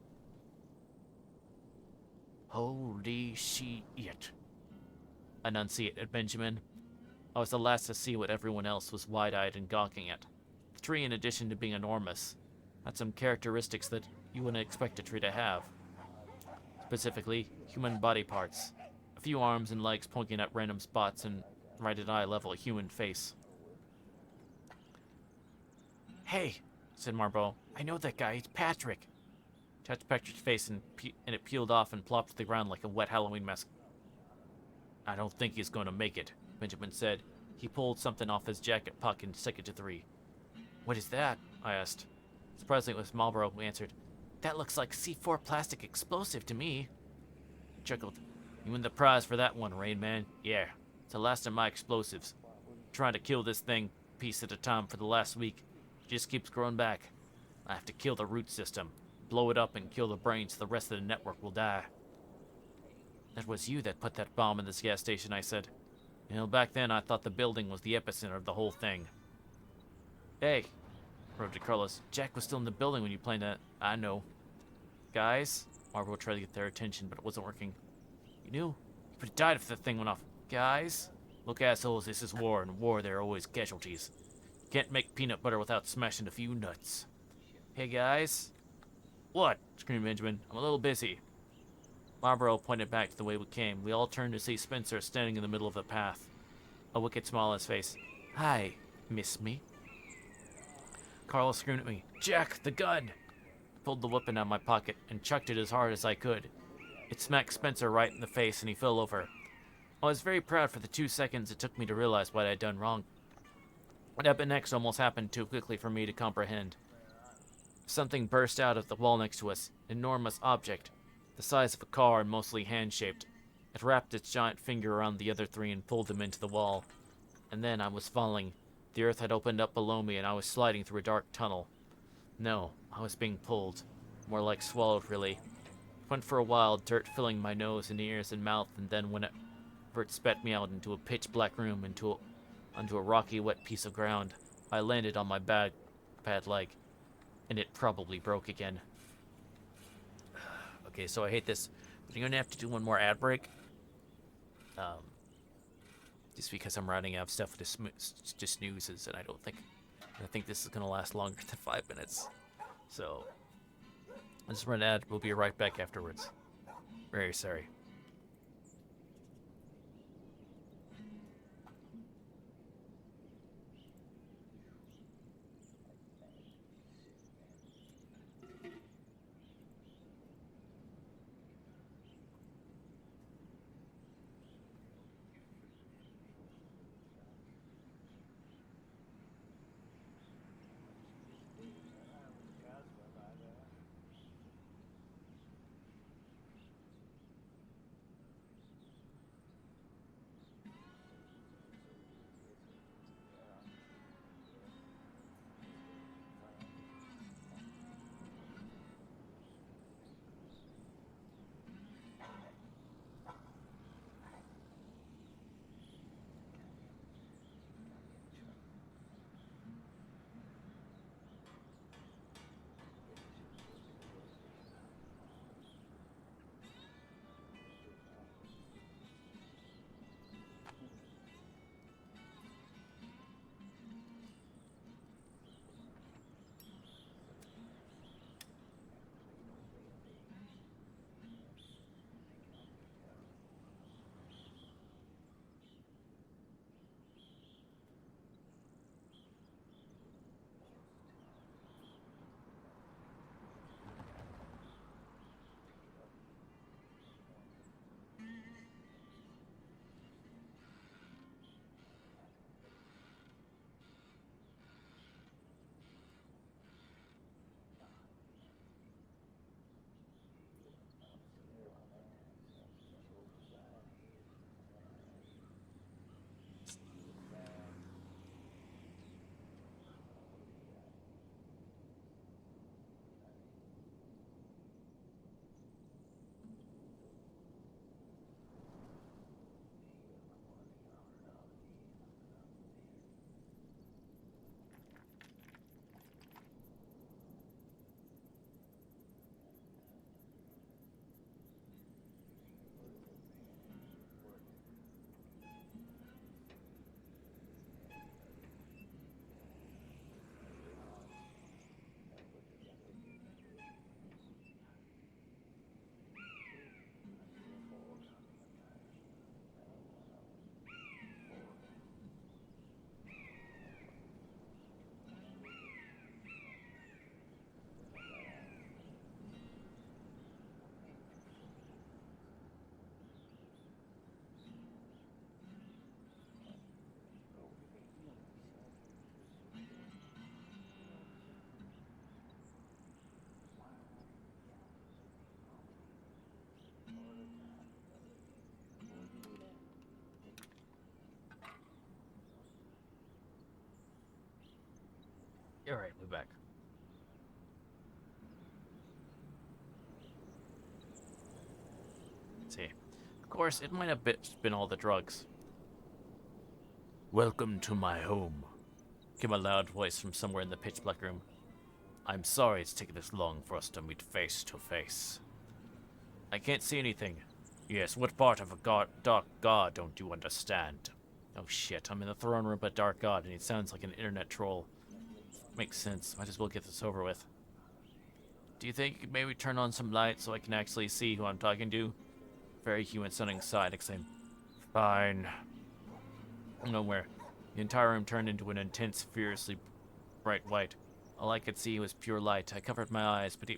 "Holy shit," enunciated Benjamin. I was the last to see what everyone else was wide-eyed and gawking at. The tree, in addition to being enormous, had some characteristics that you wouldn't expect a tree to have. Specifically, human body parts. A few arms and legs pointing at random spots, and right at eye level, a human face. "Hey," said Marlborough. "I know that guy. It's Patrick." Touched Patrick's face, and it peeled off and plopped to the ground like a wet Halloween mask. "I don't think he's going to make it," Benjamin said. He pulled something off his jacket pocket and stuck it to 3. "What is that?" I asked. Surprisingly, it was Marlborough who answered. "That looks like C4 plastic explosive to me." chuckled. You win the prize for that one, Rain Man. Yeah, it's the last of my explosives. Trying to kill this thing piece at a time for the last week. It just keeps growing back. I have to kill the root system, blow it up and kill the brains so the rest of the network will die. That was you that put that bomb in this gas station, I said. You know, back then I thought the building was the epicenter of the whole thing. Hey, wrote to Carlos. Jack was still in the building when you planned that. I know. Guys? Marvel tried to get their attention, but it wasn't working. You knew? You would have died if the thing went off. Guys? Look, assholes, this is war, and war there are always casualties. You can't make peanut butter without smashing a few nuts. Hey, guys? What? Screamed Benjamin. I'm a little busy. Marlborough pointed back to the way we came. We all turned to see Spencer standing in the middle of the path. A wicked smile on his face. Hi, miss me? Carlos screamed at me. Jack, the gun! I pulled the weapon out of my pocket and chucked it as hard as I could. It smacked Spencer right in the face and he fell over. I was very proud for the 2 seconds it took me to realize what I had done wrong. What happened next almost happened too quickly for me to comprehend. Something burst out of the wall next to us, an enormous object, the size of a car and mostly hand-shaped. It wrapped its giant finger around the other three and pulled them into the wall. And then I was falling. The earth had opened up below me and I was sliding through a dark tunnel. No, I was being pulled. More like swallowed, really. Went for a while, dirt filling my nose and ears and mouth, and then whenever it spat me out into a pitch-black room, onto a rocky, wet piece of ground, I landed on my bad leg, and it probably broke again. Okay, so I hate this, but I'm gonna have to do one more ad break. Just because I'm running out of stuff to snoozes, and I think this is gonna last longer than 5 minutes. So, I'll just run an ad. We'll be right back afterwards. Very sorry. Alright, we're back. Let's see. Of course, it might have been all the drugs. Welcome to my home, came a loud voice from somewhere in the pitch black room. I'm sorry it's taken this long for us to meet face to face. I can't see anything. Yes, what part of a dark god don't you understand? Oh shit, I'm in the throne room of a dark god and he sounds like an internet troll. Makes sense, might as well get this over with. Do you think you could maybe turn on some light so I can actually see who I'm talking to? Very human sounding sigh, exclaim. Fine. Nowhere. The entire room turned into an intense, fiercely bright white. All I could see was pure light. I covered my eyes, but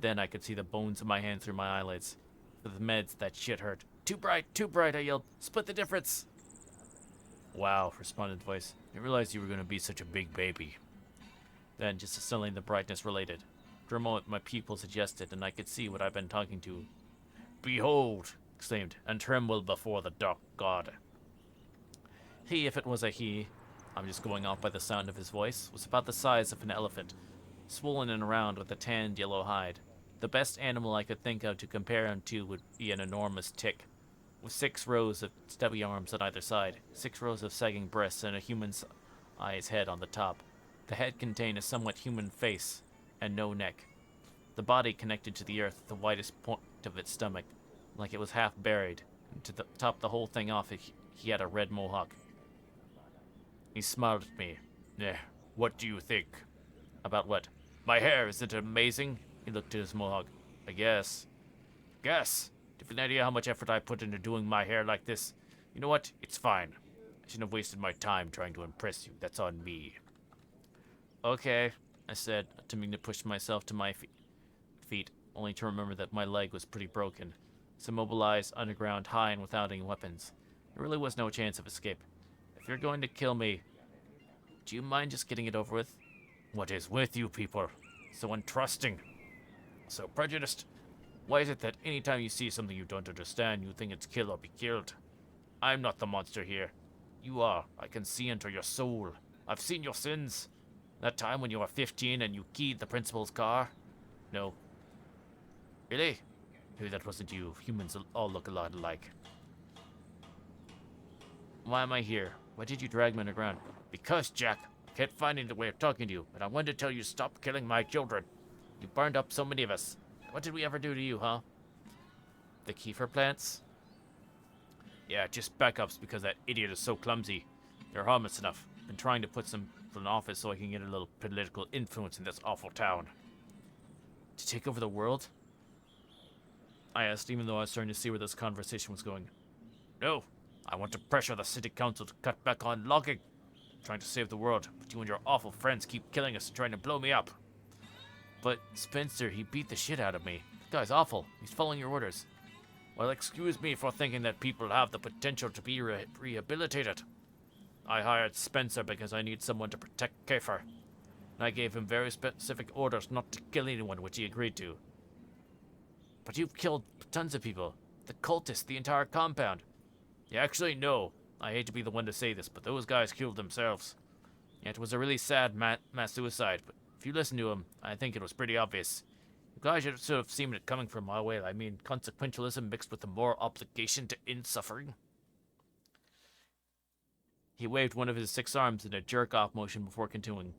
then I could see the bones of my hand through my eyelids. For the meds, that shit hurt. Too bright, I yelled. Split the difference! Wow, responded the voice. I realized you were going to be such a big baby. Then, just as suddenly, the brightness related. For a moment, my pupils adjusted, and I could see what I'd been talking to. Behold, exclaimed, and tremble before the dark god. He, if it was a he, I'm just going off by the sound of his voice, was about the size of an elephant, swollen and round with a tanned yellow hide. The best animal I could think of to compare him to would be an enormous tick, with 6 rows of stubby arms on either side, 6 rows of sagging breasts, and a human-sized head on the top. The head contained a somewhat human face, and no neck. The body connected to the earth at the widest point of its stomach, like it was half buried, and to top the whole thing off, he had a red mohawk. He smiled at me. What do you think? About what? My hair, isn't it amazing? He looked at his mohawk. I guess. Guess? Do you have an idea how much effort I put into doing my hair like this? You know what? It's fine. I shouldn't have wasted my time trying to impress you. That's on me. Okay, I said, attempting to push myself to my feet, only to remember that my leg was pretty broken. So immobilized, underground, high, and without any weapons. There really was no chance of escape. If you're going to kill me, do you mind just getting it over with? What is with you people? So untrusting. So prejudiced. Why is it that any time you see something you don't understand, you think it's kill or be killed? I'm not the monster here. You are. I can see into your soul. I've seen your sins. That time when you were 15 and you keyed the principal's car? No. Really? Maybe that wasn't you. Humans all look a lot alike. Why am I here? Why did you drag me underground? Because, Jack, I can't find any way of talking to you, but I wanted to tell you to stop killing my children. You burned up so many of us. What did we ever do to you, huh? The kefir plants? Yeah, just backups because that idiot is so clumsy. They're harmless enough. Been trying to put some in office so I can get a little political influence in this awful town. To take over the world? I asked, even though I was starting to see where this conversation was going. No, I want to pressure the city council to cut back on logging. I'm trying to save the world, but you and your awful friends keep killing us and trying to blow me up. But Spencer, he beat the shit out of me. The guy's awful. He's following your orders. Well, excuse me for thinking that people have the potential to be rehabilitated. I hired Spencer because I need someone to protect Kiefer. And I gave him very specific orders not to kill anyone, which he agreed to. But you've killed tons of people. The cultists, the entire compound. Yeah, actually, no. I hate to be the one to say this, but those guys killed themselves. Yeah, it was a really sad mass suicide, but if you listen to him, I think it was pretty obvious. You guys should sort of seen it coming from my way. I mean, consequentialism mixed with a moral obligation to end suffering. He waved one of his 6 arms in a jerk-off motion before continuing.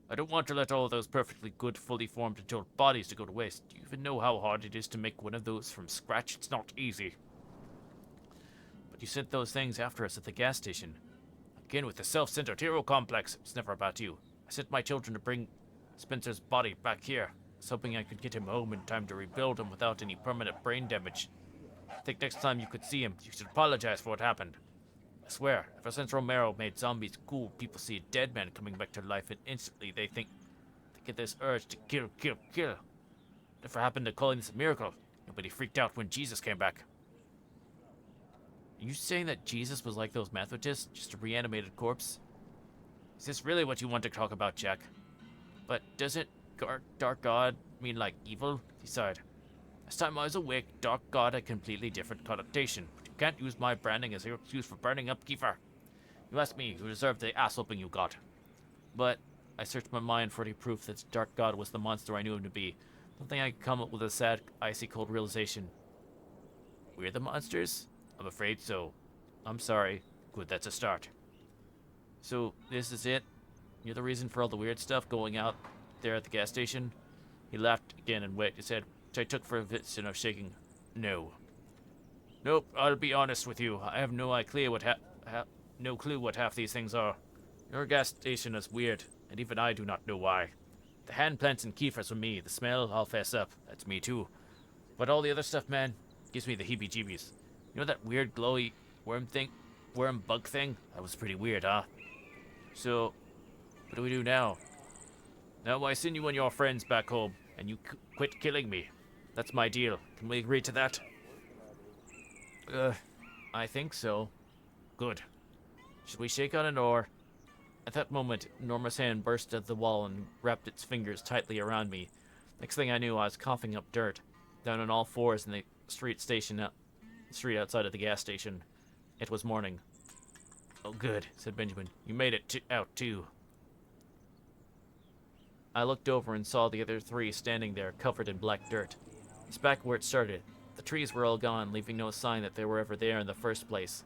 I don't want to let all those perfectly good, fully formed adult bodies to go to waste. Do you even know how hard it is to make one of those from scratch? It's not easy. But you sent those things after us at the gas station. Again, with the self-centered hero complex, it's never about you. I sent my children to bring Spencer's body back here. I was hoping I could get him home in time to rebuild him without any permanent brain damage. I think next time you could see him, you should apologize for what happened. I swear, ever since Romero made zombies cool, people see a dead man coming back to life and instantly they get this urge to kill, kill, kill. Never happened to calling this a miracle. Nobody freaked out when Jesus came back. Are you saying that Jesus was like those Methodists, just a reanimated corpse? Is this really what you want to talk about, Jack? But doesn't Dark God mean like evil? He sighed. Last time I was awake, Dark God had a completely different connotation. But you can't use my branding as your excuse for burning up Kiefer. You asked me, you deserve the ass whooping you got. But I searched my mind for any proof that Dark God was the monster I knew him to be. Don't think I could come up with a sad, icy cold realization. We're the monsters? I'm afraid so. I'm sorry. Good, that's a start. So, this is it? You're the reason for all the weird stuff going out there at the gas station? He laughed again and waved his head, which I took for a vision of shaking. No. Nope, I'll be honest with you. I have no clue what half these things are. Your gas station is weird, and even I do not know why. The hand plants and keepers for me. The smell, I'll fess up. That's me too. But all the other stuff, man, gives me the heebie-jeebies. You know that weird glowy worm bug thing? That was pretty weird, huh? So, what do we do now? Now I send you and your friends back home, and you quit killing me. That's my deal. Can we agree to that? I think so. Good. Should we shake on it or... At that moment, Norma's hand burst at the wall and wrapped its fingers tightly around me. Next thing I knew, I was coughing up dirt, down on all fours in the street outside of the gas station. It was morning. Oh, good, said Benjamin. You made it out, too. I looked over and saw the other three standing there, covered in black dirt. It's back where it started. The trees were all gone, leaving no sign that they were ever there in the first place.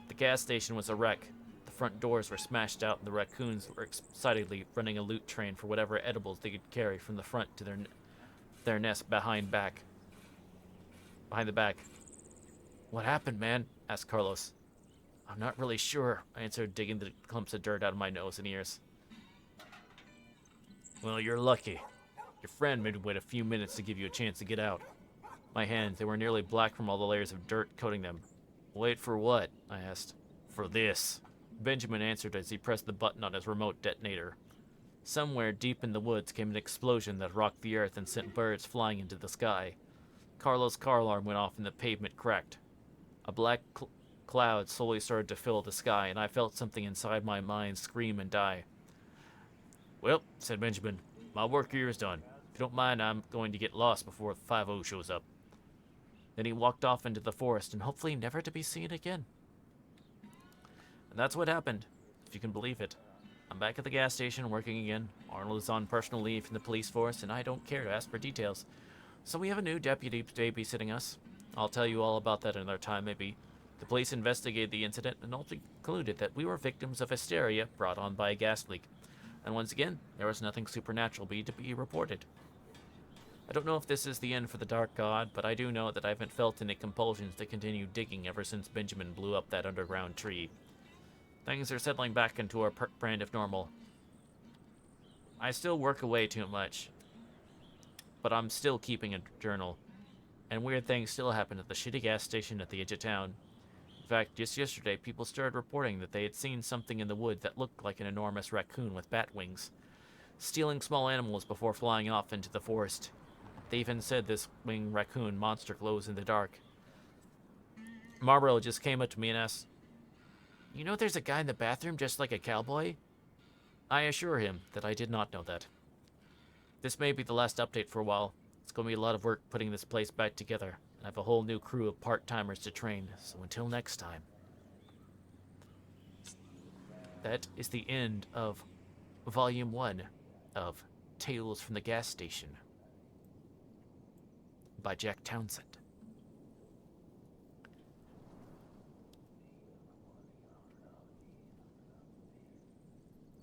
The gas station was a wreck. The front doors were smashed out, and the raccoons were excitedly running a loot train for whatever edibles they could carry from the front to their nest behind the back. What happened, man? Asked Carlos. I'm not really sure, I answered, digging the clumps of dirt out of my nose and ears. Well, you're lucky. Your friend made me wait a few minutes to give you a chance to get out. My hands, they were nearly black from all the layers of dirt coating them. Wait for what? I asked. For this. Benjamin answered as he pressed the button on his remote detonator. Somewhere deep in the woods came an explosion that rocked the earth and sent birds flying into the sky. Carlos' car alarm went off and the pavement cracked. A black cloud slowly started to fill the sky, and I felt something inside my mind scream and die. Well, said Benjamin, my work here is done. If you don't mind, I'm going to get lost before 5-0 shows up. Then he walked off into the forest and hopefully never to be seen again. And that's what happened, if you can believe it. I'm back at the gas station working again. Arnold is on personal leave from the police force, and I don't care to ask for details. So we have a new deputy babysitting us. I'll tell you all about that another time, maybe. The police investigated the incident and ultimately concluded that we were victims of hysteria brought on by a gas leak. And once again, there was nothing supernatural to be reported. I don't know if this is the end for the Dark God, but I do know that I haven't felt any compulsions to continue digging ever since Benjamin blew up that underground tree. Things are settling back into our brand of normal. I still work away too much, but I'm still keeping a journal. And weird things still happen at the shitty gas station at the edge of town. In fact, just yesterday, people started reporting that they had seen something in the wood that looked like an enormous raccoon with bat wings, stealing small animals before flying off into the forest. They even said this winged raccoon monster glows in the dark. Marlboro just came up to me and asked, "You know there's a guy in the bathroom just like a cowboy?" I assure him that I did not know that. This may be the last update for a while. It's going to be a lot of work putting this place back together. I have a whole new crew of part-timers to train, so until next time. That is the end of Volume 1 of Tales from the Gas Station by Jack Townsend.